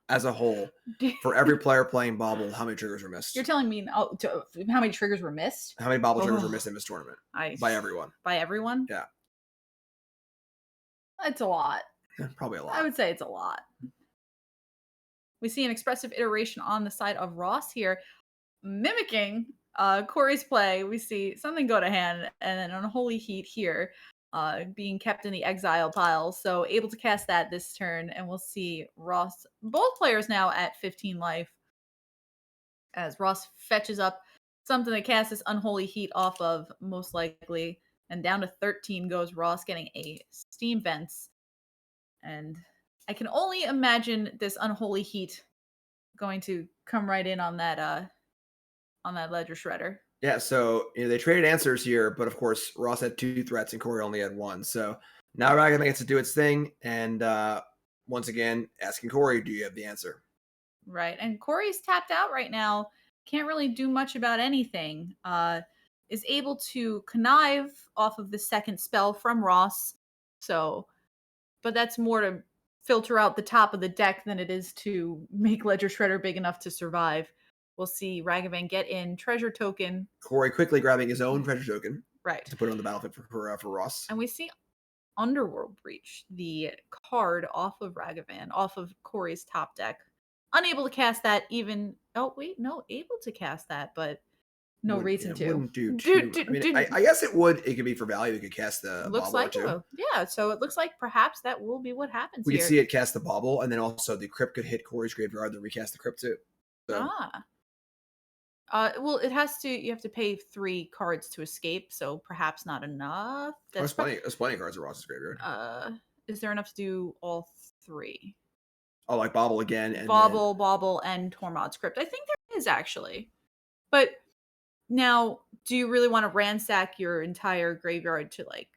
as a whole. For every player playing Bauble, how many triggers were missed? You're telling me how many triggers were missed? How many Bauble triggers were missed in this tournament? By everyone. By everyone? Yeah. It's a lot. Yeah, probably a lot. I would say it's a lot. We see an expressive iteration on the side of Ross here, mimicking Corey's play. We see something go to hand, and then Unholy Heat here, being kept in the exile pile. So able to cast that this turn, and we'll see Ross, both players now at 15 life, as Ross fetches up something to cast this Unholy Heat off of, most likely, and down to 13 goes Ross, getting a Steam Vents. And I can only imagine this Unholy Heat going to come right in on that Ledger Shredder. Yeah, so they traded answers here, but of course Ross had 2 threats and Corey only had 1. So now Ragavan gets to do its thing, and once again asking Corey, do you have the answer? Right, and Corey's tapped out right now. Can't really do much about anything. Is able to connive off of the second spell from Ross. So, but that's more to filter out the top of the deck than it is to make Ledger Shredder big enough to survive. We'll see Ragavan get in treasure token. Corey quickly grabbing his own treasure token. Right. To put it on the battlefield for Ross. And we see Underworld Breach, the card off of Ragavan, off of Corey's top deck. Unable to cast that even... Oh, wait, no, able to cast that, but no reason to. Wouldn't do too. I guess it would. It could be for value. It could cast the looks bauble like too. Yeah, so it looks like perhaps that will be what happens We here. could see it cast the bauble, and then also the crypt could hit Corey's graveyard, then recast the crypt too. So. Well, it has to. You have to pay 3 cards to escape, so perhaps not enough. There's plenty of cards in Ross's graveyard. Is there enough to do all 3? Oh, like Bauble again, and Bauble, and Tormod's Crypt. I think there is actually, but now, do you really want to ransack your entire graveyard to like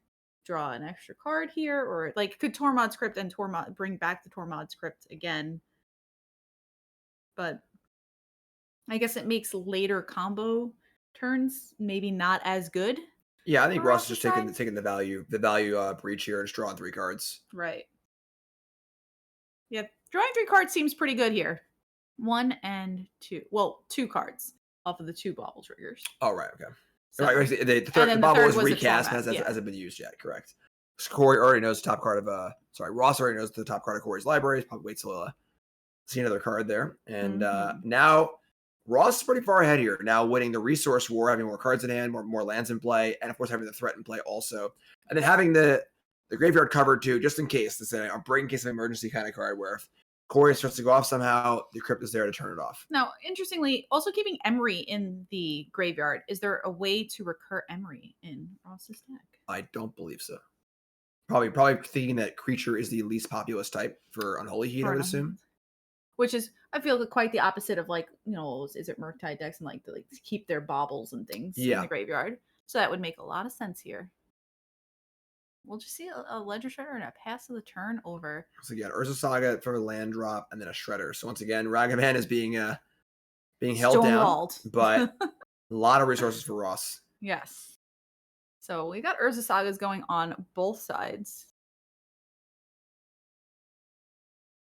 draw an extra card here, or like could Tormod's Crypt and bring back the Tormod's Crypt again? But I guess it makes later combo turns maybe not as good. Yeah, I think Ross is just taking the value breach here and just drawing 3 cards. Right. Yeah, drawing 3 cards seems pretty good here. 1 and 2. Well, 2 cards off of the 2 bauble triggers. Oh, right, okay. So, right, the bauble was recast, but hasn't been used yet, correct. Corey already knows the top card of Ross already knows the top card of Corey's library. Probably wait till see another card there. And now Ross is pretty far ahead here. Now winning the resource war, having more cards in hand, more lands in play, and of course having the threat in play also. And then having the graveyard covered too, just in case. This is a break in case of emergency kind of card where if Corey starts to go off somehow, the crypt is there to turn it off. Now, interestingly, also keeping Emery in the graveyard. Is there a way to recur Emery in Ross's deck? I don't believe so. Probably thinking that creature is the least populous type for Unholy Heat, I would assume. Which is, I feel quite the opposite of is it Murktide decks and like to keep their baubles and things in the graveyard. So that would make a lot of sense here. We'll just see a Ledger Shredder and a pass of the turn over. So again, Urza Saga for a land drop and then a Shredder. So once again, Ragavan is being held down, but a lot of resources for Ross. Yes. So we got Urza Sagas going on both sides.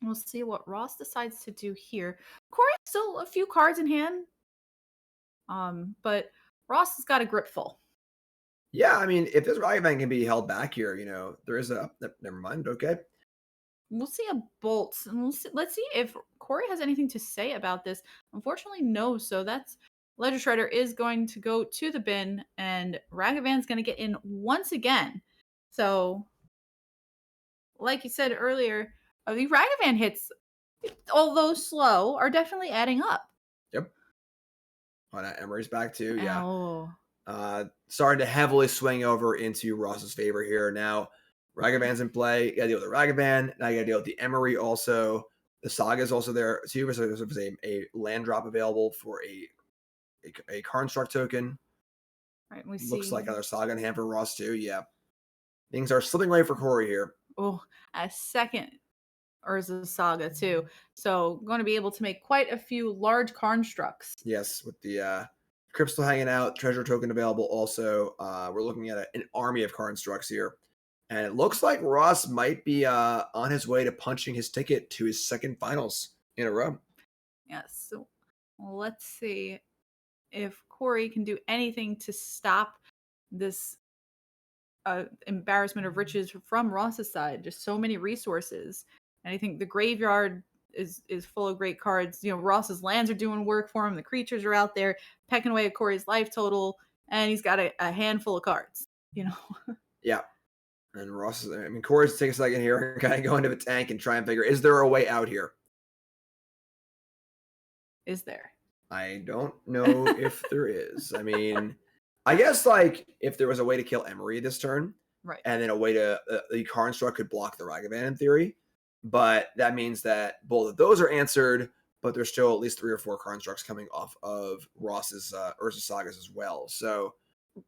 We'll see what Ross decides to do here. Corey has still a few cards in hand. But Ross has got a grip full. Yeah, I mean, if this Ragavan can be held back here, there is never mind, okay. we'll see a bolt, and let's see if Corey has anything to say about this. Unfortunately, no. So that's Ledger Shredder is going to go to the bin, and Ragavan's going to get in once again. So, like you said earlier, the Ragavan hits, although slow, are definitely adding up. Yep. Oh, now Emery's back too. Yeah. Oh. Starting to heavily swing over into Ross's favor here. Now, Ragavan's in play. You got to deal with the Ragavan. Now you got to deal with the Emery also. The Saga is also there too. So there's a land drop available for a Construct token. Right. We Looks see. like another Saga in hand for Ross too. Yeah. Things are slipping away for Corey here. Oh, a second Urza Saga too. So going to be able to make quite a few large constructs. Yes, with the Crypt still hanging out, treasure token available also. We're looking at an army of constructs here. And it looks like Ross might be on his way to punching his ticket to his second finals in a row. Yes. So let's see if Corey can do anything to stop this embarrassment of riches from Ross's side. Just so many resources. And I think the graveyard is full of great cards. You know, Ross's lands are doing work for him. The creatures are out there pecking away at Corey's life total, and he's got a handful of cards. You know. Yeah. And Ross is, I mean, Corey's take a second here and kind of go into the tank and try and figure, is there a way out here? Is there? I don't know if there is. I mean, I guess like if there was a way to kill Emery this turn, right, and then a way to the Construct could block the Ragavan in theory, but that means that both of those are answered, but there's still at least 3 or 4 Constructs coming off of Ross's Urza Sagas as well. So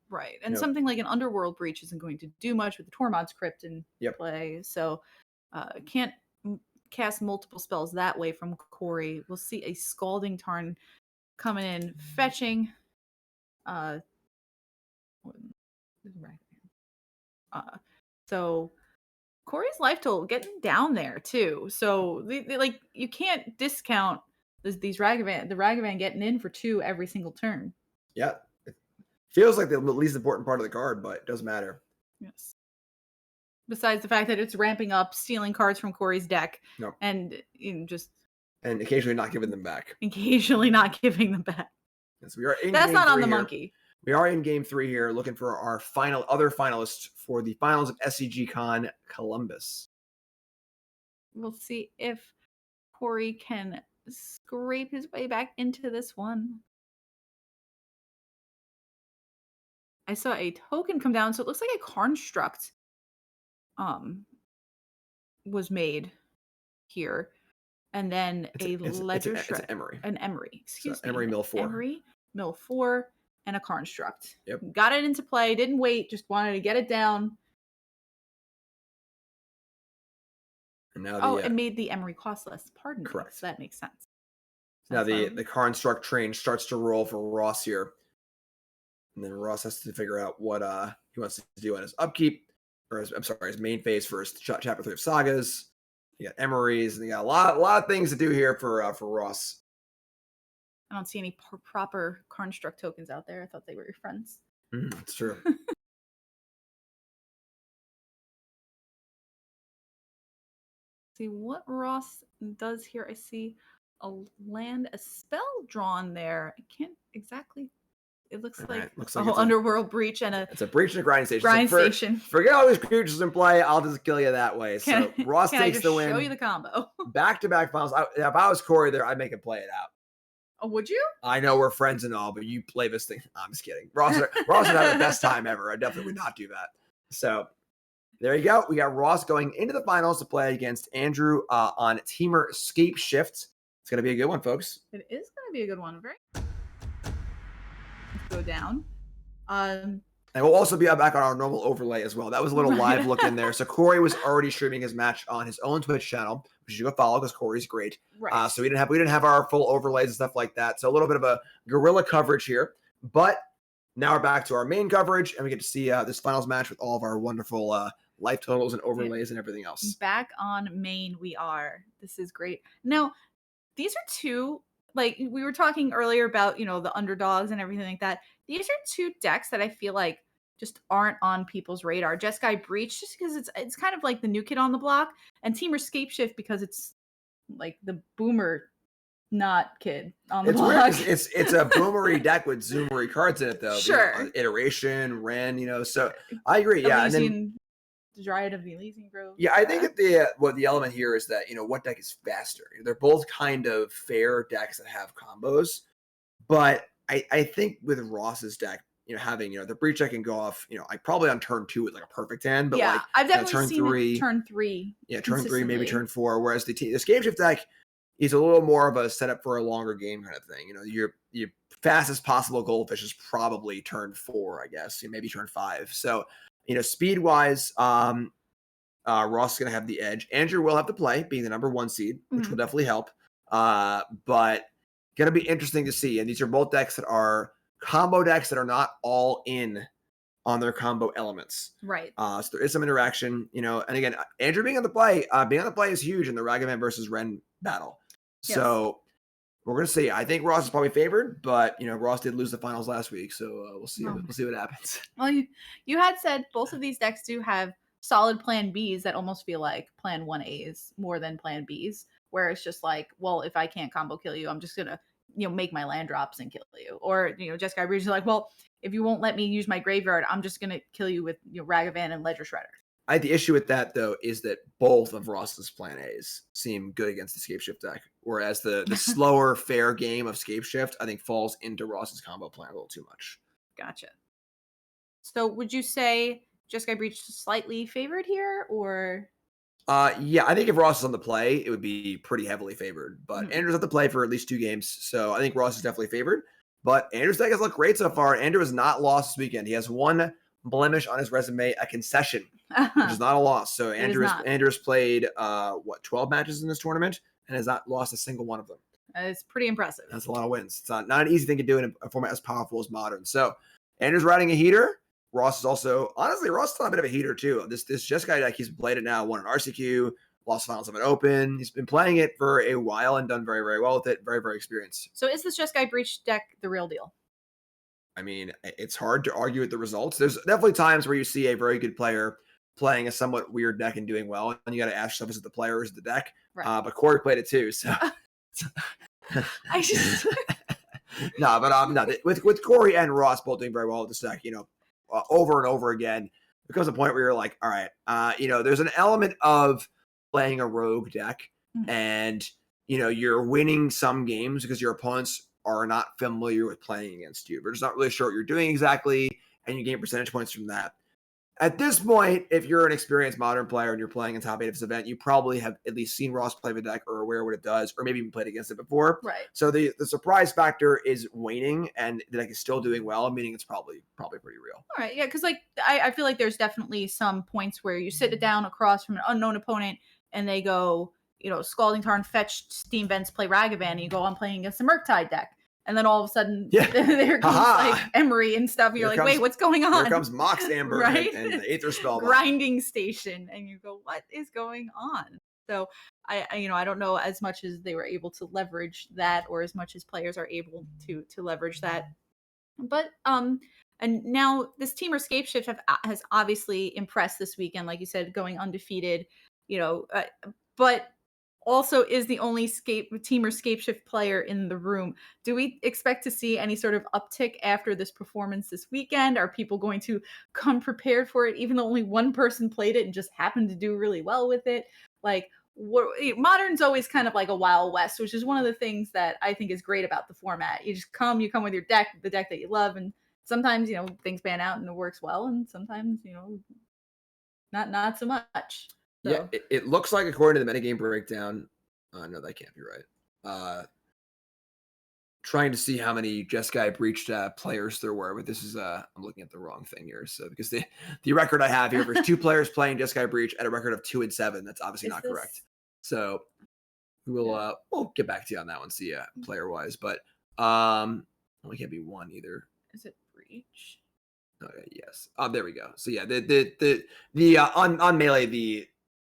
right, and something like an Underworld Breach isn't going to do much with the Tormod's Crypt in play, so can't cast multiple spells that way from Corey. We'll see a Scalding Tarn coming in, fetching so Corey's life total getting down there too. So they like you can't discount these Ragavan, the Ragavan getting in for 2 every single turn. Yeah, it feels like the least important part of the card, but it doesn't matter. Yes. Besides the fact that it's ramping up, stealing cards from Corey's deck, and and occasionally not giving them back. Occasionally not giving them back. Yes, we are in. That's not on the here. monkey. We are in game 3 here, looking for our other finalists for the finals of SCGCON Columbus. We'll see if Corey can scrape his way back into this one. I saw a token come down, so it looks like a construct was made here. And then Ledger Shredder. It's an Emery. An Emery, excuse me. Emery Mill 4. Emery Mill 4 and a construct. Yep. Got it into play, didn't wait, just wanted to get it down. And now it made the Emery cost less. Pardon me. Correct. So that makes sense. Now the construct train starts to roll for Ross here. And then Ross has to figure out what he wants to do on his upkeep, or his main phase for his chapter 3 of Sagas. You got Emery's, and you got a lot of things to do here for Ross. I don't see any proper construct tokens out there. I thought they were your friends. That's true. See what Ross does here. I see a spell drawn there. I can't exactly. It looks like Underworld Breach and it's a breach and a grinding station. Grind station. Forget all these creatures in play. I'll just kill you that way. So Ross takes the win. Show you the combo. Back-to-back finals. If I was Corey there, I'd make him play it out. Oh, would you? I know we're friends and all, but you play this thing. I'm just kidding. Ross would have the best time ever. I definitely would not do that. So there you go. We got Ross going into the finals to play against Andrew on Teamer Scape Shift. It's going to be a good one, folks. It is going to be a good one. Let's go down. And we'll also be back on our normal overlay as well. That was a little live look in there. So Corey was already streaming his match on his own Twitch channel, which you go follow because Corey's great. Right. So we didn't have our full overlays and stuff like that. So a little bit of a guerrilla coverage here. But now we're back to our main coverage, and we get to see this finals match with all of our wonderful life totals and overlays and everything else. Back on main we are. This is great. Now, these are 2, like we were talking earlier about, the underdogs and everything like that. These are 2 decks that I feel like just aren't on people's radar. Jeskai Breach, just because it's kind of like the new kid on the block, and Teamer Scapeshift because it's like the boomer not kid on the It's block. weird 'cause it's a boomery deck with zoomery cards in it though. Sure. Iteration, Ren, so I agree. Yeah. And then the Dryad of the Elysian Grove. yeah, I think that the element here is that, what deck is faster. They're both kind of fair decks that have combos, but I think with Ross's deck, having, the breach deck can go off, like probably on turn 2 with like a perfect hand, but yeah, like I've definitely turn seen 3, turn 3. yeah, turn 3, maybe turn 4, whereas the Scapeshift deck is a little more of a setup for a longer game kind of thing. Your fastest possible goldfish is probably turn 4, I guess, maybe turn 5. So, speed wise, Ross is going to have the edge. Andrew will have to play, being the number 1 seed, which will definitely help. But going to be interesting to see. And these are both decks that are combo decks that are not all in on their combo elements. Right. So there is some interaction, and again, Andrew being on the play is huge in the Ragavan versus Ren battle. Yes. So we're going to see. I think Ross is probably favored, but Ross did lose the finals last week, so we'll see. We'll see what happens. Well, you had said both of these decks do have solid plan Bs that almost feel like plan 1As more than plan Bs, where it's just like, well, if I can't combo kill you, I'm just gonna make my land drops and kill you. Or Jeskai Breach is like, well, if you won't let me use my graveyard, I'm just gonna kill you with Ragavan and Ledger Shredder. I the issue with that though is that both of Ross's plan A's seem good against the Scapeshift deck, whereas the slower fair game of Scapeshift I think falls into Ross's combo plan a little too much. Gotcha. So would you say Jeskai Breach slightly favored here, or? Yeah, I think if Ross is on the play, it would be pretty heavily favored. But Andrew's at the play for at least 2 games, so I think Ross is definitely favored. But Andrew's deck has looked great so far. Andrew has not lost this weekend. He has 1 blemish on his resume, a concession, which is not a loss. So Andrew's played 12 matches in this tournament and has not lost a single one of them. It's pretty impressive. That's a lot of wins. It's not an easy thing to do in a format as powerful as Modern. So Andrew's riding a heater. Ross is also, honestly, Ross is on a bit of a heater too. This Jeskai deck, he's played it now, won an RCQ, lost finals of an Open. He's been playing it for a while and done very, very well with it. Very, very experienced. So is this Jeskai Breach deck the real deal? I mean, it's hard to argue with the results. There's definitely times where you see a very good player playing a somewhat weird deck and doing well, and you got to ask yourself, is it the player or is it the deck? Right. But Corey played it too, so. I just no, with Corey and Ross both doing very well with this deck, over and over again, there comes a point where you're like, all right, there's an element of playing a rogue deck, and you're winning some games because your opponents are not familiar with playing against you. They're just not really sure what you're doing exactly, and you gain percentage points from that. At this point, if you're an experienced Modern player and you're playing in top 8 of this event, you probably have at least seen Ross play the deck or aware what it does, or maybe even played against it before. Right. So the surprise factor is waning, and the deck is still doing well, meaning it's probably pretty real. All right, yeah, because I feel like there's definitely some points where you sit it down across from an unknown opponent, and they go, Scalding Tarn, fetch Steam Vents, play Ragavan, and you go on playing against the Murktide deck. And then all of a sudden, there comes like Emery and stuff. And you're like, wait, what's going on? Here comes Mox Amber right? and the Aether Spell. Grinding Station. And you go, what is going on? So I don't know as much as they were able to leverage that, or as much as players are able to leverage that. But and now this Teamer Scapeshift has obviously impressed this weekend, like you said, going undefeated, but also is the only Teamer Scapeshift player in the room. Do we expect to see any sort of uptick after this performance this weekend? Are people going to come prepared for it, even though only one person played it and just happened to do really well with it? Like, Modern's always kind of like a Wild West, which is one of the things that I think is great about the format. You come with your deck, the deck that you love, and sometimes, things pan out and it works well, and sometimes, not so much. So. Yeah, it looks like, according to the metagame breakdown, no, that can't be right. Trying to see how many Jeskai Breached players there were, but this is I'm looking at the wrong thing here. So because the record I have here, there's 2 players playing Jeskai Breach at a record of 2-7. That's obviously not correct. So we'll get back to you on that one. See player wise, but only can't be 1 either. Is it Breach? Okay, yes. There we go. So yeah, the on Melee,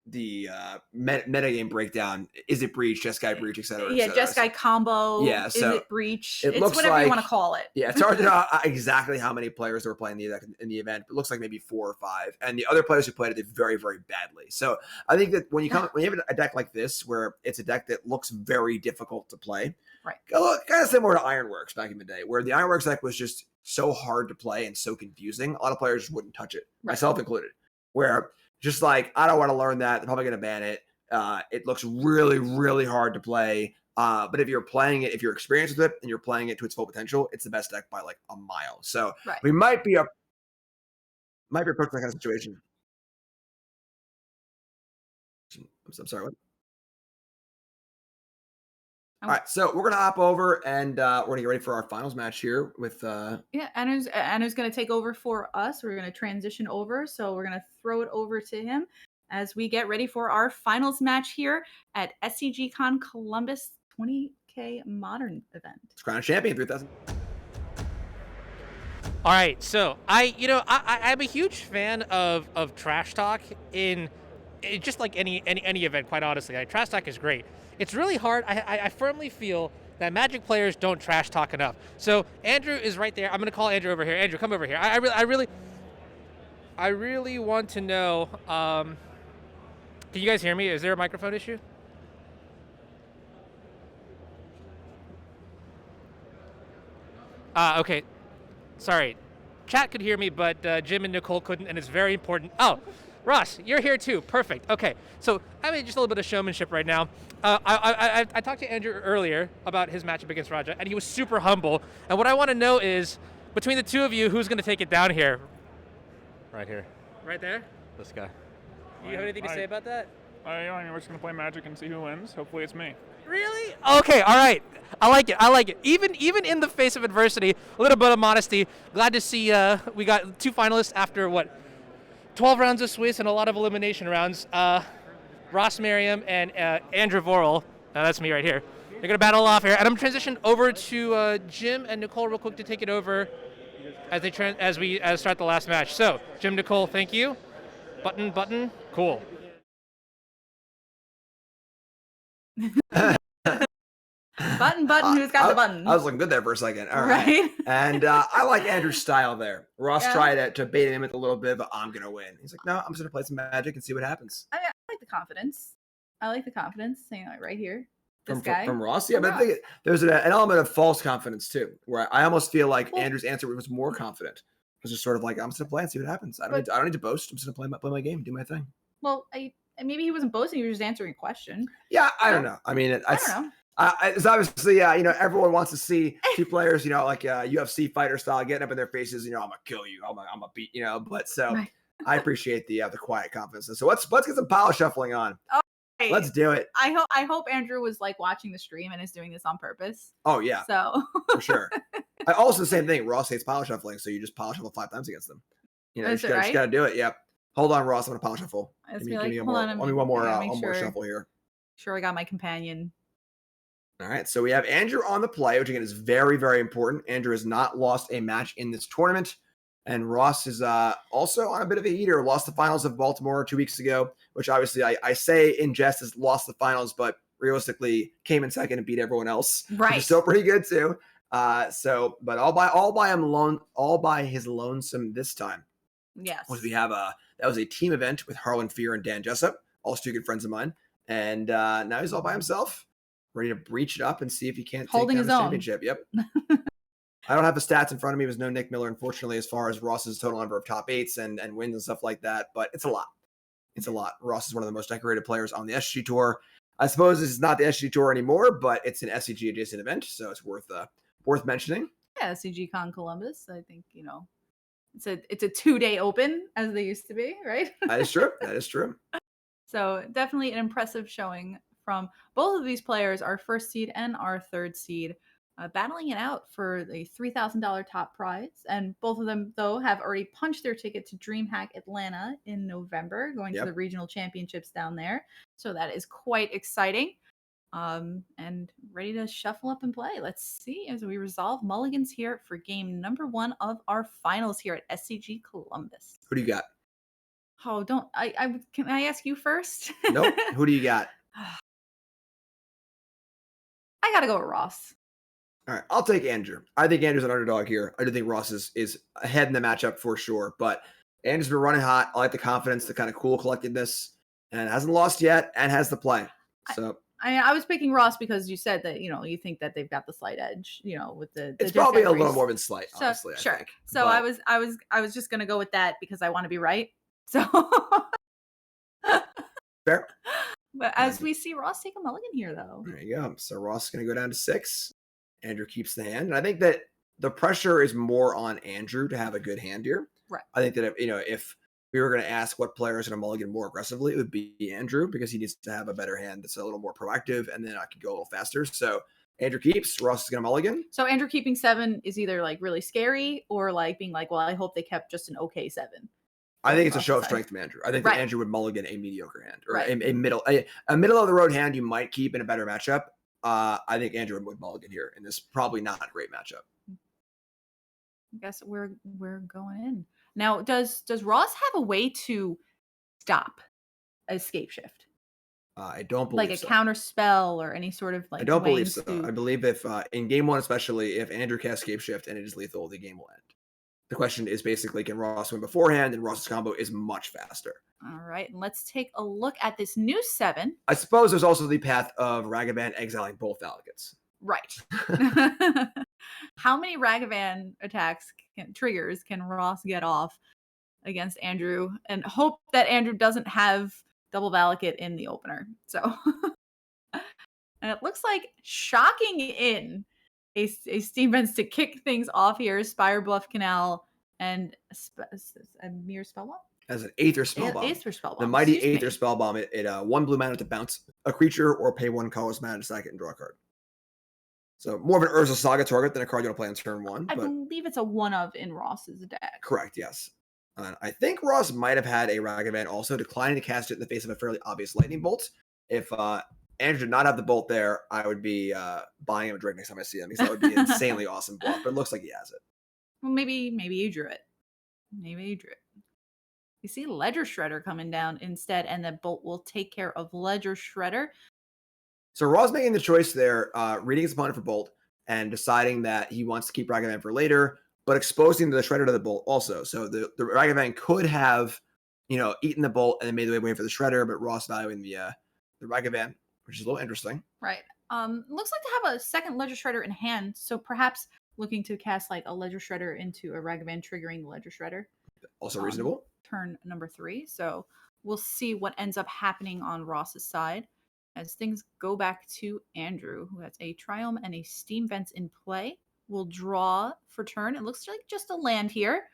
metagame breakdown. Is it breach, Jeskai breach, etc. Yeah, Jeskai combo. Yeah, so is it breach? it It's looks whatever you like- want to call it. Yeah, it's hard to know exactly how many players were playing in the event, but it looks like maybe 4 or 5. And the other players who played it did very, very badly. So I think that when you have a deck like this, where it's a deck that looks very difficult to play, right? Kind of similar to Ironworks back in the day, where the Ironworks deck was just so hard to play and so confusing, a lot of players wouldn't touch it, myself included. Where just like, I don't want to learn that, they're probably going to ban it. It looks really, really hard to play. But if you're playing it, if you're experienced with it and you're playing it to its full potential, it's the best deck by like a mile. So we might be approaching that kind of situation. I'm sorry, what? All right, so we're gonna hop over and we're gonna get ready for our finals match here with yeah, Anu's gonna take over for us. We're gonna transition over, so we're gonna throw it over to him as we get ready for our finals match here at SCGCON Columbus 20K Modern event. It's Crown Champion 3000. All right, so I'm a huge fan of trash talk in just like any event. Quite honestly, trash talk is great. It's really hard. I firmly feel that Magic players don't trash talk enough. So Andrew is right there. I'm gonna call Andrew over here. Andrew, come over here. I really want to know. Can you guys hear me? Is there a microphone issue? Okay. Sorry. Chat could hear me, but Jim and Nicole couldn't, and it's very important. Oh, Ross, you're here too. Perfect. Okay. So I mean, just a little bit of showmanship right now. I talked to Andrew earlier about his matchup against Raja, and he was super humble. And what I want to know is, between the two of you, who's going to take it down here? Right here. Right there? This guy. Do you have anything to say about that? I mean, we're just going to play Magic and see who wins. Hopefully it's me. Really? Okay, all right. I like it. Even in the face of adversity, a little bit of modesty. Glad to see we got 2 finalists after, 12 rounds of Swiss and a lot of elimination rounds. Ross Merriam and Andrew Vorel. That's me right here. They're going to battle off here. And I'm going to transition over to Jim and Nicole real quick to take it over as we start the last match. So, Jim, Nicole, thank you. Button. Cool. Button, who's got the button? I was looking good there for a second. All right. And I like Andrew's style there. Ross tried to bait him with a little bit, but I'm going to win. He's like, no, I'm just going to play some Magic and see what happens. I like the confidence. Saying like right here. This guy. From Ross? Yeah, but I think there's an element of false confidence too, where I almost feel like Andrew's answer was more confident. It was just sort of like, I'm just going to play and see what happens. I don't need to boast. I'm just going to play my game, do my thing. Well, maybe he wasn't boasting. He was just answering a question. Yeah, I don't know. I mean, I don't know. It's obviously, everyone wants to see 2 players, like UFC fighter style, getting up in their faces, I'm gonna kill you, I'm gonna beat, but so right. I appreciate the quiet confidence. So let's get some power shuffling on. Okay. Let's do it. I hope Andrew was like watching the stream and is doing this on purpose. Oh yeah, so for sure. I also the same thing. Ross hates power shuffling, so you just power shuffle 5 times against them. You just gotta do it. Yep. Hold on, Ross. I'm gonna power shuffle. Give me one more shuffle here. Sure, I got my companion. All right, so we have Andrew on the play, which again is very, very important. Andrew has not lost a match in this tournament, and Ross is also on a bit of a heater. Lost the finals of Baltimore 2 weeks ago, which obviously I say in jest is lost the finals, but realistically came in second and beat everyone else. Right, which is still pretty good too. But all by his lonesome this time. Yes, We have that was a team event with Harlan Fear and Dan Jessup, also 2 good friends of mine, and now he's all by himself. Ready to breach it up and see if he can't take down his championship. Yep. I don't have the stats in front of me. There's no Nick Miller, unfortunately, as far as Ross's total number of top 8s and wins and stuff like that. But it's a lot. Ross is one of the most decorated players on the SCG Tour. I suppose this is not the SCG Tour anymore, but it's an SCG adjacent event, so it's worth mentioning. Yeah, SCGCON Columbus. I think it's a 2-day open, as they used to be, right? That is true. So definitely an impressive showing from both of these players, our 1st seed and our 3rd seed, battling it out for the $3,000 top prize. And both of them, though, have already punched their ticket to DreamHack Atlanta in November, going to the regional championships down there. So that is quite exciting. And ready to shuffle up and play. Let's see as we resolve mulligans here for game number 1 of our finals here at SCG Columbus. Who do you got? Oh, don't can I ask you first? Nope. Who do you got? I gotta go with Ross. All right, I'll take Andrew. I think Andrew's an underdog here. I do think Ross is ahead in the matchup for sure, but Andrew's been running hot. I like the confidence, the kind of cool collectedness, and hasn't lost yet, and has the play. So I was picking Ross because you said that you think that they've got the slight edge, with the it's probably a different little race. more than slight, honestly. Sure. I think. So But I was just gonna go with that because I want to be right. So, fair. but as we see Ross take a mulligan here, though. There you go. So Ross is going to go down to 6. Andrew keeps the hand, and I think that the pressure is more on Andrew to have a good hand here. Right. I think that if we were going to ask what player is going to mulligan more aggressively, it would be Andrew because he needs to have a better hand that's a little more proactive, and then I could go a little faster. So Andrew keeps. Ross is going to mulligan. So Andrew keeping 7 is either like really scary or like being like, well, I hope they kept just an okay 7. I think it's a show of strength from Andrew. I think that Right. Andrew would mulligan a mediocre hand or Right. a middle of the road hand you might keep in a better matchup. I think Andrew would mulligan here in this probably not a great matchup. I guess we're going in. Now, does Ross have a way to stop a escape shift? I don't believe Like a so. counter spell or any sort of like I don't way believe so. to- I believe if in game 1 especially, if Andrew casts escape shift and it is lethal, the game will end. The question is basically, can Ross win beforehand? And Ross's combo is much faster. All right, and let's take a look at this new 7. I suppose there's also the path of Ragavan exiling both Delegates. Right. How many Ragavan triggers can Ross get off against Andrew, and hope that Andrew doesn't have double Valakut in the opener. So, and it looks like shocking in a Steam Vents to kick things off here. Spire Bluff Canal and a Mirror Spellbomb. As an Aether Spellbomb. Aether Spellbomb. The mighty excuse Aether me. Spellbomb. It 1 blue mana to bounce a creature or pay 1 colorless mana to sack it and draw a card. So more of an Urza Saga target than a card you want to play on turn 1. I but believe it's a 1-of in Ross's deck. correct, yes. I think Ross might have had a Ragavan also, declining to cast it in the face of a fairly obvious lightning bolt. If Andrew did not have the bolt there, I would be buying him a drink next time I see him because that would be an insanely awesome bluff. But it looks like he has it. Well, maybe you drew it. Maybe you drew it. You see Ledger Shredder coming down instead, and the bolt will take care of Ledger Shredder. So Ross making the choice there, reading his opponent for bolt and deciding that he wants to keep Ragavan for later, but exposing the Shredder to the bolt also. So the Ragavan could have, eaten the bolt and then made the way for the Shredder, but Ross valuing the Ragavan, which is a little interesting. Right. Looks like to have a second Ledger Shredder in hand, so perhaps looking to cast like a Ledger Shredder into a Ragavan, triggering the Ledger Shredder. Also reasonable. Turn number 3. So we'll see what ends up happening on Ross's side as things go back to Andrew, who has a Triome and a Steam Vents in play. We'll draw for turn. It looks like just a land here.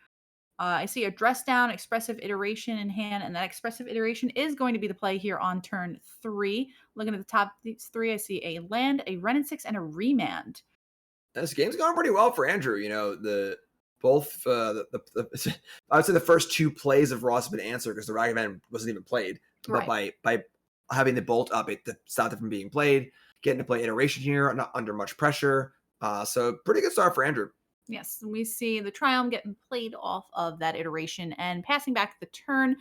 I see a Dress Down, Expressive Iteration in hand, and that Expressive Iteration is going to be the play here on turn 3. Looking at the top these 3, I see a land, a Wrenn and 6, and a Remand. This game's going pretty well for Andrew. I would say the first 2 plays of Ross have been answered because the Ragavan wasn't even played. But by having the bolt up, it stopped it from being played. Getting to play iteration here, not under much pressure. So pretty good start for Andrew. Yes, we see the Triumph getting played off of that iteration and passing back the turn.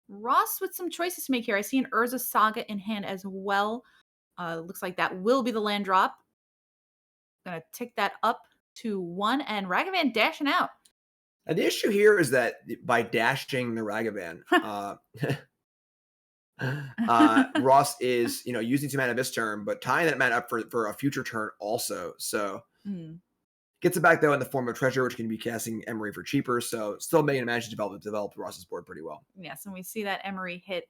Ross with some choices to make here. I see an Urza Saga in hand as well. Looks like that will be the land drop. Gonna tick that up to 1, and Ragavan dashing out. And the issue here is that by dashing the Ragavan, Ross is, using 2 mana this turn, but tying that mana up for a future turn also. So gets it back though in the form of treasure, which can be casting Emery for cheaper. So still making a manage to develop Ross's board pretty well. Yes, and we see that Emery hit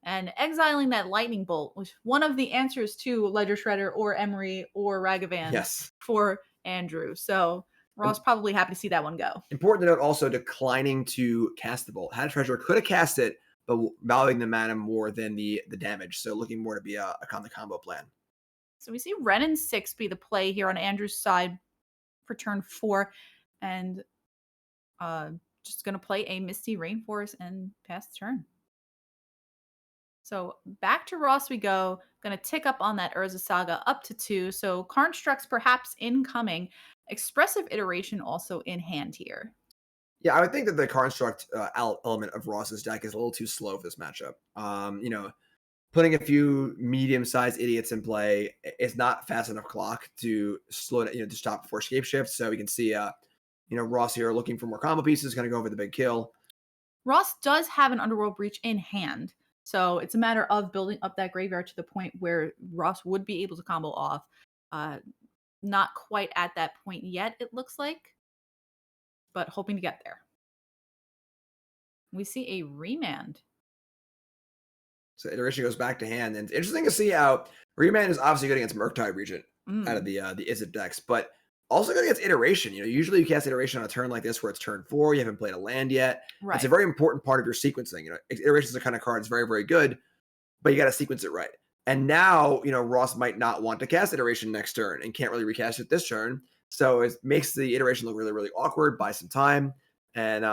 and exiling that lightning bolt was one of the answers to Ledger Shredder or Emery or Ragavan. Yes. For Andrew. So Ross probably happy to see that one go. Important to note also declining to cast the bolt. Had a treasure, could have cast it, but valuing the mana more than the damage. So looking more to be a combo plan. So we see Wrenn and 6 be the play here on Andrew's side for turn 4. And just going to play a Misty Rainforest and pass the turn. So back to Ross we go. Going to tick up on that Urza Saga up to 2. So Karnstructs perhaps incoming. Expressive Iteration also in hand here. Yeah, I would think that the construct element of Ross's deck is a little too slow for this matchup. Putting a few medium-sized idiots in play is not fast enough clock to slow it, to stop before scape shift. So we can see, Ross here looking for more combo pieces, going to go for the big kill. Ross does have an Underworld Breach in hand, so it's a matter of building up that graveyard to the point where Ross would be able to combo off. Not quite at that point yet, it looks like, but hoping to get there. We see a remand. So Iteration goes back to hand, and it's interesting to see how Remand is obviously good against Murktide Regent out of the Izzet decks, but also good against Iteration. Usually you cast Iteration on a turn like this where it's turn 4, you haven't played a land yet. Right. It's a very important part of your sequencing. Iteration is a kind of card that's very, very good, but you got to sequence it right. And now, Ross might not want to cast Iteration next turn and can't really recast it this turn. So it makes the Iteration look really, really awkward. Buy some time. And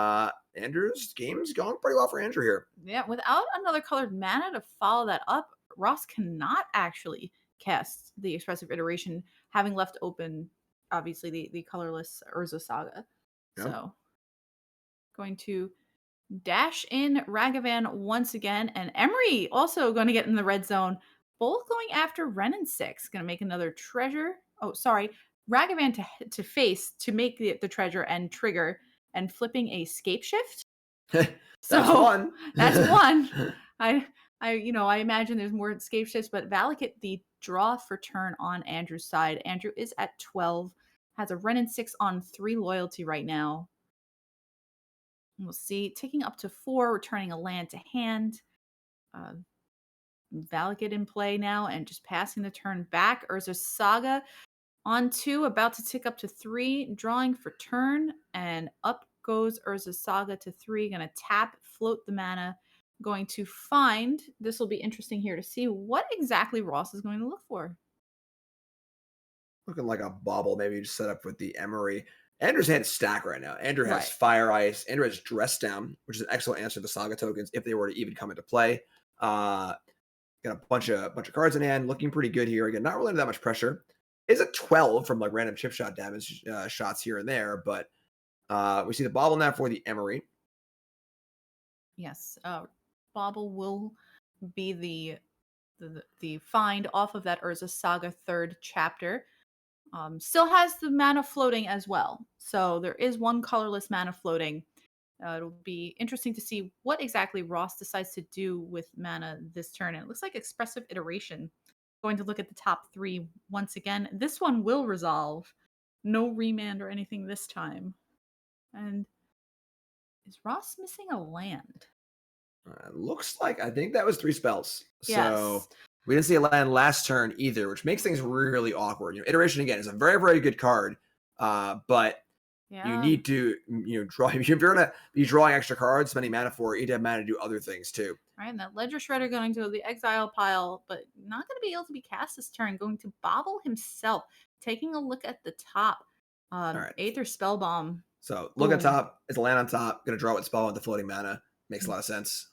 Andrew's game's going pretty well for Andrew here. Yeah, without another colored mana to follow that up, Ross cannot actually cast the Expressive Iteration, having left open, obviously, the colorless Urza Saga. Yep. So, going to dash in Ragavan once again, and Emery also going to get in the red zone. Both going after Renin 6. Going to make another treasure. Oh, sorry. Ragavan to face to make the treasure and trigger, and flipping a scape shift. That's one. That's one. I imagine there's more scape shifts, but Valakut, the draw for turn on Andrew's side. Andrew is at 12, has a Renin 6 on 3 loyalty right now. We'll see, taking up to 4, returning a land to hand. Valakut in play now, and just passing the turn back. Urza Saga on 2, about to tick up to 3, drawing for turn, and up goes Urza Saga to 3. Going to tap, float the mana. Going to find, this will be interesting here to see what exactly Ross is going to look for. Looking like a bauble, maybe just set up with the Emery. Andrew's hand is stacked right now. Andrew has Right. Fire Ice. Andrew has Dress Down, which is an excellent answer to Saga tokens if they were to even come into play. Got a bunch of cards in hand, looking pretty good here. Again, not really under that much pressure. Is a 12 from like random chip shot damage shots here and there, but we see the bauble now for the Emery. Yes, Bauble will be the find off of that Urza Saga 3rd chapter. Still has the mana floating as well, so there is one colorless mana floating. It'll be interesting to see what exactly Ross decides to do with mana this turn. And it looks like Expressive Iteration. Going to look at the top 3 once again. This one will resolve. No remand or anything this time. And is Ross missing a land? Looks like, I think that was 3 spells. Yes. So we didn't see a land last turn either, which makes things really awkward. Iteration, again, is a very, very good card, but you need to, draw. If you're going to be drawing extra cards, spending mana for it, you need to have mana to do other things too. All right, and that Ledger Shredder going to the exile pile, but not going to be able to be cast this turn. Going to Bauble himself. Taking a look at the top. All right. Aether Spellbomb. So look at top. It's a land on top. Going to draw with spell with the floating mana. Makes a lot of sense.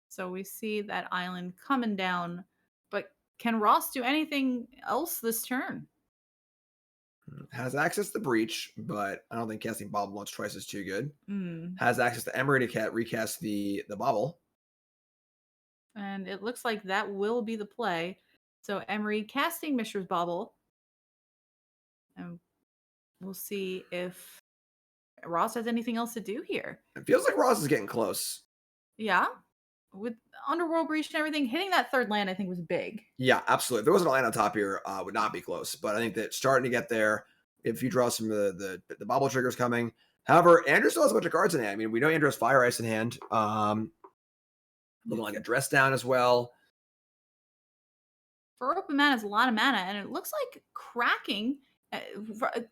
So we see that island coming down, but can Ross do anything else this turn? Has access to Breach, but I don't think casting Bauble once twice is too good. Has access to Emery to recast the Bauble. And it looks like that will be the play. So Emery casting Mishra's Bauble. And we'll see if Ross has anything else to do here. It feels like Ross is getting close. Yeah. With Underworld Breach and everything, hitting that 3rd land I think was big. Yeah, absolutely. If there wasn't a land on top here, would not be close. But I think that starting to get there, if you draw some of the Bauble triggers coming. However, Andrew still has a bunch of cards in hand. I mean, we know Andrew has Fire Ice in hand. Looking like a Dress Down as well. For open mana is a lot of mana, and it looks like cracking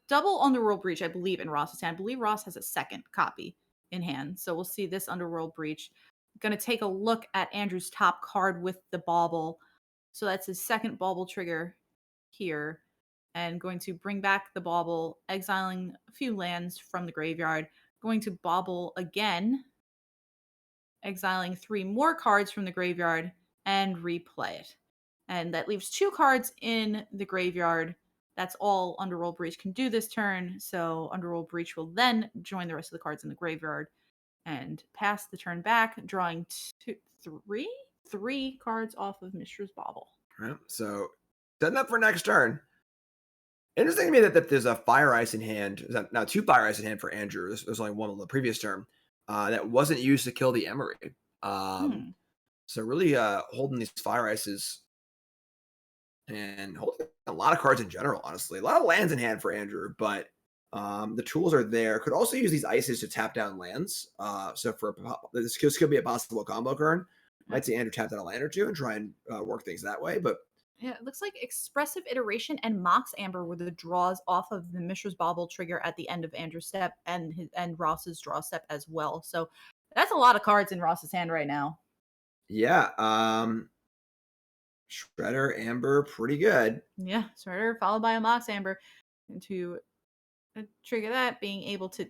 double Underworld Breach, I believe, in Ross's hand. I believe Ross has a 2nd copy in hand. So we'll see this Underworld Breach. Going to take a look at Andrew's top card with the Bauble. So that's his 2nd Bauble trigger here. And going to bring back the Bauble, exiling a few lands from the graveyard. Going to Bauble again, exiling 3 more cards from the graveyard, and replay it. And that leaves 2 cards in the graveyard That's all Underworld Breach can do this turn. So Underworld Breach will then join the rest of the cards in the graveyard and pass the turn back, drawing three cards off of Mishra's Bauble. Right. So setting up for next turn. Interesting to me that there's a Fire Ice in hand. Now 2 Fire Ice in hand for Andrew. There's only one on the previous turn that wasn't used to kill the Emery. So really holding these Fire Ices and holding a lot of cards in general, honestly. A lot of lands in hand for Andrew, but the tools are there. Could also use these ices to tap down lands. So this could be a possible combo turn. Might see Andrew tap down a land or two and try and work things that way. But yeah, it looks like Expressive Iteration and Mox Amber were the draws off of the Mishra's Bauble trigger at the end of Andrew's step and Ross's draw step as well. So that's a lot of cards in Ross's hand right now. Yeah. Shredder, Amber, pretty good. Yeah, Shredder followed by a Mox Amber. And to trigger that, being able to,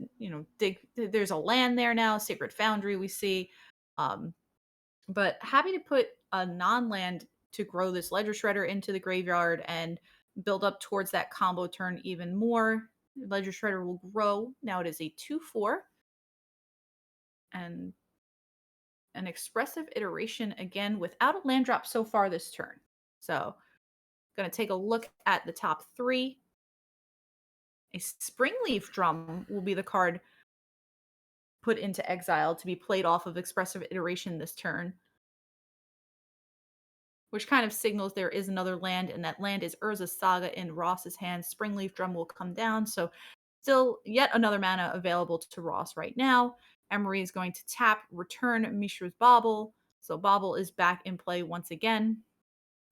dig. There's a land there now, Sacred Foundry we see. But happy to put a non-land to grow this Ledger Shredder into the graveyard and build up towards that combo turn even more. Ledger Shredder will grow. Now it is a 2/4. And an Expressive Iteration again without a land drop so far this turn. So going to take a look at the top 3. A Springleaf Drum will be the card put into exile to be played off of Expressive Iteration this turn, which kind of signals there is another land, and that land is Urza's Saga in Ross's hand. Springleaf Drum will come down, so still yet another mana available to Ross right now. Emery is going to tap, return Mishra's Bauble, so Bauble is back in play once again,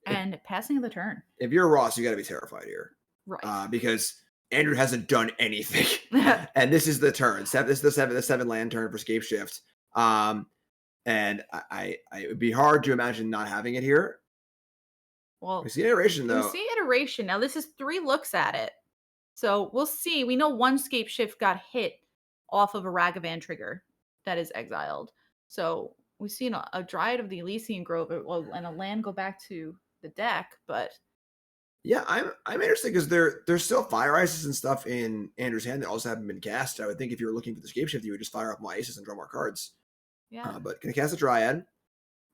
and passing the turn. If you're Ross, you got to be terrified here. Right. Because Andrew hasn't done anything. And this is the turn. This is the 7 land turn for Scape Shift. And it would be hard to imagine not having it here. Well, we see Iteration, though. We see Iteration. Now, this is 3 looks at it. So we'll see. We know one Scape Shift got hit off of a Ragavan trigger that is exiled. So we've seen a Dryad of the Elysian Grove and a land go back to the deck, but yeah, I'm interested because there's still Fire Ices and stuff in Andrew's hand that also haven't been cast. I would think if you were looking for the Scape Shift, you would just fire off more Ices and draw more cards. Yeah. But gonna cast a Dryad.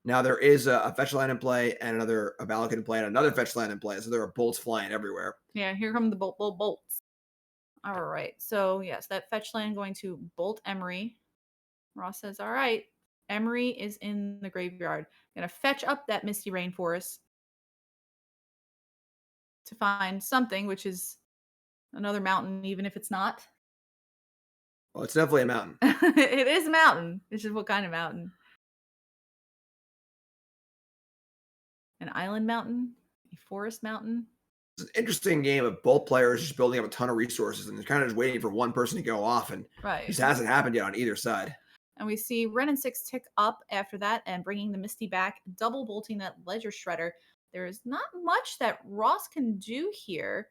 Now there is a fetch land in play and a Valakut in play and another fetch land in play. So there are bolts flying everywhere. Yeah, here come the bolts. All right. So yes, that fetch land going to bolt Emery. Ross says, all right, Emery is in the graveyard. Gonna fetch up that Misty Rainforest to find something, which is another mountain, even if it's not. Well, it's definitely a mountain. It is a mountain. It's just what kind of mountain? An island mountain? A forest mountain? It's an interesting game of both players just building up a ton of resources and they're kind of just waiting for one person to go off, and it just hasn't happened yet on either side. And we see Ren and 6 tick up after that and bringing the Misty back, double bolting that Ledger Shredder. There is not much that Ross can do here.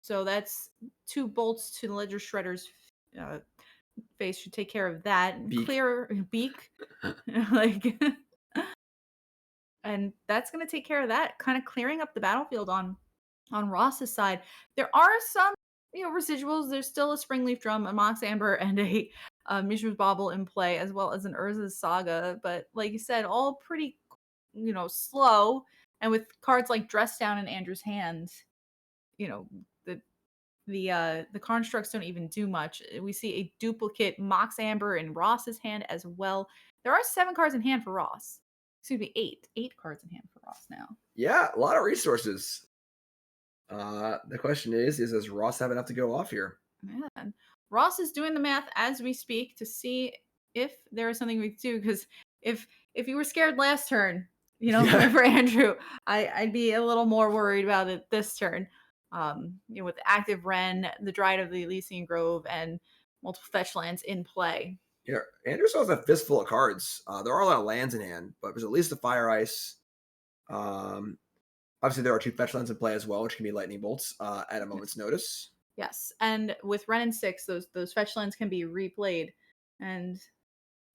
So that's 2 bolts to the Ledger Shredder's face should take care of that. Beak. Clear beak. And that's going to take care of that, kind of clearing up the battlefield on Ross's side. There are some residuals. There's still a Springleaf Drum, a Mox Amber, and a Mishra's Bauble in play, as well as an Urza's Saga. But like you said, all pretty slow, and with cards like Dress Down in Andrew's hand, the constructs don't even do much. We see a duplicate Mox Amber in Ross's hand as well. There are 7 cards in hand for Ross. Excuse me, 8 cards in hand for Ross now. Yeah, a lot of resources. The question is does Ross have enough to go off here? Man, Ross is doing the math as we speak to see if there is something we can do, because if you were scared last turn, for Andrew, I'd be a little more worried about it this turn. With the active Ren, the Dryad of the Elysian Grove, and multiple fetch lands in play. Yeah, Andrew still has a fistful of cards. There are a lot of lands in hand, but there's at least a Fire Ice. Obviously, there are 2 fetch lands in play as well, which can be Lightning Bolts at a moment's notice. Yes, and with Ren and 6, those fetch lands can be replayed, and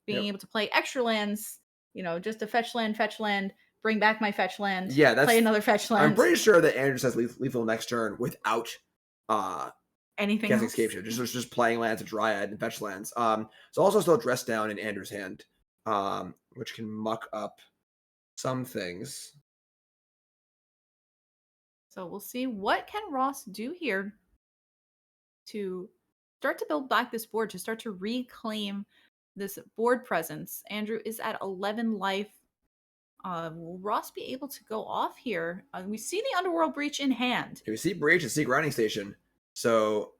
being able to play extra lands, just a fetch land, bring back my fetch land. Yeah, play another fetch land. I'm pretty sure that Andrew says lethal next turn without anything casting else? escape shift. Just playing lands and Dryad and fetch lands. So also still dress down in Andrew's hand, which can muck up some things. So we'll see what can Ross do here to start to build back this board, to start to reclaim this board presence. Andrew is at 11 life. Will Ross be able to go off here? We see the Underworld Breach in hand. We see Breach and see Grinding Station. So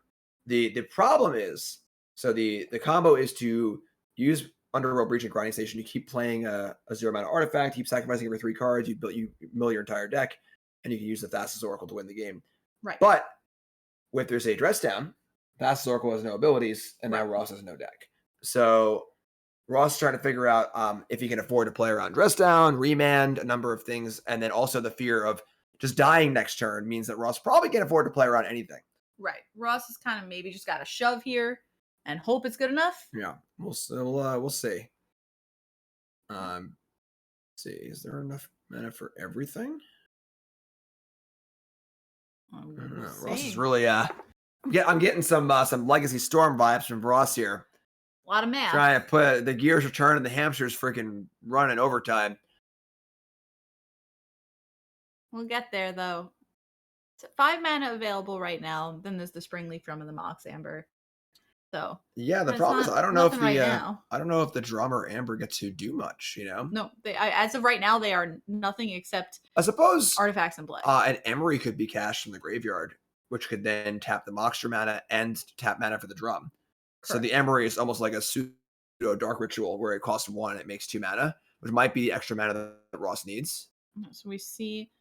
the problem is, so the combo is to use Underworld Breach and Grinding Station to keep playing a 0-mana artifact, keep sacrificing every 3 cards, you mill your entire deck, and you can use the Thassa's Oracle to win the game. Right. But if there's a dress down, Thassa's Oracle has no abilities, and now Ross has no deck. So Ross is trying to figure out if he can afford to play around dress down, remand, a number of things, and then also the fear of just dying next turn means that Ross probably can't afford to play around anything. Right. Ross is kind of maybe just got to shove here and hope it's good enough. Yeah, we'll see. See, is there enough mana for everything? Ross is really I'm getting some Legacy Storm vibes from Ross here. A lot of math. Trying to put the gears return and the hamsters freaking running overtime. We'll get there though. 5 mana available right now. Then there's the Springleaf Drum and the Mox Amber. So yeah, the problem is I don't know if I don't know if the Drum or Amber get to do much. You know, no. As of right now, they are nothing except I suppose artifacts in play. An Emery could be cast from the graveyard, which could then tap the Moxter mana and tap mana for the Drum. Correct. So the Emery is almost like a pseudo Dark Ritual where it costs 1 and it makes 2 mana, which might be the extra mana that Ross needs. So we see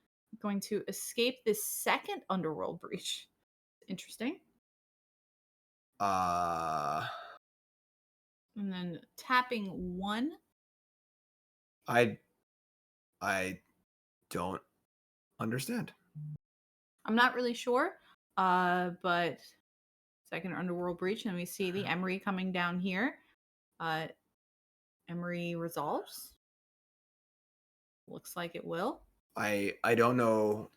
going to escape this second Underworld Breach. Interesting. And then tapping 1. I don't understand. I'm not really sure. But second Underworld Breach, and we see the Emery coming down here. Emery resolves. Looks like it will. I don't know.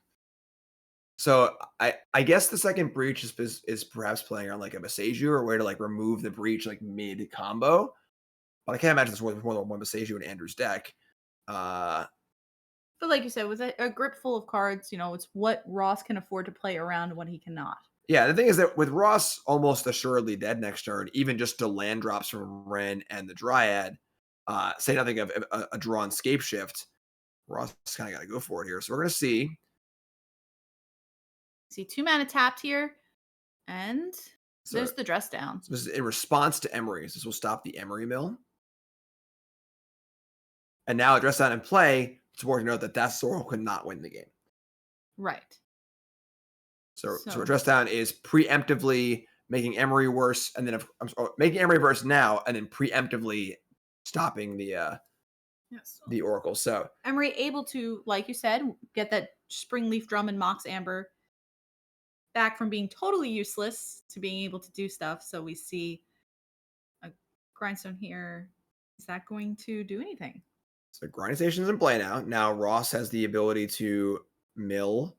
So I guess the second breach is perhaps playing on like a Masseju or a way to like remove the breach like mid combo. But I can't imagine there's more than one Masseju in Andrew's deck. But like you said, with a grip full of cards, it's what Ross can afford to play around and what he cannot. Yeah, the thing is that with Ross almost assuredly dead next turn, even just to land drops from Ren and the Dryad, say nothing of a drawn Scape Shift, Ross kind of got to go for it here. So we're going to see. See 2 mana tapped here, and there's the dress down. So this is in response to Emery's. This will stop the Emery mill. And now a dress down in play, it's important to note that Thassa's Oracle could not win the game. Right. So a dress down is preemptively making Emery worse, and then making Emery worse now, and then preemptively stopping the Oracle. So Emery able to, like you said, get that Springleaf Drum and Mox Amber back from being totally useless to being able to do stuff. So we see a Grindstone here. Is that going to do anything? So Grinding Station is in play now. Now Ross has the ability to mill,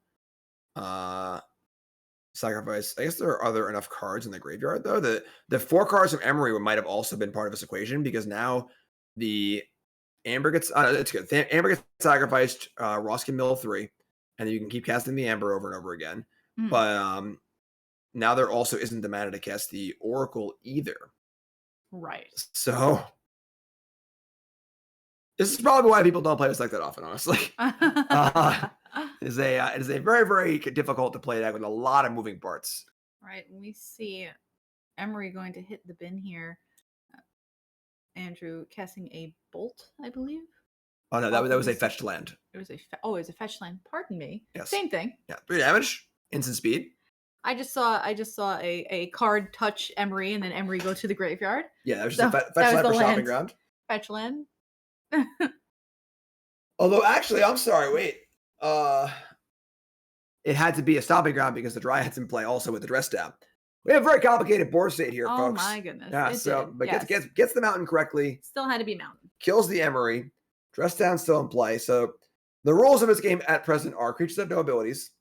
sacrifice. I guess there are other enough cards in the graveyard though. The 4 cards from Emery might have also been part of this equation because now the Amber gets it's good. Amber gets sacrificed. Ross can mill 3, and then you can keep casting the Amber over and over again. Mm. But now there also isn't the mana to cast the Oracle either. Right. So this is probably why people don't play this deck that often, honestly. It is a very, very difficult to play deck with a lot of moving parts. Right. We see Emery going to hit the bin here. Andrew casting a bolt, I believe. Oh no, that was a fetched land. It was a fetched land. Pardon me. Yes. Same thing. Yeah, 3 damage, instant speed. I just saw a card touch Emery and then Emery go to the graveyard. Yeah, that was just a fetch land for shopping ground. Fetch land. Although actually, I'm sorry, wait. It had to be a stomping ground because the Dryad's in play also with the dress down. We have a very complicated board state here, folks. Oh my goodness. Yeah, gets the mountain correctly. Still had to be mountain. Kills the Emery. Dress down still in play. So The rules of this game at present are creatures have no abilities.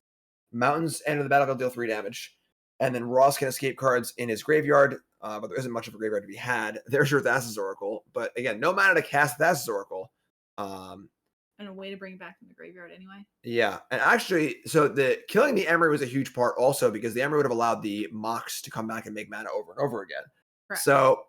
Mountains enter the battlefield, deal 3 damage. And then Ross can escape cards in his graveyard, but there isn't much of a graveyard to be had. There's your Thassa's Oracle. But again, no mana to cast Thassa's Oracle. And a way to bring it back from the graveyard anyway. Yeah. And actually, so the killing the Emery was a huge part also because the Emery would have allowed the Mox to come back and make mana over and over again. Correct. So,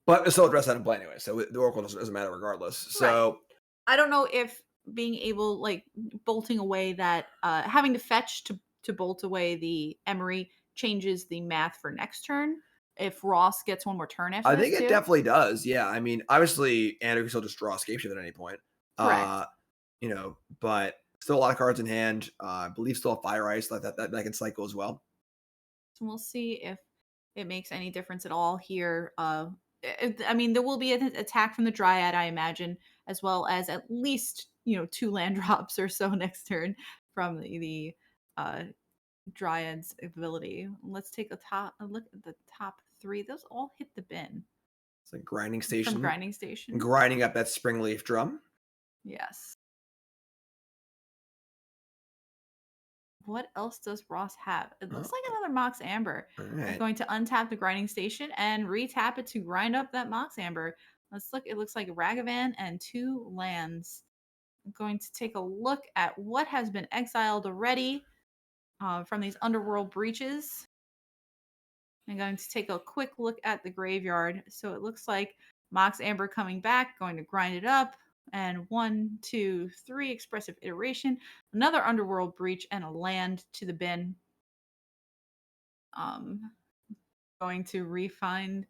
but it's still addressed that in play anyway. So the Oracle doesn't matter regardless. So I don't know if being able, like, bolting away that, having to fetch to bolt away the Emery changes the math for next turn. If Ross gets one more turn after I think this, it too. definitely does. Yeah. I mean, obviously, Andrew can still just draw Escape Shift at any point. Correct. But still a lot of cards in hand. I believe still a Fire Ice that can cycle as well. So we'll see if it makes any difference at all here. I mean, there will be an attack from the Dryad, I imagine, as well as at least 2 land drops or so next turn from the Dryad's ability. Let's take a look at the top 3. Those all hit the bin. It's like Grinding Station. From Grinding Station. Grinding up that Springleaf Drum. Yes. What else does Ross have? It looks like another Mox Amber. All I'm right. going to untap the Grinding Station and retap it to grind up that Mox Amber. Let's look. It looks like Ragavan and 2 lands. I'm going to take a look at what has been exiled already from these Underworld breaches. I'm going to take a quick look at the graveyard. So it looks like Mox Amber coming back, going to grind it up. And 1, 2, 3, Expressive Iteration, another Underworld Breach, and a land to the bin. Going to refind.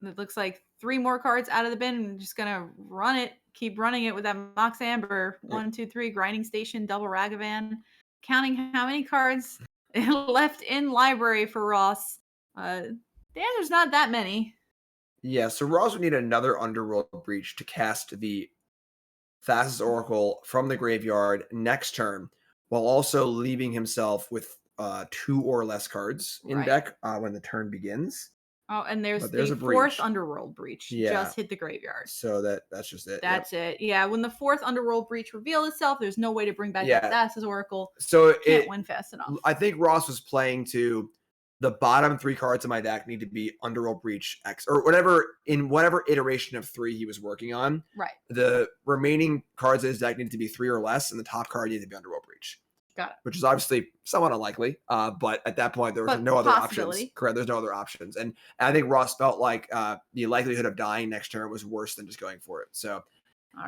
It looks like 3 more cards out of the bin. I'm just gonna keep running it with that Mox Amber. 1, 2, 3, Grinding Station, double Ragavan. Counting how many cards left in library for Ross. There's not that many. Yeah, so Ross would need another Underworld Breach to cast the Thassa's Oracle from the graveyard next turn, while also leaving himself with 2 or less cards in deck when the turn begins. Oh, and there's a the 4th breach. Underworld Breach. Yeah. Just hit the graveyard. So that's just it. That's it. Yeah, when the 4th Underworld Breach revealed itself, there's no way to bring back that Thassa's Oracle. So Can't win fast enough. I think Ross was playing to the bottom 3 cards of my deck need to be Underworld Breach X or whatever in whatever iteration of 3 he was working on. Right. The remaining cards in his deck need to be 3 or less, and the top card needed to be Underworld Breach. Got it. Which is obviously somewhat unlikely, but at that point there was no other options. Correct, there's no other options, and I think Ross felt like the likelihood of dying next turn was worse than just going for it. So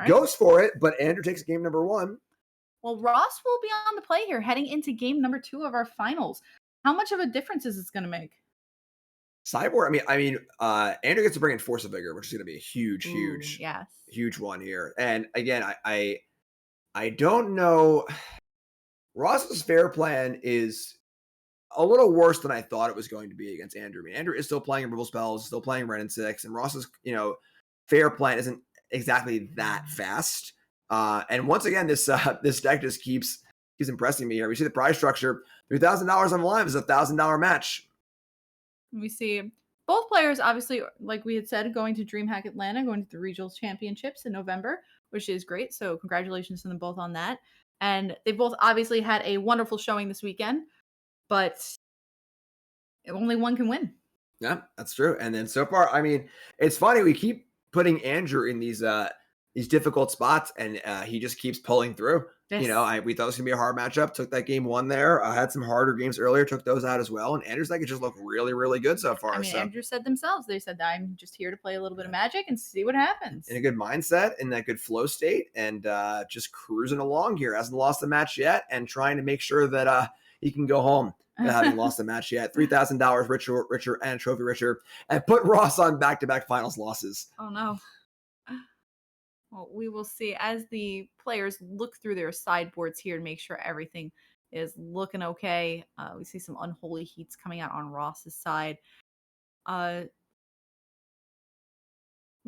goes for it, but Andrew takes game number 1. Well, Ross will be on the play here, heading into game number 2 of our finals. How much of a difference is this going to make? Sideboard. I mean, Andrew gets to bring in Force of Vigor, which is going to be a huge one here. And again, I don't know. Ross's fair plan is a little worse than I thought it was going to be against Andrew. I mean, Andrew is still playing Removal Spells, still playing Red and 6, and Ross's fair plan isn't exactly that fast. And once again, this deck just keeps impressing me here. We see the prize structure. $3,000 on the line is a $1,000 match. We see both players, obviously, like we had said, going to DreamHack Atlanta, going to the Regional Championships in November, which is great. So congratulations to them both on that. And they both obviously had a wonderful showing this weekend, but only one can win. Yeah, that's true. And then so far, I mean, it's funny. We keep putting Andrew in these difficult spots, and he just keeps pulling through. Yes. We thought it was going to be a hard matchup. Took that game 1 there. Had some harder games earlier. Took those out as well. And Andrew's deck just looked really, really good so far. I mean, Andrew said themselves. They said, I'm just here to play a little bit of Magic and see what happens. In a good mindset, in that good flow state, and just cruising along here. Hasn't lost the match yet, and trying to make sure that he can go home without having lost the match yet. $3,000 richer and trophy richer, and put Ross on back-to-back finals losses. Oh, no. Well, we will see as the players look through their sideboards here to make sure everything is looking okay. We see some Unholy Heats coming out on Ross's side. We'll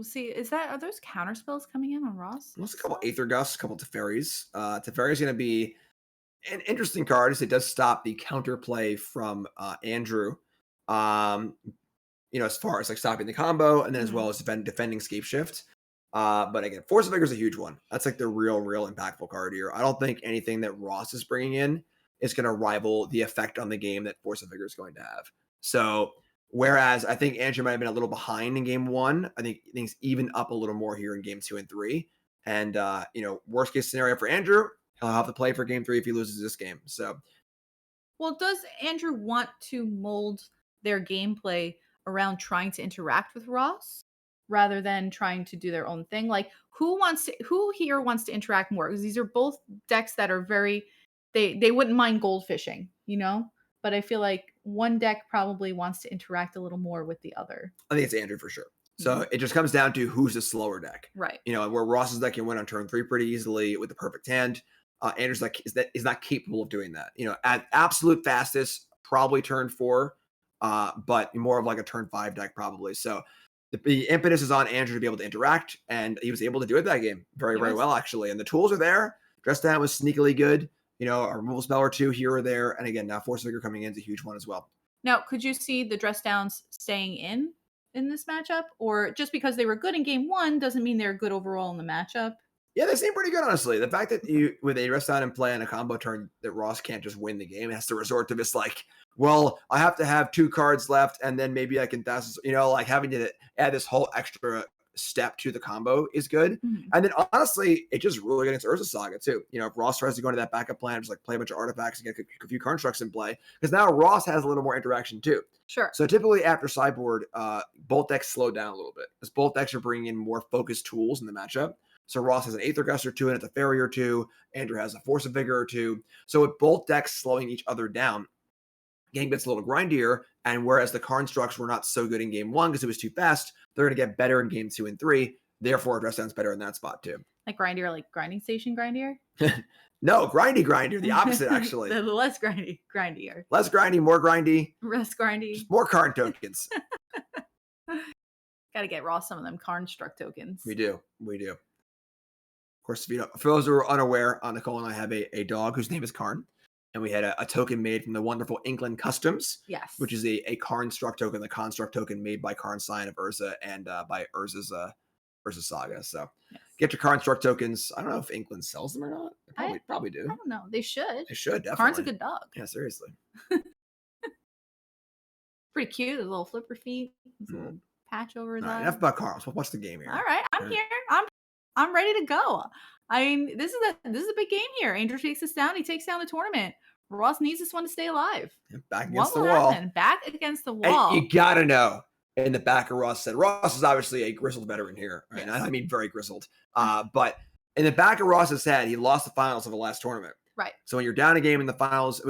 see. Are those counter spells coming in on Ross? There's a couple Aether Gusts, a couple Teferis. Teferi's going to be an interesting card as it does stop the counterplay from Andrew. As far as like stopping the combo, and then as well as defending Scape Shift. But again, Force of Vigor is a huge one. That's like the real impactful card here. I don't think anything that Ross is bringing in is going to rival the effect on the game that Force of Vigor is going to have. So whereas I think Andrew might have been a little behind in game 1, I think things even up a little more here in game 2 and 3. And worst case scenario for Andrew, he'll have to play for game 3 if he loses this game. So, well, does Andrew want to mold their gameplay around trying to interact with Ross rather than trying to do their own thing? Like, who here wants to interact more? Because these are both decks that are very, they wouldn't mind goldfishing, But I feel like one deck probably wants to interact a little more with the other. I think it's Andrew for sure. So it just comes down to who's the slower deck. Right. Where Ross's deck can win on turn 3 pretty easily with the perfect hand. Andrew's deck is not capable of doing that. At absolute fastest, probably turn 4, but more of like a turn 5 deck probably. So the impetus is on Andrew to be able to interact, and he was able to do it that game very well, actually. And the tools are there. Dress Down was sneakily good. A removal spell or 2 here or there. And again, now Force of Vigor coming in is a huge one as well. Now, could you see the Dress Downs staying in this matchup? Or just because they were good in game 1 doesn't mean they're good overall in the matchup? Yeah, they seem pretty good, honestly. The fact that with a Dress Down and play on a combo turn, that Ross can't just win the game. It has to resort to this, like, well, I have to have 2 cards left, and then maybe I can having to add this whole extra step to the combo is good. Mm-hmm. And then honestly, it just really good against Urza Saga too. If Ross tries to go into that backup plan, just like play a bunch of artifacts and get a few constructs in play, because now Ross has a little more interaction too. Sure. So typically after sideboard, both decks slow down a little bit because both decks are bringing in more focused tools in the matchup. So Ross has an Aether Gust or 2 and it's a Fairy or 2. Andrew has a Force of Vigor or 2. So with both decks slowing each other down, game gets a little grindier, and whereas the constructs were not so good in game 1 because it was too fast, they're going to get better in game 2 and 3. Therefore, Dress Down's better in that spot too. Like grindier, like grinding station grindier? No, grindier. The opposite, actually. The less grindier. Less grindy, more grindy. Less grindy. Just more Karn tokens. Got to get Ross some of them construct tokens. We do. Of course, for those who are unaware, Nicole and I have a dog whose name is Karn. And we had a token made from the wonderful Inkland Customs, yes, which is a Karnstruct token, the construct token made by Karn Sign of Urza and by Urza's Saga. So get your Karnstruct tokens. I don't know if Inkland sells them or not. They probably do. I don't know. They should. They should, definitely. Karn's a good dog. Yeah, seriously. Pretty cute. His little flipper feet. His little patch over his eye. Enough about Karn. So what's the game here? All right. I'm here. I'm ready to go. I mean, this is a big game here. Andrew takes us down. He takes down the tournament. Ross needs this one to stay alive. Back against the wall. Back against the wall. And you gotta know. In the back of Ross said, Ross is obviously a grizzled veteran here. Right? Yes. I mean, very grizzled. But in the back of Ross's head, he lost the finals of the last tournament. Right. So when you're down a game in the finals,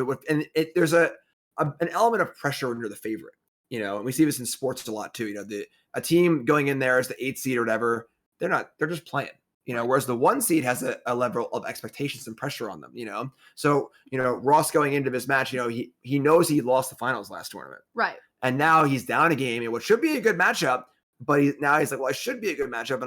there's an element of pressure when you're the favorite. And we see this in sports a lot too. A team going in there as the 8th seed or whatever, they're just playing. Whereas the 1 seed has a level of expectations and pressure on them, So, Ross going into this match, he knows he lost the finals last tournament. Right. And now he's down a game in what should be a good matchup, but he's like, well, I should be a good matchup.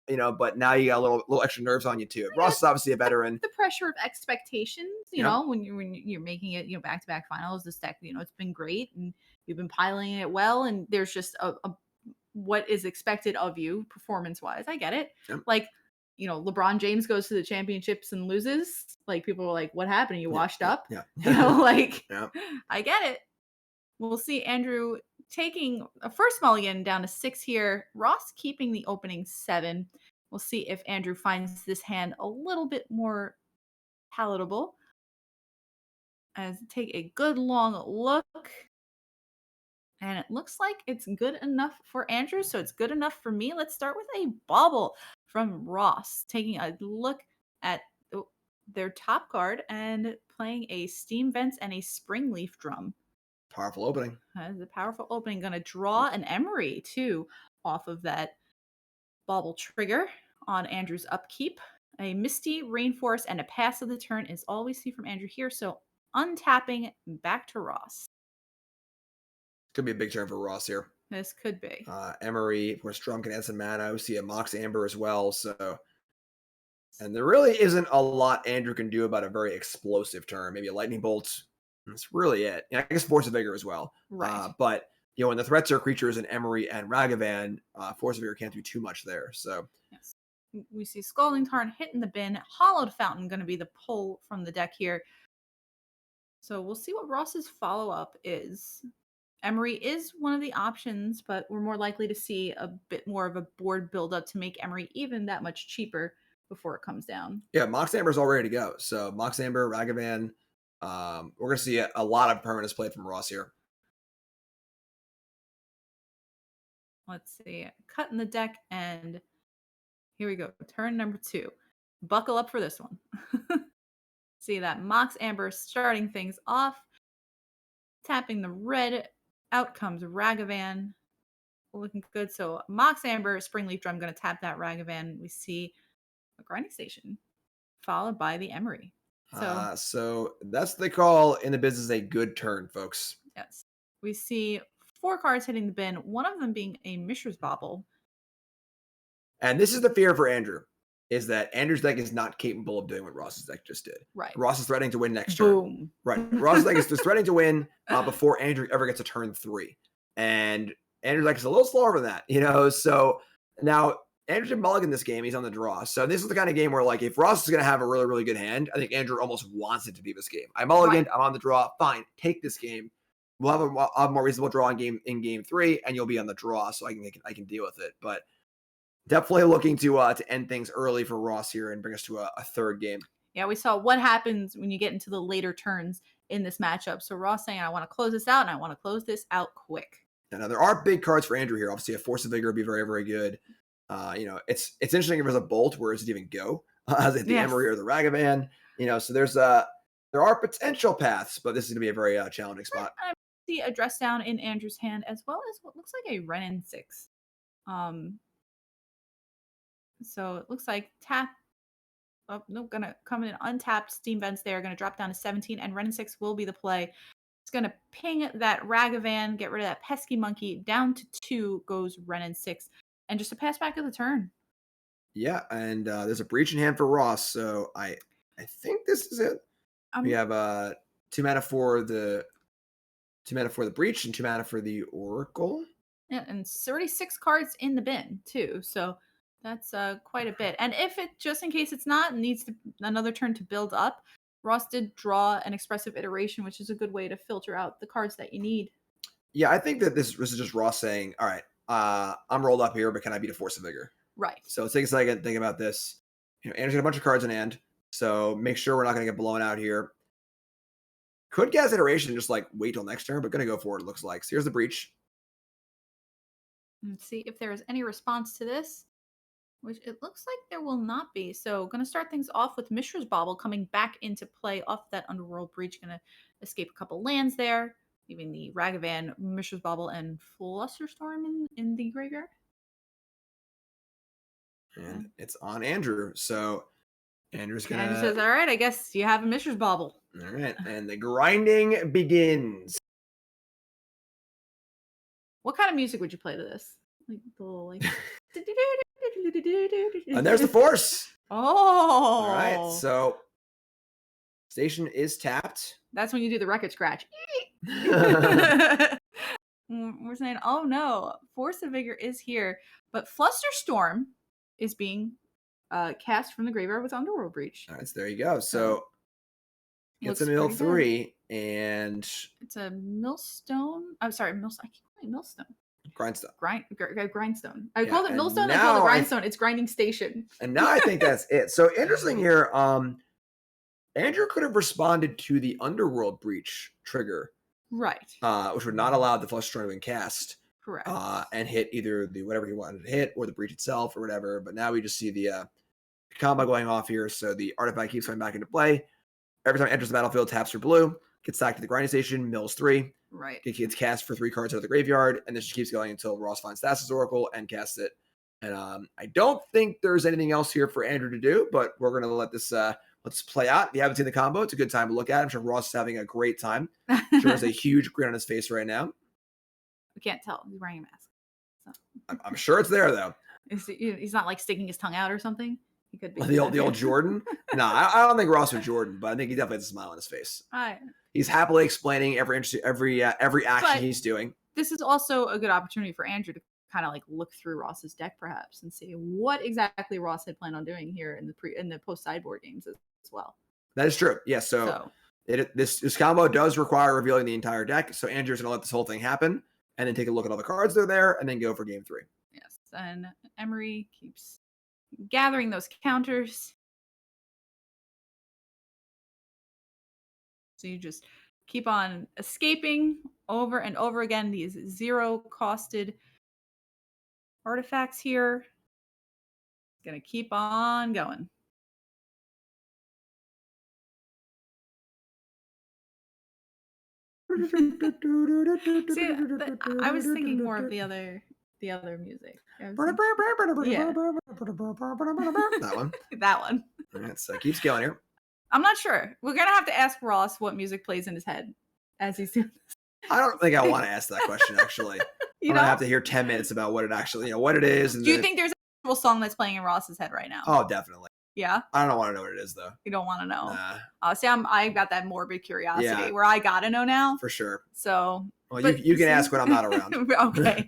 And but now you got a little extra nerves on you too. Ross is obviously a veteran. The pressure of expectations, when you're making it, back-to-back finals, this deck, it's been great and you've been piling it well. And there's just a what is expected of you performance-wise. I get it. Yep. Like, LeBron James goes to the championships and loses. Like, people are like, what happened? You washed up? Yeah. Yeah. I get it. We'll see Andrew taking a first mulligan down to 6 here. Ross keeping the opening 7. We'll see if Andrew finds this hand a little bit more palatable. As take a good long look. And it looks like it's good enough for Andrew, so it's good enough for me. Let's start with a bauble from Ross, taking a look at their top card and playing a Steam Vents and a Spring Leaf Drum. Powerful opening. That is a powerful opening. Going to draw an Emery, too, off of that bauble trigger on Andrew's upkeep. A Misty, Rainforest, and a pass of the turn is all we see from Andrew here. So untapping back to Ross. Could be a big turn for Ross here. This could be. Emery, of course, Drum can add some mana. We see a Mox Amber as well. So, and there really isn't a lot Andrew can do about a very explosive turn. Maybe a Lightning Bolt. That's really it. I guess Force of Vigor as well. Right. But when the threats are creatures in Emery and Ragavan, Force of Vigor can't do too much there. So yes, we see Scalding Tarn hitting the bin. Hollowed Fountain going to be the pull from the deck here. So we'll see what Ross's follow-up is. Emery is one of the options, but we're more likely to see a bit more of a board build-up to make Emery even that much cheaper before it comes down. Yeah, Mox Amber's all ready to go. So Mox Amber, Ragavan, we're going to see a lot of permanents played from Ross here. Let's see. Cut in the deck, and here we go. Turn number 2. Buckle up for this one. See that Mox Amber starting things off. Tapping the red. Out comes Ragavan. Looking good. So Mox Amber, Springleaf Drum, going to tap that Ragavan. We see a Grinding Station, followed by the Emery. So that's what they call in the business a good turn, folks. Yes. We see 4 cards hitting the bin, one of them being a Mishra's Bauble. And this is the fear for Andrew, is that Andrew's deck is not capable of doing what Ross's deck just did. Right. Ross is threatening to win next turn. Boom. Right. Ross's deck is just threatening to win before Andrew ever gets a turn 3. And Andrew's deck is a little slower than that, So now Andrew did mulligan this game. He's on the draw. So this is the kind of game where, like, if Ross is going to have a really, really good hand, I think Andrew almost wants it to be this game. I mulliganed. Right. I'm on the draw. Fine. Take this game. We'll have a more reasonable draw in game 3, and you'll be on the draw, so I can deal with it. But definitely looking to end things early for Ross here and bring us to a 3rd game. Yeah, we saw what happens when you get into the later turns in this matchup. So Ross saying, I want to close this out, and I want to close this out quick. Now, there are big cards for Andrew here. Obviously, a Force of Vigor would be very, very good. It's interesting if there's a Bolt. Where does it even go? Is it the Emery or the Ragavan? So there are potential paths, but this is going to be a very challenging spot. I see a Dress Down in Andrew's hand, as well as what looks like a Renin 6. So it looks like tap. Oh, no, gonna come in untapped. Steam Vents there, gonna drop down to 17, and Renin 6 will be the play. It's gonna ping that Ragavan, get rid of that pesky monkey. Down to 2 goes Renin 6, and just a pass back of the turn. Yeah, and there's a breach in hand for Ross, so I think this is it. We have 2 mana for the breach and 2 mana for the Oracle. Yeah, and it's already 6 cards in the bin too, so that's quite a bit. And if it, just in case it's not, needs another turn to build up, Ross did draw an Expressive Iteration, which is a good way to filter out the cards that you need. Yeah, I think that this is just Ross saying, all right, I'm rolled up here, but can I beat a Force of Vigor? Right. So let's take a second, think about this. Andrew's got a bunch of cards in hand, so make sure we're not going to get blown out here. Could cast Iteration, just like wait till next turn, but going to go for it, looks like. So here's the breach. Let's see if there is any response to this, which it looks like there will not be. So going to start things off with Mishra's Bauble coming back into play off that Underworld Breach. Going to escape a couple lands there, leaving the Ragavan, Mishra's Bauble, and Flusterstorm in the graveyard. And it's on Andrew. So Andrew's going to... Andrew says, all right, I guess you have a Mishra's Bauble. All right, and the grinding begins. What kind of music would you play to this? Like the little like... And there's the Force. Oh. All right, so station is tapped. That's when you do the record scratch. We're saying, oh no, Force of Vigor is here, but Flusterstorm is being cast from the graveyard with Underworld Breach. All right, so there you go. So it's a mill 3, and it's a millstone. I'm sorry, millstone. I keep calling it millstone. Grindstone. Grindstone. I called it millstone. I called it grindstone. It's grinding station. And now I think that's it. So interesting here. Andrew could have responded to the Underworld Breach trigger, right? Which would not allow the Flusterstorm to be cast. Correct. And hit either the whatever he wanted to hit or the breach itself or whatever. But now we just see the combo going off here. So the artifact keeps coming back into play. Every time it enters the battlefield, taps for blue, gets back to the grinding station, mills 3. Right. It gets cast for 3 cards out of the graveyard, and this just keeps going until Ross finds Thassa's Oracle and casts it. And I don't think there's anything else here for Andrew to do, but we're going to let this play out. If you haven't seen the combo, it's a good time to look at. I'm sure Ross is having a great time. I'm sure there's a huge grin on his face right now. We can't tell. He's wearing a mask. So. I'm sure it's there, though. He's not like sticking his tongue out or something. He could be the old Jordan. No, I don't think Ross was Jordan, but I think he definitely has a smile on his face. He's happily explaining every action he's doing. this is also a good opportunity for Andrew to kind of like look through Ross's deck perhaps and see what exactly Ross had planned on doing here in the post sideboard games as well. That is true. Yeah. So this combo does require revealing the entire deck. So Andrew's gonna let this whole thing happen and then take a look at all the cards that are there and then go for game 3. Yes, and Emery keeps gathering those counters. So you just keep on escaping over and over again these 0-costed artifacts here. It's gonna keep on going. See, I was thinking more of the other music. That one. That one. All right, so keeps going here. I'm not sure. We're gonna have to ask Ross what music plays in his head as he's doing this. I don't think I want to ask that question actually. I'm gonna have to hear 10 minutes about what it actually, what it is. And do you think there's an actual song that's playing in Ross's head right now? Oh, definitely. Yeah. I don't want to know what it is though. You don't want to know. Nah. See, I got that morbid curiosity where I gotta know now. For sure. So. Well, you can ask when I'm not around. Okay.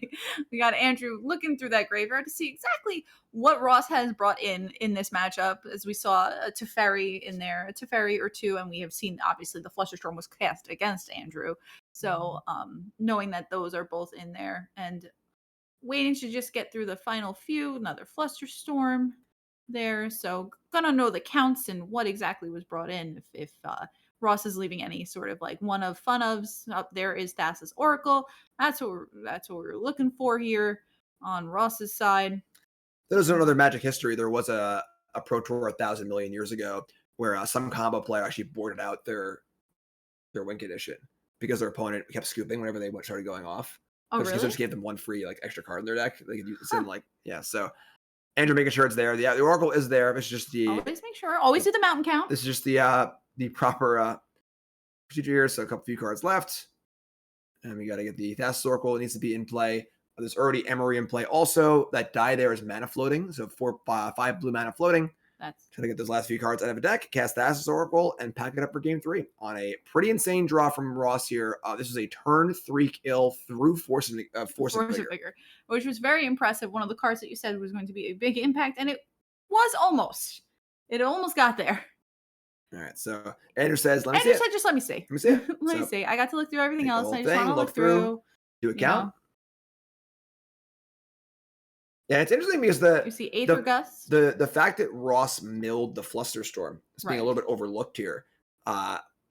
We got Andrew looking through that graveyard to see exactly what Ross has brought in this matchup. As we saw a Teferi in there, a Teferi or two, and we have seen obviously the Flusterstorm was cast against Andrew. So knowing that those are both in there and waiting to just get through the final few, another Flusterstorm there. So gonna know the counts and what exactly was brought in if Ross is leaving any sort of like one of fun ofs. Up there is Thassa's Oracle. That's what we're looking for here on Ross's side. There's another Magic history. There was a Pro Tour 1,000 million years ago where some combo player actually boarded out their win condition because their opponent kept scooping whenever they started going off. Oh, really? Because they just gave them one free extra card in their deck. They could use So Andrew making sure it's there. The Oracle is there. It's just always make sure. Always do the mountain count. This is just the proper procedure here. So a few cards left. And we got to get the Thassa's Oracle. It needs to be in play. There's already Emery in play. Also, that die there is mana floating. So 5 blue mana floating. That's trying to get those last few cards out of a deck, cast Thassa's Oracle, and pack it up for game 3 on a pretty insane draw from Ross here. This is a turn 3 kill through Force of Vigor, which was very impressive. One of the cards that you said was going to be a big impact, and it was almost. It almost got there. All right, so Andrew says, let me see it. Just let me see. Let me see it. Let me see. I got to look through everything else. I just want to look through. Do a count. Yeah, it's interesting because you see Aether Gust. The fact that Ross milled the Flusterstorm is being a little bit overlooked here.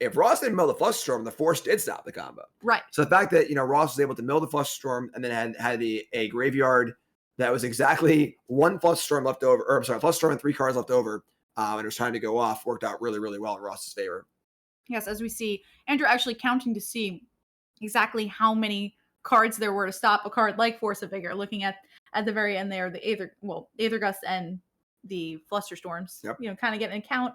If Ross didn't mill the Flusterstorm, the Force did stop the combo. Right. So the fact that Ross was able to mill the Flusterstorm and then had a graveyard that was exactly one Flusterstorm left over, or I'm sorry, Flusterstorm and 3 cards left over, and it was time to go off, worked out really, really well in Ross's favor. Yes, as we see Andrew actually counting to see exactly how many cards there were to stop a card like Force of Vigor, looking at the very end there, the Aether Gust and the Flusterstorms. Yep. Kind of getting an account,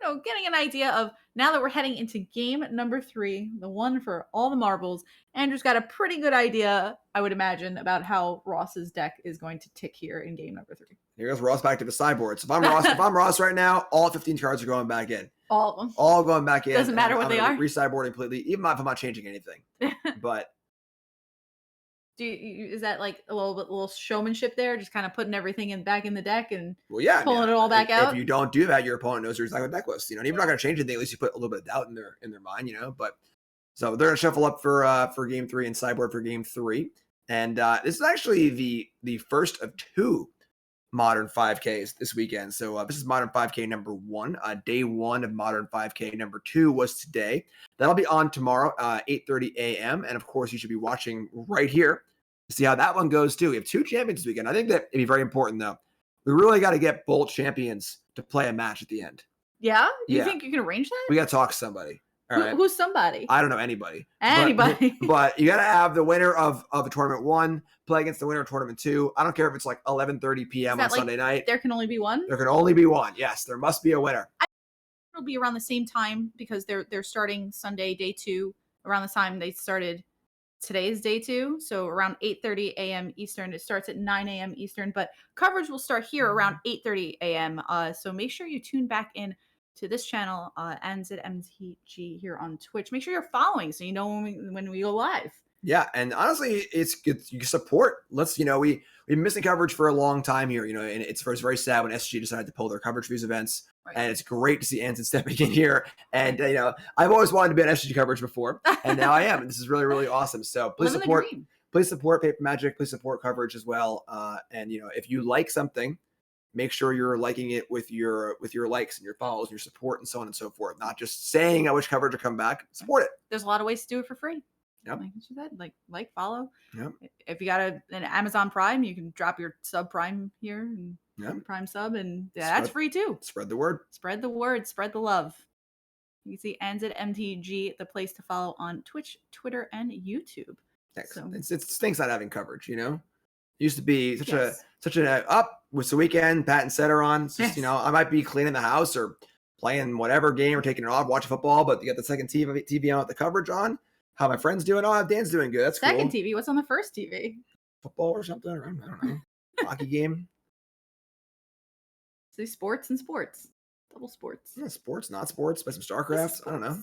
getting an idea of now that we're heading into game number 3, the one for all the marbles. Andrew's got a pretty good idea, I would imagine, about how Ross's deck is going to tick here in game number 3. Here goes Ross back to the sideboard. So if I'm Ross right now, all 15 cards are going back in. All of them. All going back in. Doesn't matter what they are. Re-sideboarding completely, even if I'm not changing anything. But is that like a little showmanship there, just kind of putting everything back in the deck and pulling it all back out? If you don't do that, your opponent knows your exact deck list. And even not going to change anything, at least you put a little bit of doubt in their mind. But so they're going to shuffle up for game 3 and sideboard for game 3. And this is actually the first of 2 Modern 5Ks this weekend. So this is Modern 5K number 1. Day 1 of Modern 5K number 2 was today. That'll be on tomorrow, 8:30 a.m. And of course, you should be watching right here to see how that one goes too. We have 2 champions this weekend. I think that it'd be very important though. We really got to get both champions to play a match at the end. Yeah? You think you can arrange that? We got to talk to somebody. All right. Who's somebody? I don't know anybody. But you got to have the winner of tournament 1 play against the winner of tournament 2. I don't care if it's like 11:30 p.m. on Sunday night. There can only be one? There can only be one. Yes, there must be a winner. It'll be around the same time because they're starting Sunday day 2 around the time they started today's day 2. So around 8:30 a.m. Eastern. It starts at 9 a.m. Eastern, but coverage will start here around 8:30 a.m. So make sure you tune back in to this channel, anzidmtg here on Twitch. Make sure you're following so you know when we go live. Yeah, and honestly, it's good. You support. We've been missing coverage for a long time here, and it's very sad when SG decided to pull their coverage for these events. Right. And it's great to see Anson stepping in here. And I've always wanted to be on SG coverage before, and now I am. And this is really, really awesome. So please support Paper Magic. Please support coverage as well. And if you like something, make sure you're liking it with your likes and your follows and your support and so on and so forth. Not just saying I wish coverage would come back. Support it. There's a lot of ways to do it for free. Yep. Like what you said, like follow. Yep. If you got an Amazon Prime, you can drop your sub Prime here and Prime sub, and that's free too. Spread the word. Spread the word. Spread the love. You can see anzidmtg, the place to follow on Twitch, Twitter, and YouTube. Thanks. So, It stinks not having coverage. Used to be such an up with the weekend. Pat and Seth are on. It's just, I might be cleaning the house or playing whatever game or taking it off, watching football, but you got the second TV on with the coverage on. How my friends doing? Oh, Dan's doing good. That's second cool. TV. What's on the first TV? Football or something? I don't know. Hockey game. See, sports and sports. Double sports. Yeah, sports, not sports. Play some StarCraft. I don't know.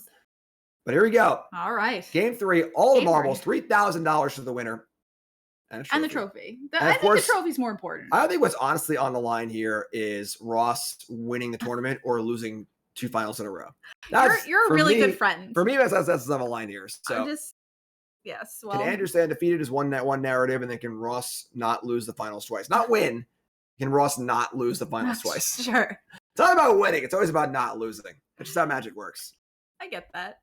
But here we go. All right. Game 3. All the marbles. $3,000 to the winner. And the trophy. I think the trophy's more important. I think what's honestly on the line here is Ross winning the tournament or losing 2 finals in a row. You're a really good friend. For me, that's on the line here. So yes. Well, can Andrew stay undefeated as one narrative, and then can Ross not lose the finals twice? Not win. Can Ross not lose the finals twice? Sure. It's not about winning. It's always about not losing. That's just how Magic works. I get that.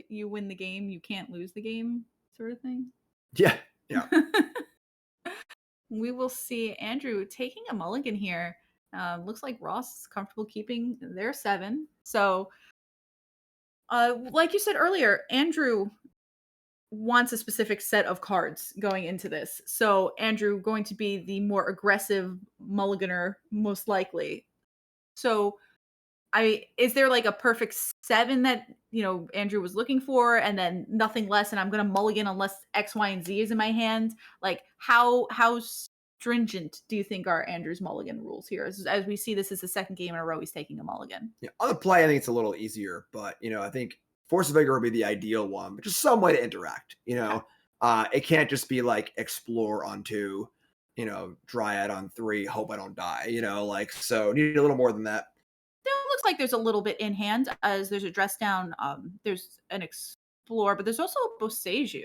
You win the game, you can't lose the game, sort of thing. Yeah. We will see Andrew taking a mulligan here. Looks like Ross is comfortable keeping their 7. So, like you said earlier, Andrew wants a specific set of cards going into this. So Andrew going to be the more aggressive mulliganer, most likely. So is there like a perfect 7 that, Andrew was looking for and then nothing less, and I'm going to mulligan unless X, Y, and Z is in my hand? Like how stringent do you think are Andrew's mulligan rules here? As we see, this is the second game in a row he's taking a mulligan. Yeah, on the play, I think it's a little easier, but I think Force of Vigor would be the ideal one, but just some way to interact. It can't just be like explore on 2, Dryad on 3, hope I don't die. So need a little more than that. It looks like there's a little bit in hand, as there's a dress down. There's an explore, but there's also a Boseiju.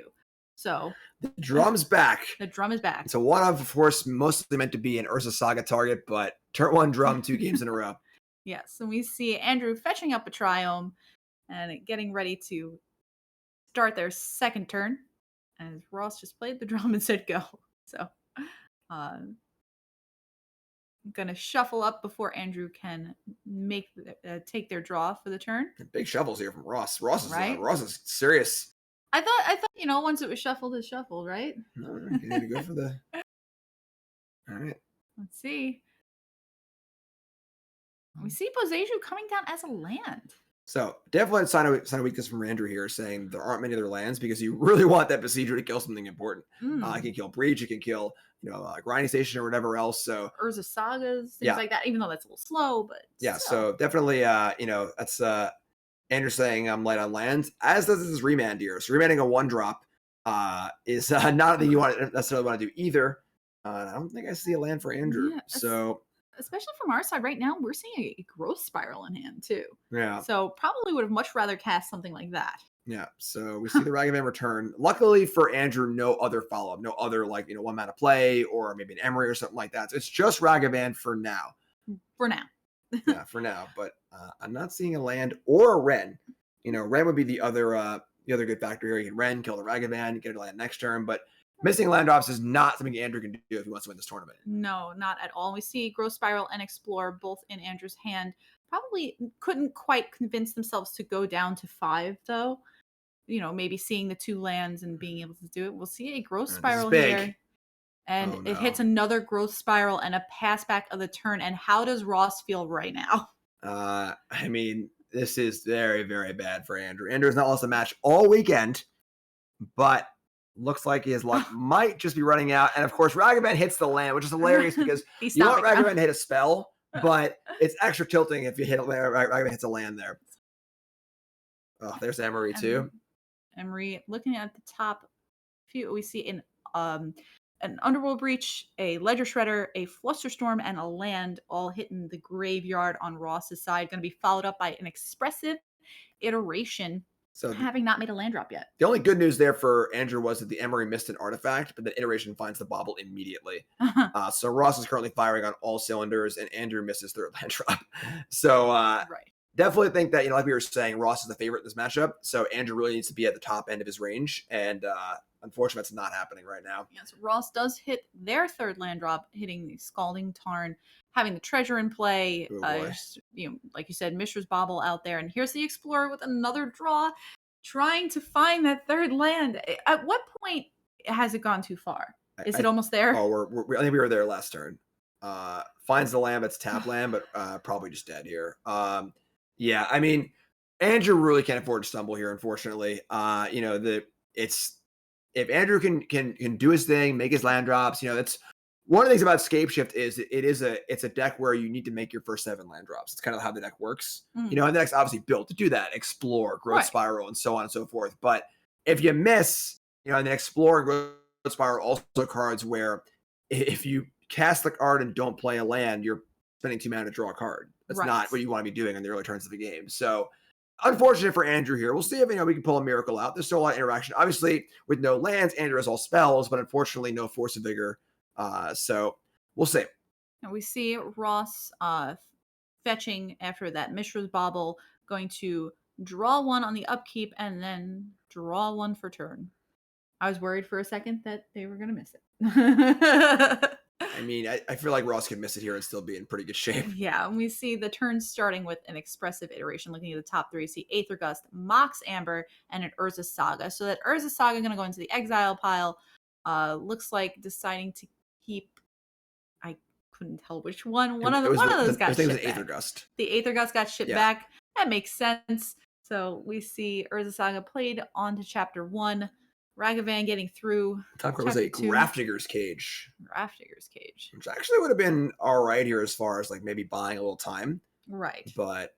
So the drum's back. The drum is back. It's a one-of course, mostly meant to be an Ursa Saga target, but turn 1 drum 2 games in a row. Yes, and we see Andrew fetching up a Triome and getting ready to start their second turn, as Ross just played the drum and said go. So I'm gonna shuffle up before Andrew can take their draw for the turn. Big shovels here from Ross. Ross is serious. I thought once it was shuffled, it's shuffled, right? No, you need to go for the. All right. Let's see. We see Boseiju coming down as a land. So definitely a sign of weakness from Andrew here, saying there aren't many other lands because you really want that Boseiju to kill something important. It can kill Breach, it can kill Grinding Station or whatever else. So Urza Sagas, things like that. Even though that's a little slow, but yeah. still. So definitely, that's Andrew saying I'm light on lands, as does this remand here. So remanding a 1-drop is not a thing you necessarily want to do either. I don't think I see a land for Andrew. Yeah, so. Especially from our side right now, we're seeing a growth spiral in hand too. Yeah. So probably would have much rather cast something like that. Yeah. So we see the Ragavan return. Luckily for Andrew, no other follow-up, no other 1 mana play or maybe an Emery or something like that. So it's just Ragavan for now. For now. Yeah, for now. But I'm not seeing a land or a Ren. Ren would be the other good factor here. You can Ren, kill the Ragavan, get a land next turn, but missing land drops is not something Andrew can do if he wants to win this tournament. No, not at all. We see Growth Spiral and Explore both in Andrew's hand. Probably couldn't quite convince themselves to go down to 5, though. Maybe seeing the 2 lands and being able to do it. We'll see a Growth Spiral here. And it hits another Growth Spiral and a pass back of the turn. And how does Ross feel right now? This is very, very bad for Andrew. Andrew has not lost a match all weekend, but looks like his luck might just be running out. And of course, Ragavan hits the land, which is hilarious because you want Ragavan to hit a spell, but it's extra tilting if you hit Ragavan hits a land there. Oh, there's Emery too. Emery looking at the top few, we see an Underworld Breach, a Ledger Shredder, a Flusterstorm, and a land all hitting the graveyard on Ross's side. Going to be followed up by an expressive iteration, So having not made a land drop yet. the only good news there for Andrew was that the Emery missed an artifact, but the iteration finds the bauble immediately. So Ross is currently firing on all cylinders, and Andrew misses third land drop. So Right. definitely think that, like we were saying, Ross is the favorite in this matchup. So Andrew really needs to be at the top end of his range, and unfortunately, that's not happening right now. Yes, Ross does hit their third land drop, hitting the Scalding Tarn, having the treasure in play. Oh, boy. Like you said, Mishra's Bauble out there, and here's the Explorer with another draw, trying to find that third land. At what point has it gone too far? Is it almost there? Oh, I think we were there last turn. Finds the land, it's tap land, but probably just dead here. Yeah, I mean, Andrew really can't afford to stumble here, unfortunately. If Andrew can do his thing, make his land drops, that's one of the things about Scapeshift is it's a deck where you need to make your first 7 land drops. It's kind of how the deck works. And the deck's obviously built to do that, explore, growth spiral, and so on and so forth. But if you miss, and then explore and growth spiral also cards where if you cast the card and don't play a land, you're spending 2 mana to draw a card. That's not what you want to be doing in the early turns of the game. So unfortunate for Andrew here. We'll see if we can pull a miracle out. There's still a lot of interaction. Obviously, with no lands, Andrew has all spells, but unfortunately no Force of Vigor. So we'll see. And we see Ross fetching after that Mishra's Bauble, going to draw 1 on the upkeep and then draw 1 for turn. I was worried for a second that they were going to miss it. I mean, I feel like Ross can miss it here and still be in pretty good shape. Yeah, and we see the turn starting with an expressive iteration. Looking at the top 3, see Aether Gust, Mox Amber, and an Urza Saga. So that Urza Saga going to go into the exile pile. Looks like deciding to keep, I couldn't tell which one. One of those got shipped back. Aether Gust. The Aether Gust got shipped back. That makes sense. So we see Urza Saga played onto chapter 1. Ragavan getting through. Top card was a Grafdigger's Cage. Grafdigger's Cage. Which actually would have been all right here as far as maybe buying a little time. Right. But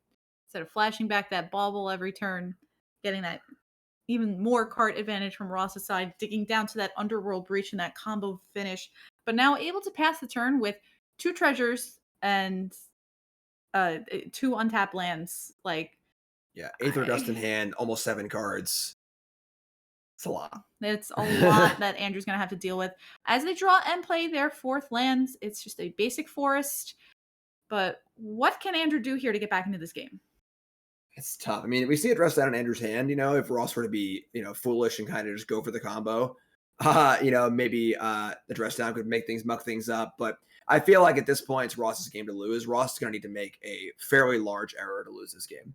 instead of flashing back that bauble every turn, getting that even more card advantage from Ross's side, digging down to that Underworld Breach and that combo finish, but now able to pass the turn with 2 treasures and 2 untapped lands. Aether Dust in hand, almost 7 cards. It's a lot. It's a lot that Andrew's going to have to deal with. As they draw and play their 4th lands, it's just a basic forest. But what can Andrew do here to get back into this game? It's tough. I mean, we see it dressed down in Andrew's hand, if Ross were to be, foolish and kind of just go for the combo. Maybe the dress down could muck things up. But I feel like at this point, it's Ross's game to lose. Ross is going to need to make a fairly large error to lose this game.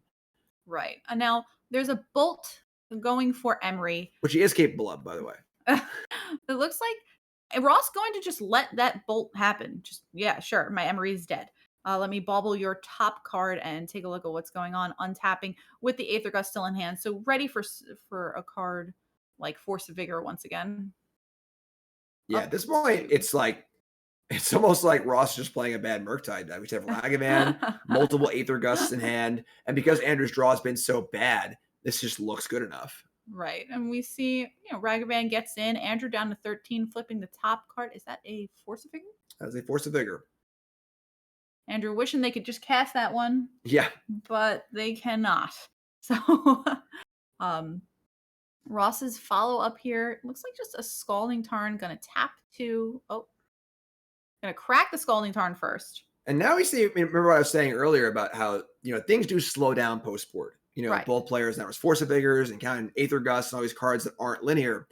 Right. And now there's a bolt going for Emery, which he is capable of, by the way. It looks like Ross going to just let that bolt happen. Just, yeah, sure, my Emery is dead. Let me bauble your top card and take a look at what's going on. Untapping with the Aether Gust still in hand, so ready for a card like Force of Vigor once again. Yeah, at this point, it's almost like Ross just playing a bad Murktide deck. We have Ragavan, multiple Aether Gusts in hand, and because Andrew's draw has been so bad, this just looks good enough. Right. And we see, Ragavan gets in. Andrew down to 13, flipping the top card. Is that a Force of Vigor? That was a Force of Vigor. Andrew wishing they could just cast that one. Yeah. But they cannot. So, Ross's follow-up here. Looks like just a Scalding Tarn. Going to tap 2. Oh. Going to crack the Scalding Tarn first. And now we see, remember what I was saying earlier about how, things do slow down post-board. Both players, that was Force of Vigors and counting Aether Gust and all these cards that aren't linear.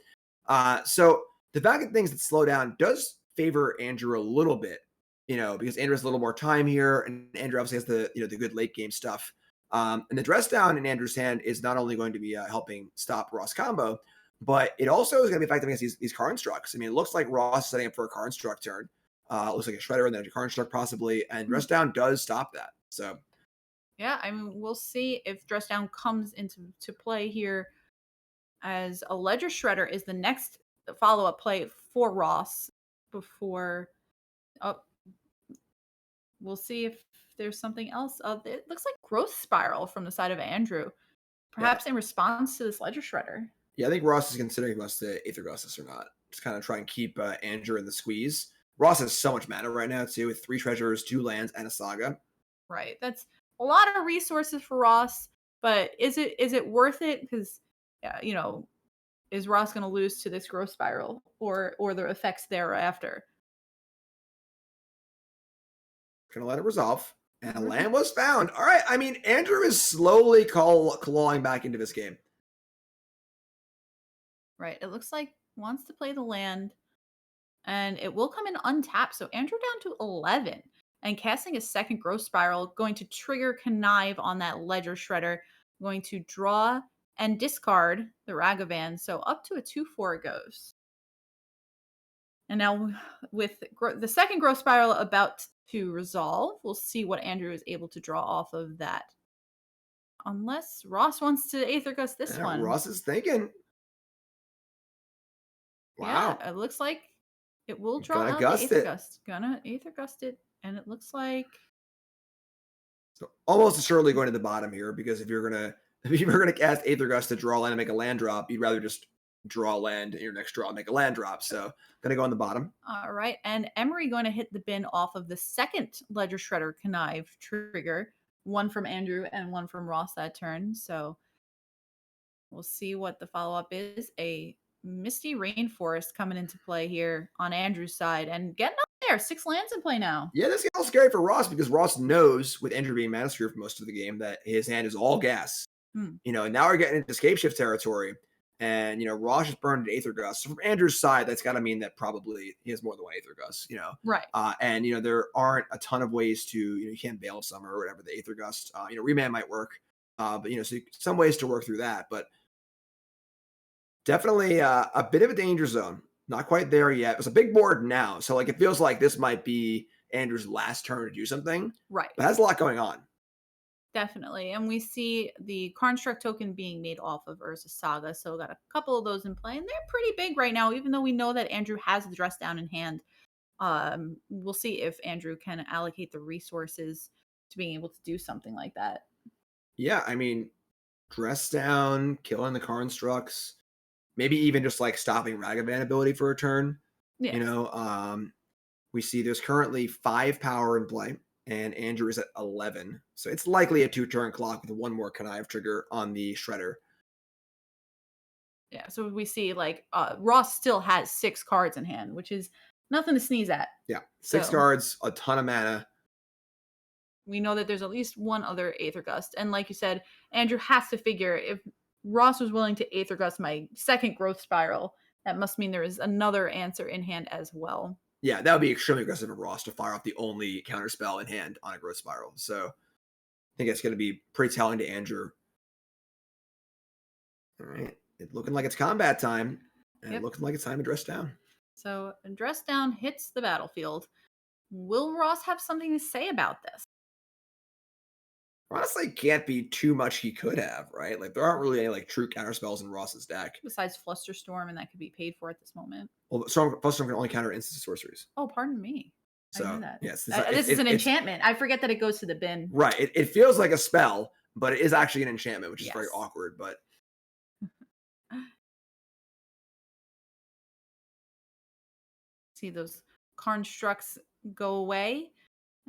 So the fact that things that slow down does favor Andrew a little bit, because Andrew has a little more time here, and Andrew obviously has the good late game stuff. And the dress down in Andrew's hand is not only going to be helping stop Ross combo, but it also is going to be effective against these Karnstructs. I mean, it looks like Ross is setting up for a Karnstruct turn. It looks like a Shredder and then a Karnstruct possibly, and dress down does stop that. So. Yeah, I mean, we'll see if Dress Down comes into play here, as a Ledger Shredder is the next follow-up play for Ross before. Oh, we'll see if there's something else. It looks like Growth Spiral from the side of Andrew, perhaps in response to this Ledger Shredder. Yeah, I think Ross is considering us to Aether Gustus or not. Just kind of try and keep Andrew in the squeeze. Ross has so much mana right now, too, with 3 treasures, 2 lands, and a saga. Right. That's a lot of resources for Ross, but is it worth it? Because, you know, is Ross going to lose to this growth spiral or the effects thereafter? Gonna let it resolve. And a land was found. All right. I mean, Andrew is slowly clawing back into this game. Right. It looks like wants to play the land, and it will come in untapped. So Andrew down to 11 and casting a second growth spiral, going to trigger Connive on that ledger shredder, going to draw and discard the Ragavan. So up to a 2/4 goes. And now with the second growth spiral about to resolve, we'll see what Andrew is able to draw off of that. Unless Ross wants to Aether Gust this one. Ross is thinking. Wow. Yeah, it looks like it will draw Gonna out gust the Aether it. Gust. Gonna Aether Gust it. And it looks like So almost assuredly going to the bottom here, because if you're gonna cast Aether Gust to draw land and make a land drop, you'd rather just draw land in your next draw and make a land drop. So gonna go on the bottom. all right. And Emery going to hit the bin off of the second Ledger Shredder Connive trigger. One from Andrew and one from Ross that turn. So we'll see what the follow-up is. A Misty Rainforest coming into play here on Andrew's side and getting up there. 6 lands in play now. Yeah, this is a little scary for Ross, because Ross knows, with Andrew being mana screw for most of the game, that his hand is all gas. You know, and now we're getting into escape shift territory. And, you know, Ross just burned an Aether Gust. So from Andrew's side, that's got to mean that probably he has more than one Aether Gust, you know. Right. And, you know, there aren't a ton of ways to, you know, you can't Veil of Summer or whatever, the Aether Gust. You know, Remand might work. But, you know, so some ways to work through that. But definitely a bit of a danger zone. Not quite there yet. It's a big board now. So, like, it feels like this might be Andrew's last turn to do something. Right. But has a lot going on. Definitely. And we see the construct token being made off of Urza Saga. So we got a couple of those in play. And they're pretty big right now, even though we know that Andrew has the dress down in hand. We'll see if Andrew can allocate the resources to being able to do something like that. Yeah, I mean, dress down, killing the constructs, maybe even just like stopping Ragavan ability for a turn. Yeah. You know, we see there's currently 5 power in play, and Andrew is at 11. So it's likely a 2-turn clock with one more Connive trigger on the Shredder. Yeah. So we see like Ross still has 6 cards in hand, which is nothing to sneeze at. Yeah, 6 cards, a ton of mana. We know that there's at least one other Aether Gust. And like you said, Andrew has to figure if Ross was willing to Aether Gust my second growth spiral, that must mean there is another answer in hand as well. Yeah, that would be extremely aggressive of Ross to fire off the only counter spell in hand on a growth spiral. So I think it's going to be pretty telling to Andrew. All right. It's looking like it's combat time, and looking like it's time to dress down. So dress down hits the battlefield. Will Ross have something to say about this? Honestly, can't be too much he could have, right? Like, there aren't really any like true counter spells in Ross's deck. Besides Flusterstorm, and that could be paid for at this moment. Well, Flusterstorm can only counter instant sorceries. Oh, pardon me. So, I knew that. yes. This is an enchantment. I forget that it goes to the bin. Right. It feels like a spell, but it is actually an enchantment, which is very awkward. But see those constructs go away,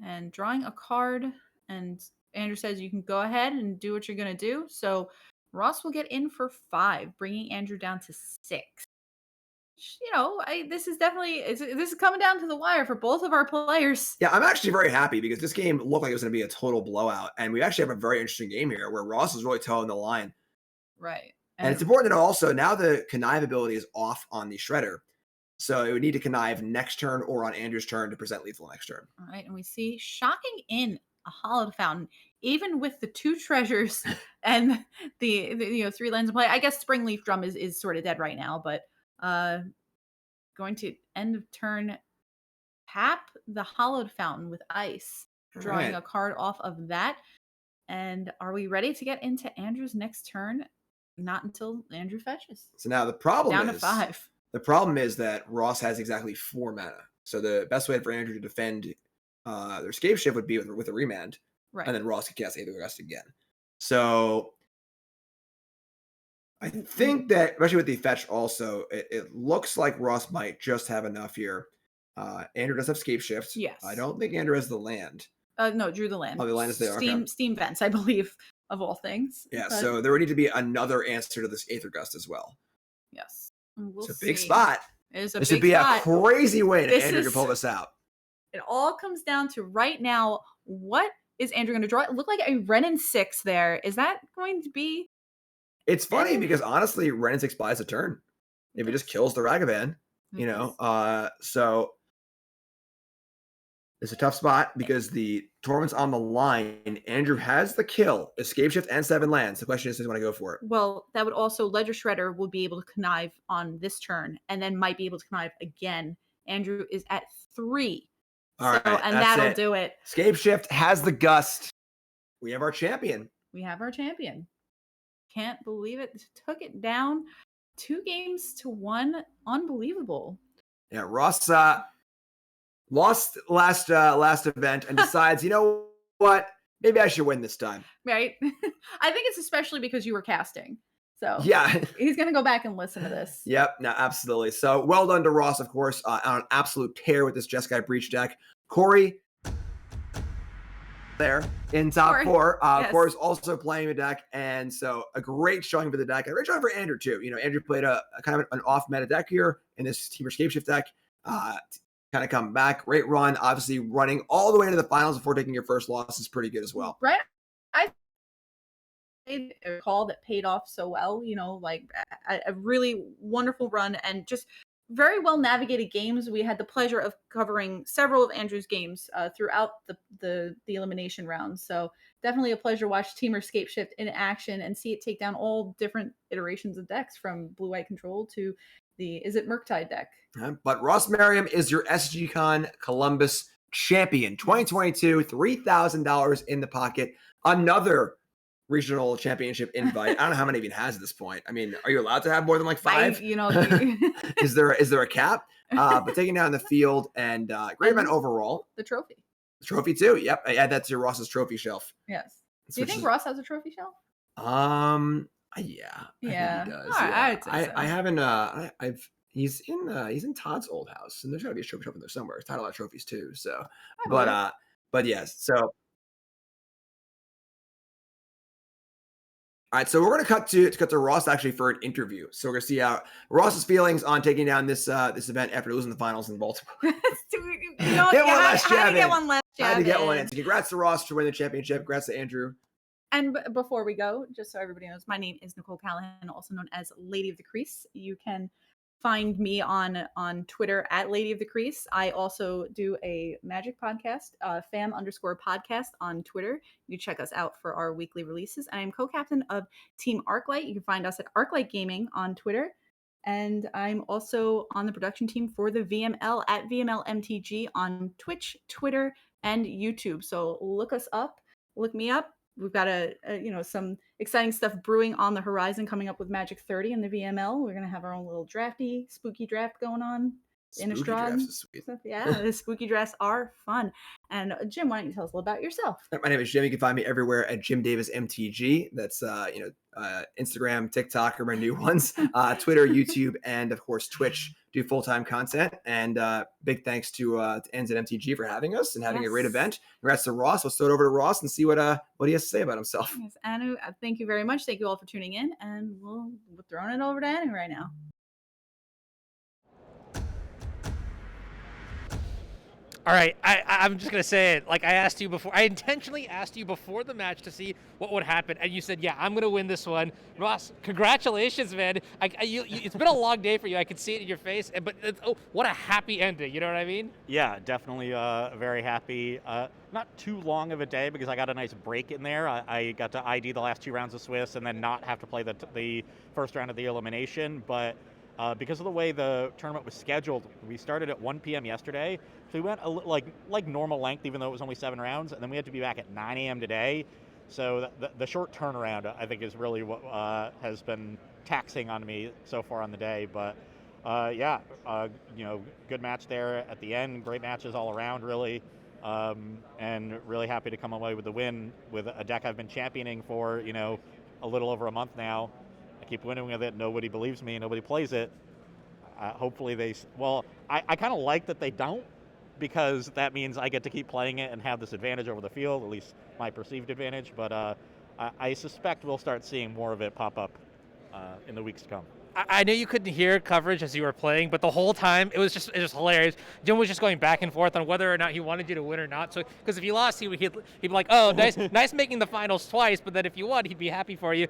and drawing a card, and Andrew says you can go ahead and do what you're going to do. So Ross will get in for 5, bringing Andrew down to 6. You know, this is definitely this is coming down to the wire for both of our players. Yeah, I'm actually very happy, because this game looked like it was going to be a total blowout, and we actually have a very interesting game here where Ross is really towing the line. Right. And it's important to know also, now the Connive ability is off on the Shredder. So it would need to Connive next turn or on Andrew's turn to present lethal next turn. All right. And we see shocking in a Hallowed Fountain, even with the 2 treasures and the 3 lands in play. I guess Springleaf Drum is sort of dead right now, but going to end of turn tap the Hallowed Fountain with ice, drawing a card off of that. And are we ready to get into Andrew's next turn? Not until Andrew fetches. So now the problem down is to 5. The problem is that Ross has exactly 4 mana. So the best way for Andrew to defend their escape shift would be with a remand. Right. And then Ross could cast Aether Gust again. So I think that, especially with the fetch also, it looks like Ross might just have enough here. Andrew does have scape shift. Yes. I don't think Andrew has the land. No, drew the land. Oh, the land is there. Okay. Steam vents, I believe, of all things. Yeah, But so there would need to be another answer to this Aether Gust as well. yes. We'll It's a big see. spot. It is a This big would be spot. a crazy win if This Andrew is- could pull this out. It all comes down to right now, what is Andrew going to draw? It looked like a Renin 6 there. Is that going to be? It's funny Andrew- because honestly, Renin 6 buys a turn. If he just kills the Ragavan, you know. So it's a tough spot because the tournament's on the line. Andrew has the kill, escape shift, and 7 lands. The question is, does he want to go for it? Well, that would also, Ledger Shredder will be able to connive on this turn and then might be able to connive again. Andrew is at 3. All right, and that's that'll it. do it. Escape shift has the gust. We have our champion. We have our champion. Can't believe it. Took it down 2-1. Unbelievable. Yeah, Ross lost last event and decides, you know what? Maybe I should win this time. Right? I think it's especially because you were casting. So Yeah. he's going to go back and listen to this. Yep, no, absolutely. So well done to Ross, of course, on an absolute tear with this Jeskai Breach deck. Corey there in top 4. Yes. Corey's also playing the deck, and so a great showing for the deck. A great showing for Andrew, too. You know, Andrew played a kind of an off-meta deck here in this Team Escape Shift deck. Kind of come back. Great run. Obviously, running all the way into the finals before taking your first loss is pretty good as well. Right? I made a call that paid off so well, you know, like a really wonderful run and just very well navigated games. We had the pleasure of covering several of Andrew's games throughout the elimination rounds. So definitely a pleasure to watch Team Escape Shift in action and see it take down all different iterations of decks from Blue-White Control to the Murktide deck. But Ross Merriam is your SCGCON Columbus champion. 2022, $3,000 in the pocket. Another regional championship invite. I don't know how many even has at this point. I mean, are you allowed to have more than like 5? Is there a cap? But taking down the field and great event overall. The trophy. The trophy too. Yep. I add that to your Ross's trophy shelf. Yes. Do you think Ross has a trophy shelf? Yeah. Yeah. I think he does. All right, Yeah. I'd say so. I haven't he's in Todd's old house, and there's gotta be a trophy shelf in there somewhere. Todd had a lot of trophies too. So but yes. So all right, so we're going to cut to Ross actually for an interview. So we're going to see how Ross's feelings on taking down this event after losing the finals in Baltimore. Get one last jab. I had to get one in. So congrats to Ross for winning the championship. Congrats to Andrew. And before we go, just so everybody knows, my name is Nicole Callahan, also known as Lady of the Crease. You can find me on Twitter at Lady of the Crease. I also do a Magic podcast, fam_podcast on Twitter. You can check us out for our weekly releases. And I'm co-captain of Team Arclight. You can find us at Arclight Gaming on Twitter. And I'm also on the production team for the VML at VMLMTG on Twitch, Twitter, and YouTube. So look us up, look me up. We've got some exciting stuff brewing on the horizon coming up with Magic 30 in the VML. We're going to have our own little spooky draft going on in a strong. Yeah, the spooky drafts are fun. And Jim, why don't you tell us a little about yourself? My name is Jim. You can find me everywhere at Jim Davis MTG. That's Instagram, TikTok are my new ones. Twitter, YouTube, and of course Twitch. Do full-time content. And big thanks to anzidmtg for having us and having a great event. Congrats to Ross. Let's throw it over to Ross and see what he has to say about himself. Yes, Anu, thank you very much. Thank you all for tuning in, and we're throwing it over to Anu right now. All right, I'm just going to say it. Like I asked you before, I intentionally asked you before the match to see what would happen, and you said, yeah, I'm going to win this one. Ross, congratulations, man. It's been a long day for you. I can see it in your face, but what a happy ending. You know what I mean? Yeah, definitely very happy. Not too long of a day because I got a nice break in there. I got to ID the last 2 rounds of Swiss and then not have to play the first round of the elimination, but because of the way the tournament was scheduled, we started at 1 p.m. yesterday, so we went like normal length, even though it was only 7 rounds, and then we had to be back at 9 a.m. today. So the short turnaround, I think, is really what has been taxing on me so far on the day. But good match there at the end. Great matches all around, really, and really happy to come away with the win with a deck I've been championing for a little over a month now. I keep winning with it. Nobody believes me. Nobody plays it. Hopefully I kind of like that they don't, because that means I get to keep playing it and have this advantage over the field, at least my perceived advantage. But I suspect we'll start seeing more of it pop up in the weeks to come. I know you couldn't hear coverage as you were playing, but the whole time it was just hilarious. Jim was just going back and forth on whether or not he wanted you to win or not. So, because if you lost, he'd be like, "Oh, nice making the finals twice." But then if you won, he'd be happy for you.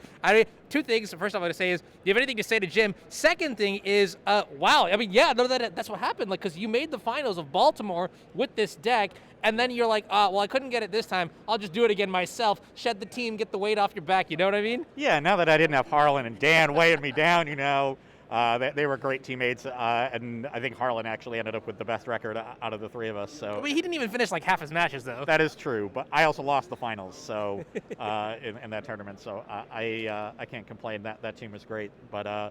Two things. First, I'm going to say is, do you have anything to say to Jim? Second thing is, wow. I mean, yeah, no, that's what happened. Like, because you made the finals of Baltimore with this deck. And then you're like, well, I couldn't get it this time. I'll just do it again myself. Shed the team, get the weight off your back. You know what I mean? Yeah, now that I didn't have Harlan and Dan weighing me down, they were great teammates. And I think Harlan actually ended up with the best record out of the three of us. So I mean, he didn't even finish like half his matches, though. That is true. But I also lost the finals so in that tournament. So I can't complain. That team was great. But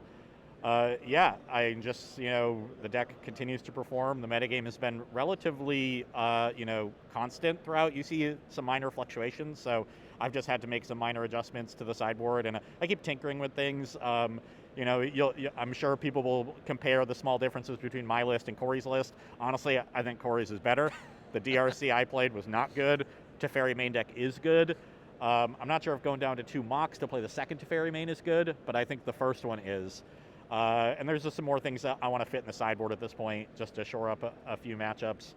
yeah, I just, the deck continues to perform. The metagame has been relatively, constant throughout. You see some minor fluctuations, so I've just had to make some minor adjustments to the sideboard, and I keep tinkering with things. I'm sure people will compare the small differences between my list and Corey's list. Honestly, I think Corey's is better. The DRC I played was not good. Teferi main deck is good. I'm not sure if going down to 2 mocks to play the second Teferi main is good, but I think the first one is. And there's just some more things that I want to fit in the sideboard at this point, just to shore up a few matchups.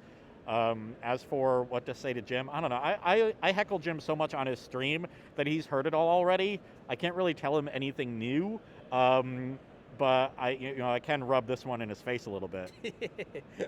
As for what to say to Jim, I don't know. I heckle Jim so much on his stream that he's heard it all already. I can't really tell him anything new, but I can rub this one in his face a little bit.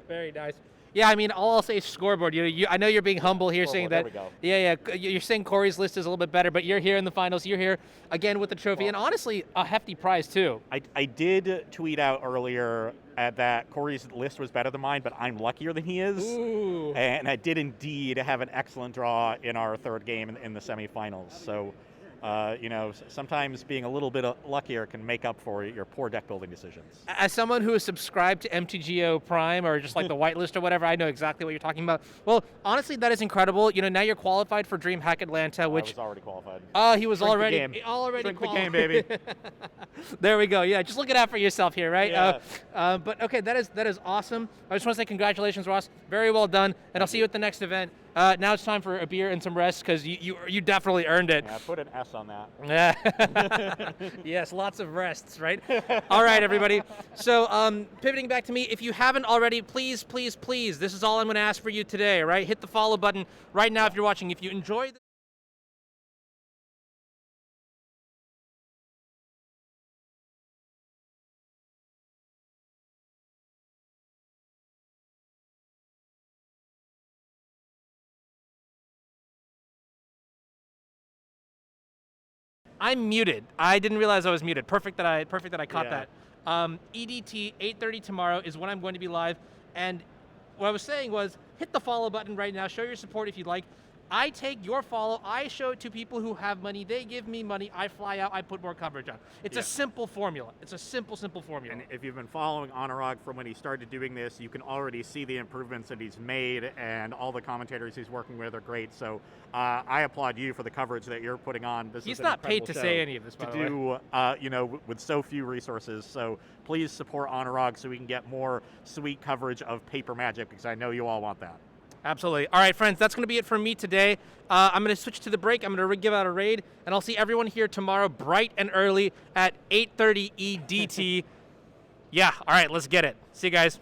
Very nice. Yeah, I mean, I'll say scoreboard. I know you're being humble here, saying that. There we go. Yeah, you're saying Corey's list is a little bit better, but you're here in the finals. You're here again with the trophy, and honestly, a hefty prize too. I did tweet out earlier that Corey's list was better than mine, but I'm luckier than he is. Ooh. And I did indeed have an excellent draw in our third game in the semifinals. So, sometimes being a little bit luckier can make up for your poor deck building decisions. As someone who is subscribed to MTGO Prime or just like the whitelist or whatever, I know exactly what you're talking about. Well, honestly, that is incredible. Now you're qualified for DreamHack Atlanta, which I was already qualified. He was Shrink already the game. already Shrink qualified. the game, baby. There we go. Yeah, just look it out for yourself here, right? Yeah. But okay, that is awesome. I just want to say congratulations, Ross. Very well done, and I'll see you at the next event. Now it's time for a beer and some rest because you definitely earned it. Yeah, put an S on that. Yeah. Yes, lots of rests, right? All right, everybody. So pivoting back to me, if you haven't already, please, this is all I'm going to ask for you today, right? Hit the follow button right now if you're watching. If you enjoy this. I'm muted. I didn't realize I was muted. Perfect that I caught that. EDT 8:30 tomorrow is when I'm going to be live. And what I was saying was, hit the follow button right now. Show your support if you'd like. I take your follow, I show it to people who have money, they give me money, I fly out, I put more coverage on. It's a simple formula. It's a simple formula. And if you've been following Anurag from when he started doing this, you can already see the improvements that he's made, and all the commentators he's working with are great. So I applaud you for the coverage that you're putting on. He's not paid to say any of this, by the way. To do, with so few resources. So please support Anurag so we can get more sweet coverage of paper Magic, because I know you all want that. Absolutely. All right, friends, that's going to be it for me today. I'm going to switch to the break. I'm going to give out a raid, and I'll see everyone here tomorrow bright and early at 8:30 EDT. Yeah, all right, let's get it. See you guys.